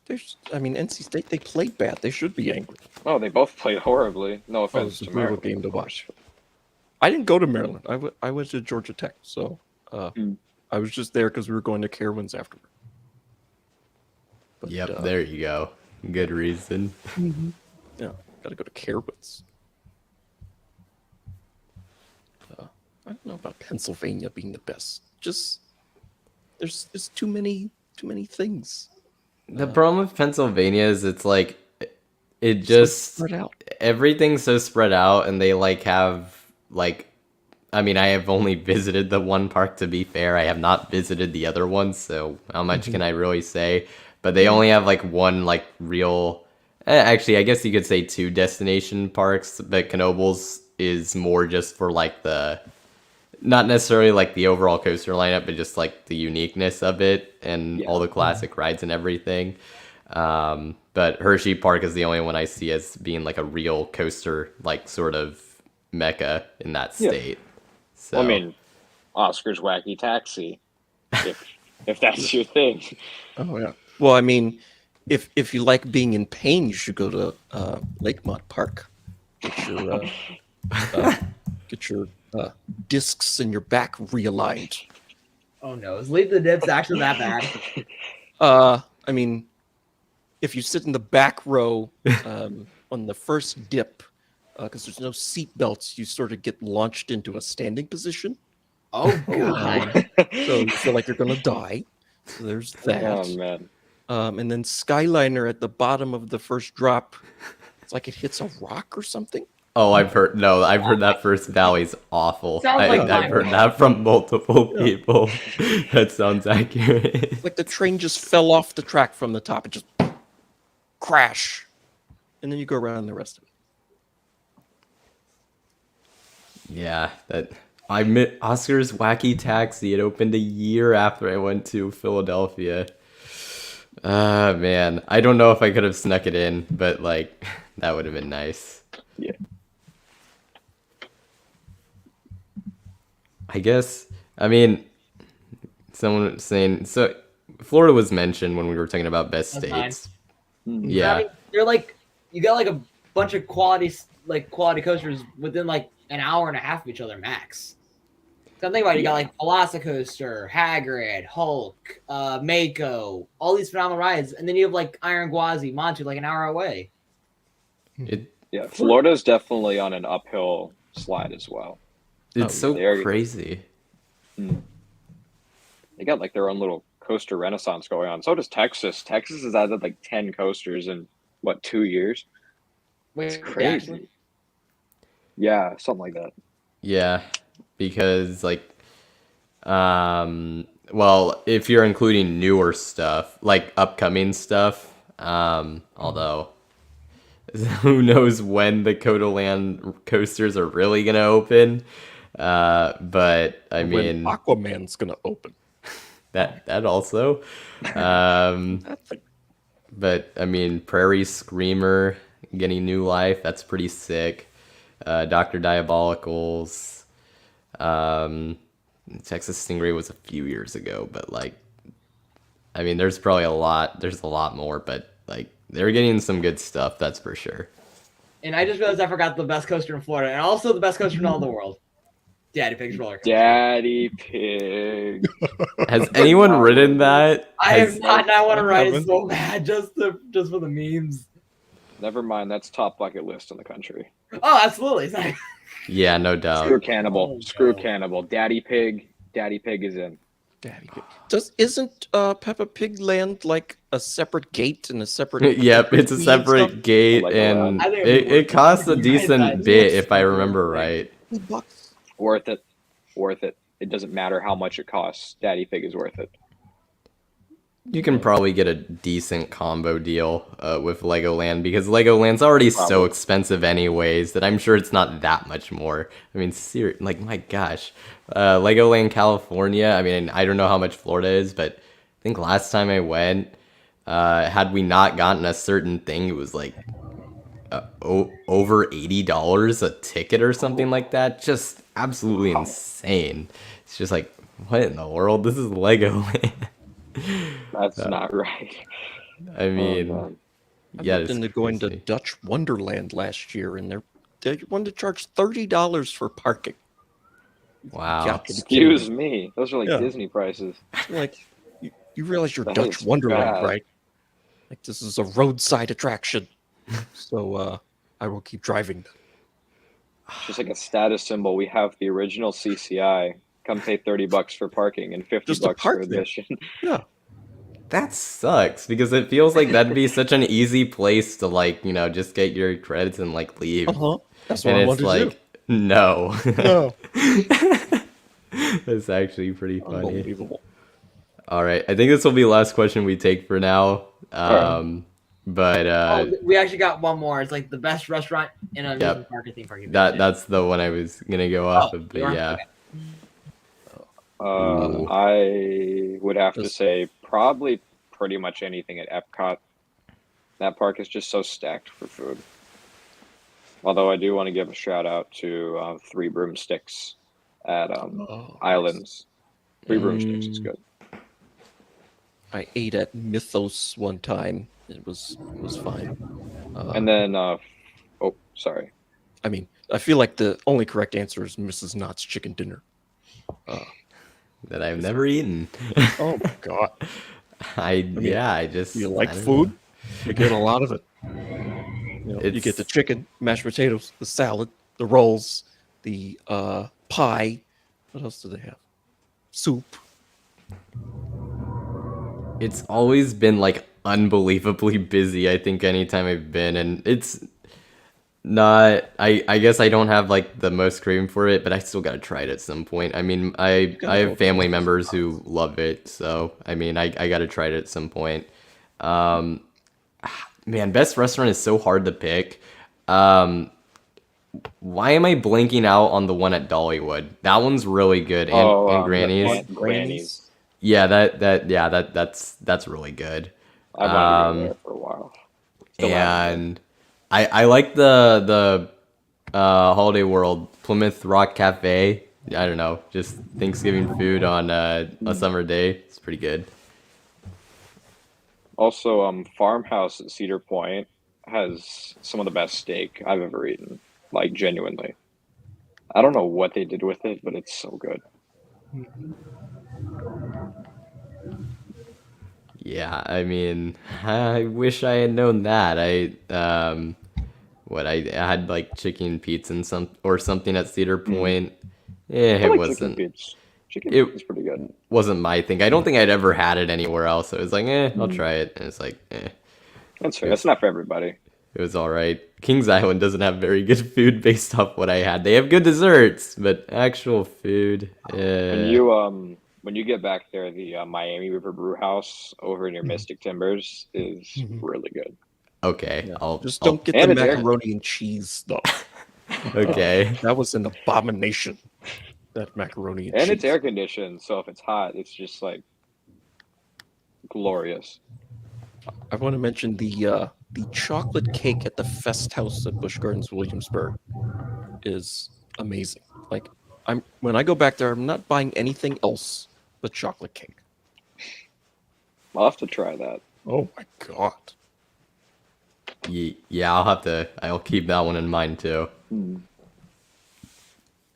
NC State, they played bad. They should be angry. Oh, they both played horribly. No Oh, it offense was a to brutal Maryland. game to watch. I didn't go to Maryland. I went to Georgia Tech, so I was just there because we were going to Carowinds afterward. But, Yep, there you go. Good reason. Yeah, got to go to Carowinds. I don't know about Pennsylvania being the best. Just there's too many things. The problem with Pennsylvania is it's like it just spread out. Everything's so spread out, and they like have like I mean, I have only visited the one park, to be fair. I have not visited the other ones, so how much can I really say? But they only have like one like real actually, I guess you could say two destination parks, but Knoebels is more just for like the not necessarily like the overall coaster lineup, but just like the uniqueness of it and all the classic rides and everything. But Hershey Park is the only one I see as being like a real coaster, like sort of mecca in that state. So Well, I mean, Oscar's Wacky Taxi, if that's your thing. Oh yeah. Well, I mean, if you like being in pain, you should go to Lakemont Park. Get your discs in your back realigned. Oh no, is Leave the Dips actually that bad? I mean, if you sit in the back row on the first dip, because there's no seat belts, you sort of get launched into a standing position. Oh god. So you feel like you're gonna die. So there's that. Oh man. And then Skyliner at the bottom of the first drop, it's like it hits a rock or something. Oh, I've heard that first valley's awful. Sounds like I've heard that from multiple people. That sounds accurate. Like the train just fell off the track from the top. It just crash. And then you go around the rest of it. Yeah, I met Oscar's Wacky Taxi. It opened a year after I went to Philadelphia. Man, I don't know if I could have snuck it in, but like that would have been nice. Yeah. I guess. I mean, someone was saying so. Florida was mentioned when we were talking about best That's states. I Yeah, mean, they're like you got like a bunch of quality coasters within like an hour and a half of each other max. So I'm thinking about it, you got like Velocicoaster, Hagrid, Hulk, Mako, all these phenomenal rides, and then you have like Iron Gwazi, Montu, like an hour away. Yeah, Florida's definitely on an uphill slide as well. it's so they're- crazy. They got like their own little coaster renaissance going on. So does Texas. Texas has added like 10 coasters in what, 2 years? Wait, It's crazy. actually? Yeah, something like that. Yeah, because like, well, if you're including newer stuff, like upcoming stuff, although who knows when the Codaland coasters are really gonna open. But I mean, When Aquaman's gonna open. that also. But I mean, Prairie Screamer getting new life, that's pretty sick. Dr. Diabolicals. Texas Stingray was a few years ago, but like, I mean, there's a lot more, but like, they're getting some good stuff, that's for sure. And I just realized I forgot the best coaster in Florida, and also the best coaster in all the world. Daddy Pig's roller coaster. Daddy Pig. Has anyone ridden that? I have not, and I want to ride it haven't. so bad just for the memes. Never mind. That's top bucket list in the country. Oh, absolutely. Sorry. Yeah, no doubt. Screw cannibal. Oh, Screw no. cannibal. Daddy Pig. Daddy Pig is in. Daddy Pig. Isn't Peppa Pig Land like a separate gate and a separate? Yep, it's a fee and stuff? separate gate, Like and I think it costs a decent Right. bit if I remember right. $2. Worth it. Worth it. It doesn't matter how much it costs. Daddy Pig is worth it. You can probably get a decent combo deal with Legoland because Legoland's already so Probably. expensive anyways that I'm sure it's not that much more. I mean, like my gosh, Legoland California. I mean, I don't know how much Florida is, but I think last time I went, had we not gotten a certain thing, it was like over $80 a ticket or something like that. Just absolutely insane. It's just like, what in the world? This is Legoland. That's not right. I mean, man. I yeah, looked it's into going to crazy. Dutch Wonderland last year, and they wanted to charge $30 for parking. Wow. Got to be Excuse kidding me. Those are like Yeah. Disney prices. me. Like, you realize you're That Dutch is Wonderland, bad. right? Like, this is a roadside attraction. So I will keep driving. Just like a status symbol. We have the original CCI. Come pay $30 for parking and $50 Just to for park there. admission. Yeah. That sucks because it feels like that'd be such an easy place to like, just get your credits and like leave. That's what And I it's wanted like, no. to do. No. That's actually pretty funny. Unbelievable. All right. I think this will be the last question we take for now. But Oh, we actually got one more. It's like the best restaurant in a amusement park or theme park. you've been to. that's the one I was gonna go off Oh, of. you But are? yeah. Okay. I would have to This- say probably pretty much anything at Epcot. That park is just so stacked for food. Although I do want to give a shout out to Three Broomsticks at Islands. Three Broomsticks is good. I ate at Mythos one time. It was fine. And then, oh, sorry. I mean, I feel like the only correct answer is Mrs. Knott's chicken dinner. That I've never eaten. Oh my god! I just. Do you like I don't food? know. You get a lot of it. You get the chicken, mashed potatoes, the salad, the rolls, the pie. What else do they have? Soup. It's always been like unbelievably busy, I think, anytime I've been, and it's not I guess I don't have like the most craving for it, but I still gotta try it at some point. I mean, I have family members who love it, so I mean I gotta try it at some point. Man, best restaurant is so hard to pick. Why am I blanking out on the one at Dollywood? That one's really good. And Granny's. Aunt Granny's. Yeah, that's really good. I wanted to go there for a while. Still haven't And I like the Holiday World Plymouth Rock Cafe. I don't know, just Thanksgiving food on a summer day. It's pretty good. Also, Farmhouse at Cedar Point has some of the best steak I've ever eaten. Like, genuinely. I don't know what they did with it, but it's so good. Yeah, I mean, I wish I had known that. I had like chicken pizza and something at Cedar Point. I It like wasn't chicken pizza. Chicken it- pizza is pretty good. wasn't my thing. I don't think I'd ever had it anywhere else. So it was like, I'll try it. And it's like, That's fair. That's not for everybody. it was all right. Kings Island doesn't have very good food based off what I had. They have good desserts, but actual food. When you get back there, the Miami River Brew House over near Mystic Timbers is really good. Okay, I'll Just don't get and the it's air- macaroni and cheese though. Okay. That was an abomination. That macaroni and And cheese. it's air conditioned, so if it's hot, it's just like glorious. I want to mention the chocolate cake at the Fest House at Busch Gardens, Williamsburg, is amazing. Like, when I go back there, I'm not buying anything else but chocolate cake. I'll have to try that. Oh my god! Yeah, I'll keep that one in mind too. Hmm.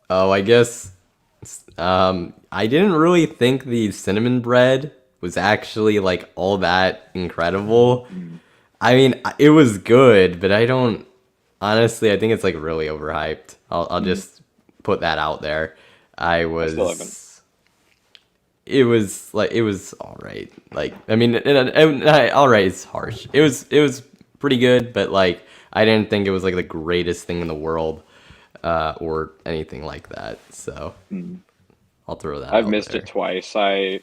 Oh, I guess I didn't really think the cinnamon bread was actually like all that incredible. I mean, it was good, but I don't honestly. I think it's like really overhyped. I'll just put that out there. I still haven't. was. It was all right. Like I mean, all right is harsh. It was pretty good, but like I didn't think it was like the greatest thing in the world, or anything like that. So I'll throw that. I've out missed there. it twice. I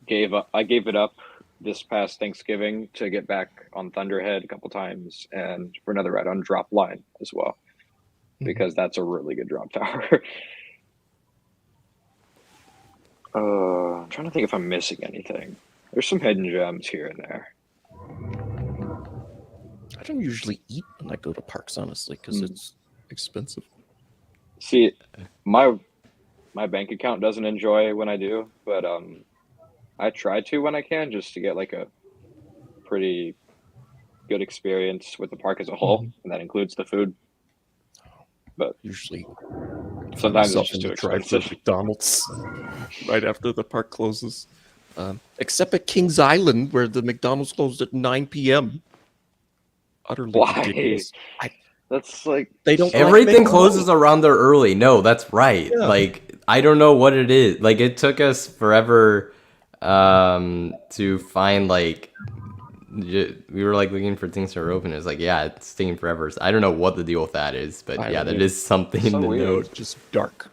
gave it up this past Thanksgiving to get back on Thunderhead a couple times and for another ride on Drop Line as well, because that's a really good drop tower. I'm trying to think if I'm missing anything. There's some hidden gems here and there. I don't usually eat when I go to parks, honestly, because it's expensive. See, my bank account doesn't enjoy when I do, but I try to when I can, just to get like a pretty good experience with the park as a whole, and that includes the food. But Usually, sometimes it's myself just in too the drive-thru expensive. McDonald's right after the park closes. Except at Kings Island, where the McDonald's closed at 9 p.m. Utterly Why? ridiculous. That's like They don't like Everything McDonald's. closes around there early. No, that's right. Yeah. Like I don't know what it is. Like it took us forever to find like we were like looking for things to open. It's like yeah, it's taking forever. So I don't know what the deal with that is, but I yeah, don't that know. is something So to weird. note. It's just dark.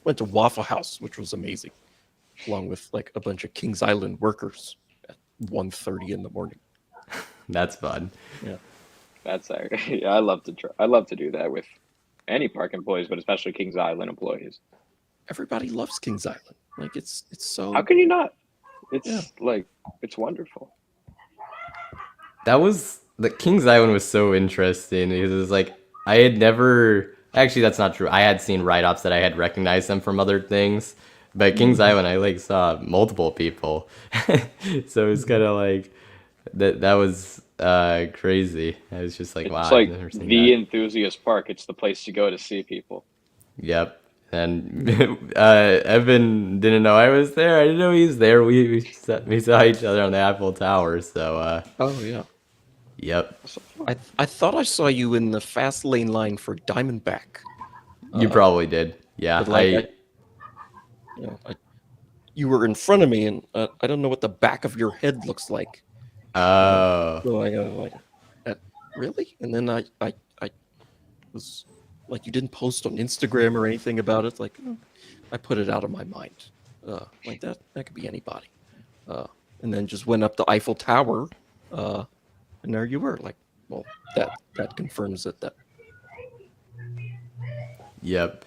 Went to Waffle House, which was amazing, along with like a bunch of Kings Island workers at 1:30 in the morning. That's fun. Yeah. that's yeah. I love to try. I love to do that with any park employees, but especially Kings Island employees. Everybody loves Kings Island. Like it's so. How can you not? It's Yeah. like it's wonderful. That was the Kings Island was so interesting because it was like I had never actually that's not true. I had seen write-offs that I had recognized them from other things, but Kings Island I like saw multiple people, so it was kind of like that was crazy. I was just like, It's wow, like I've never seen the that. enthusiast park. It's the place to go to see people. Yep. And Evan didn't know I was there. I didn't know he was there. We saw each other on the Eiffel Tower. So Oh yeah. yep. I thought I saw you in the fast lane line for Diamondback. You probably did. Yeah. But like, you were in front of me, and I don't know what the back of your head looks like. Oh. So I go like, really? And then I was like, you didn't post on Instagram or anything about it. Like, I put it out of my mind. Like that could be anybody. And then just went up the Eiffel Tower, and there you were. Like, well, that confirms it. That Yep.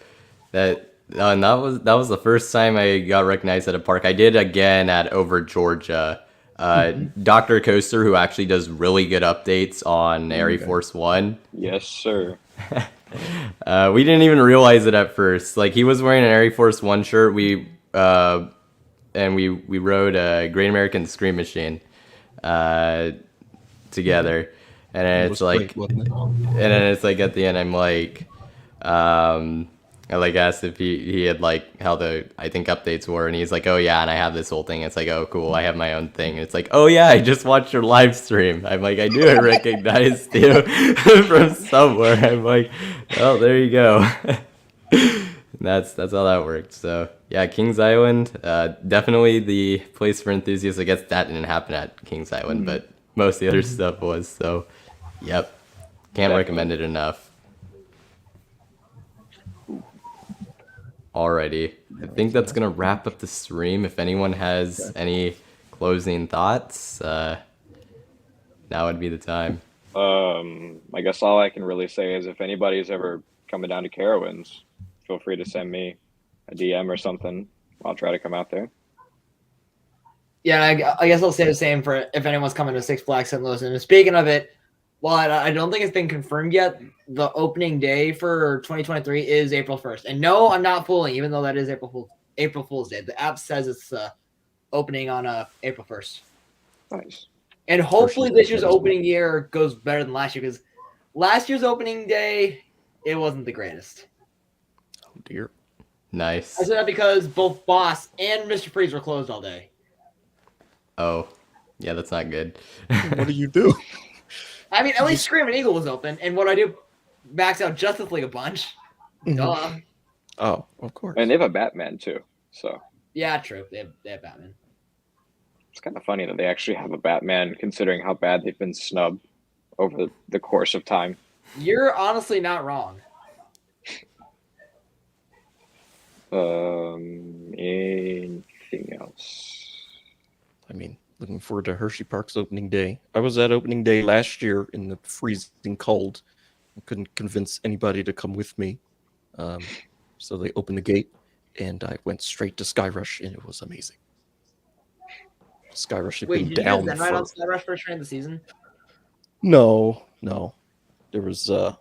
And that was the first time I got recognized at a park. I did again at Over Georgia. Dr. Coaster, who actually does really good updates on Air Force One. Yes, sir. We didn't even realize it at first. Like he was wearing an Air Force One shirt. We rode a Great American Scream Machine together, and then it's like, great, wasn't it? and then it's like at the end, I'm like, I like asked if he had like how the I think updates were, and he's like, oh yeah, and I have this whole thing. It's like, oh cool, I have my own thing. And it's like, oh yeah, I just watched your live stream. I'm like, I knew I recognized you from somewhere. I'm like, oh there you go. That's how that worked. So yeah, Kings Island, definitely the place for enthusiasts. I guess that didn't happen at Kings Island, but most of the other stuff was. So, yep, can't recommend it enough. Alrighty, I think that's gonna wrap up the stream. If anyone has any closing thoughts, now would be the time. I guess all I can really say is if anybody's ever coming down to Carowinds, feel free to send me a DM or something. I'll try to come out there. Yeah, I guess I'll say the same for if anyone's coming to Six Flags St. Louis. And speaking of it, while I don't think it's been confirmed yet, the opening day for 2023 is April 1st. And no, I'm not fooling, even though that is April Fool's Day. The app says it's opening on April 1st. Nice. And hopefully this year's opening year goes better than last year, because last year's opening day, it wasn't the greatest. Oh dear. Nice. I said that because both Boss and Mr. Freeze were closed all day. Oh, yeah, that's not good. What do you do? I mean, at least Screaming Eagle was open, and what do I do? Max out Justice League a bunch. Duh. Oh, of course. And they have a Batman too, so Yeah, true. They have Batman. it's kind of funny that they actually have a Batman, considering how bad they've been snubbed over the course of time. You're honestly not wrong. Anything else? I mean, looking forward to Hershey Park's opening day. I was at opening day last year in the freezing cold. I couldn't convince anybody to come with me. So they opened the gate, and I went straight to Skyrush, and it was amazing. Skyrush had Wait, been did you down guys then for... ride on Skyrush first train of the season? No. There was I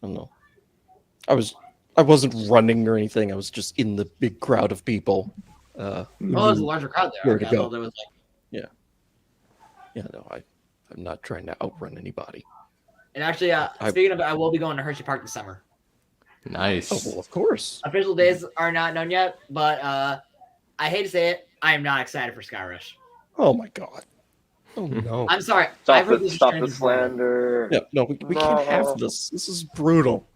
don't know. I wasn't running or anything. I was just in the big crowd of people. Oh, there's a larger crowd there. Where to Okay, I go. thought there was like... No, I'm not trying to outrun anybody. And actually, speaking of it, I will be going to Hershey Park this summer. Nice. Oh, well, of course. Official days are not known yet, but I hate to say it, I am not excited for Skyrush. Oh my god. Oh no. I'm sorry. Stop I've heard the this is trending before. slander. Yeah, no, we can't have this. This is brutal.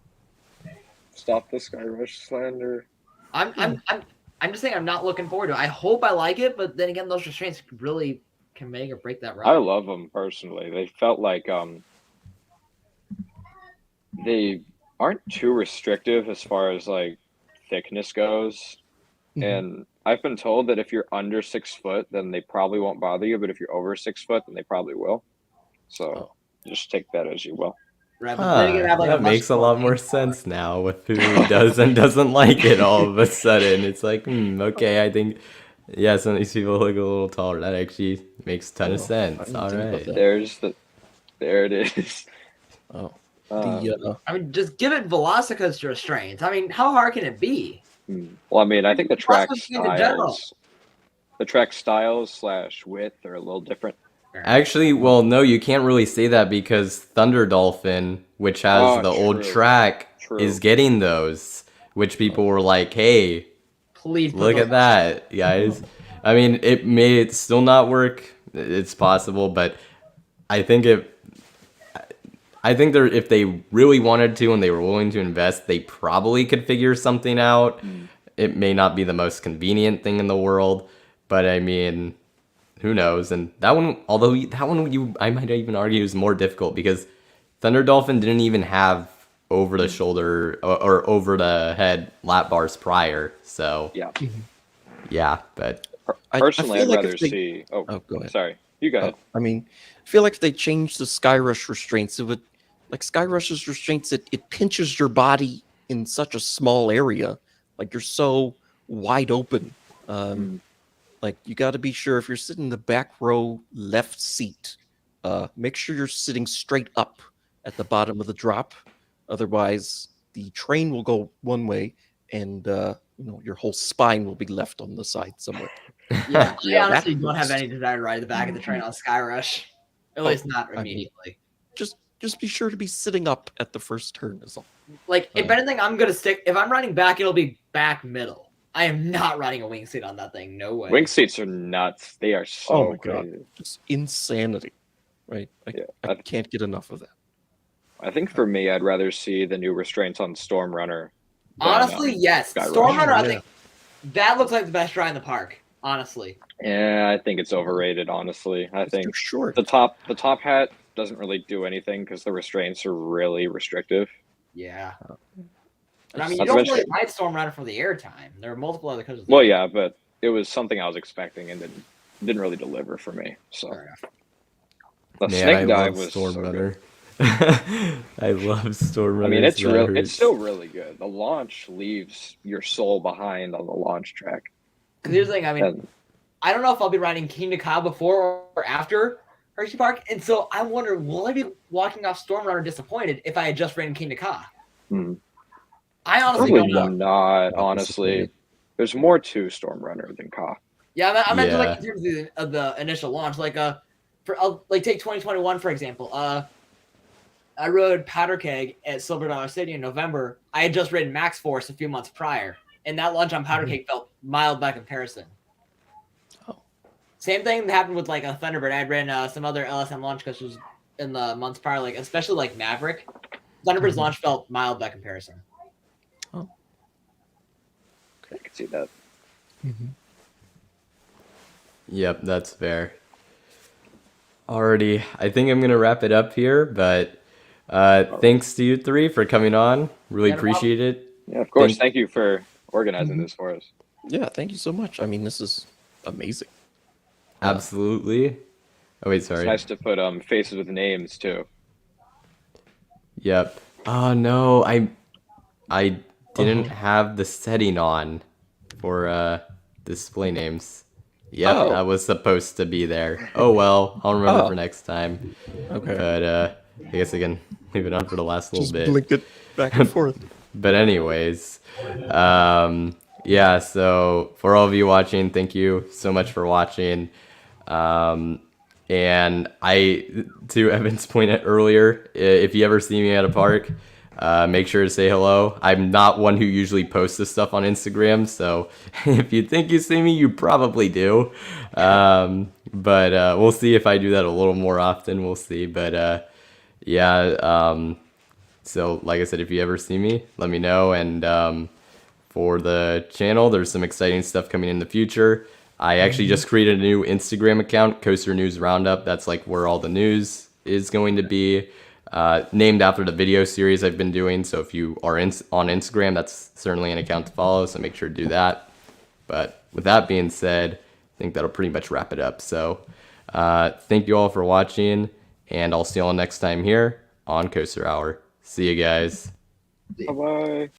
Stop the Skyrush slander. I'm just saying I'm not looking forward to it. I hope I like it, but then again, those restraints really can make or break that ride. I love them personally. They felt like they aren't too restrictive as far as like thickness goes. And I've been told that if you're under 6 foot, then they probably won't bother you. But if you're over 6 foot, then they probably will. So just take that as you will. Right, but then again, I have, like, that much makes a lot more sense now with who does and doesn't like it all of a sudden. It's like, okay, I think, yeah, some of these people look a little taller. That actually makes a ton of sense. All right. There it is. Oh. I mean, just give it Velocicoaster restraints. I mean, how hard can it be? Well, I mean, I think the track Velocicoaster styles / width are a little different. Actually, well, no, you can't really say that because Thunder Dolphin, which has the old track, is getting those, which people were like, hey, please look at that, guys. I mean, it may still not work. It's possible, but I think if they really wanted to and they were willing to invest, they probably could figure something out. It may not be the most convenient thing in the world, but I mean, who knows? And that one, although I might even argue is more difficult because Thunder Dolphin didn't even have over the shoulder or over the head lap bars prior. So yeah, but personally, I'd like rather see. Oh, go ahead. Sorry, you go ahead. I mean, I feel like if they changed the Skyrush restraints, it would, like Skyrush's restraints, it pinches your body in such a small area. Like you're so wide open. Like you got to be sure if you're sitting in the back row left seat, make sure you're sitting straight up at the bottom of the drop. Otherwise, the train will go one way, and your whole spine will be left on the side somewhere. Yeah, I honestly don't have any desire to ride the back of the train on Skyrush. At least not immediately. Just be sure to be sitting up at the first turn is all. Like, if anything, I'm going to stick... If I'm riding back, it'll be back middle. I am not riding a wing seat on that thing. No way. Wing seats are nuts. They are so God. Just insanity. Right? I can't get enough of that. I think for me, I'd rather see the new restraints on Storm Runner. Honestly, yes. Storm Runner, I think that looks like the best ride in the park. Honestly. Yeah, I think it's overrated, honestly. I think short. the top hat doesn't really do anything because the restraints are really restrictive. Yeah. But I mean, you don't really ride Storm Runner for the airtime. There are multiple other coasters. Well, yeah, but it was something I was expecting and didn't really deliver for me. So the snake dive was Storm so Runner. I love Storm Runner. I mean, it's still really good. The launch leaves your soul behind on the launch track. Because here's the thing, I mean, I don't know if I'll be riding King Ka before or after Hershey Park, and so I wonder, will I be walking off Storm Runner disappointed if I had just ridden King Ka? I honestly Probably don't know. not, honestly. There's more to Storm Runner than Ka. Yeah, I meant to, like, in terms of the initial launch, like, take 2021, for example. I rode Powder Keg at Silver Dollar City in November. I had just ridden Max Force a few months prior, and that launch on Powder Keg felt mild by comparison. Same thing happened with like a Thunderbird. I had ridden some other LSM launch coasters in the months prior, like especially like Maverick. Thunderbird's launch felt mild by comparison. I can see that. Yep, that's fair. Alrighty, I think I'm gonna wrap it up here, but thanks to you three for coming on. Really Yeah, no problem. appreciate it. Yeah, of course. Thank you for organizing this for us. Yeah, thank you so much. I mean, this is amazing. Absolutely. Oh wait, It's sorry. nice to put faces with names too. Yep. Oh no, I didn't have the setting on for display names. Yep, Oh. that was supposed to be there. Oh well, I'll remember Oh. for next time. Okay. But I guess I can leave it on for the last little Just bit. blink it back and forth. But anyways, yeah, so for all of you watching, thank you so much for watching. And to Evan's point earlier, if you ever see me at a park, make sure to say hello. I'm not one who usually posts this stuff on Instagram, so if you think you see me, you probably do. But we'll see if I do that a little more often. We'll see. But yeah, so like I said, if you ever see me, let me know. And for the channel, there's some exciting stuff coming in the future. I actually just created a new Instagram account, Coaster News Roundup. That's like where all the news is going to be, named after the video series I've been doing. So if you are on Instagram, that's certainly an account to follow. So make sure to do that. But with that being said, I think that'll pretty much wrap it up. So thank you all for watching, and I'll see you all next time here on Coaster Hour. See you guys. Bye bye.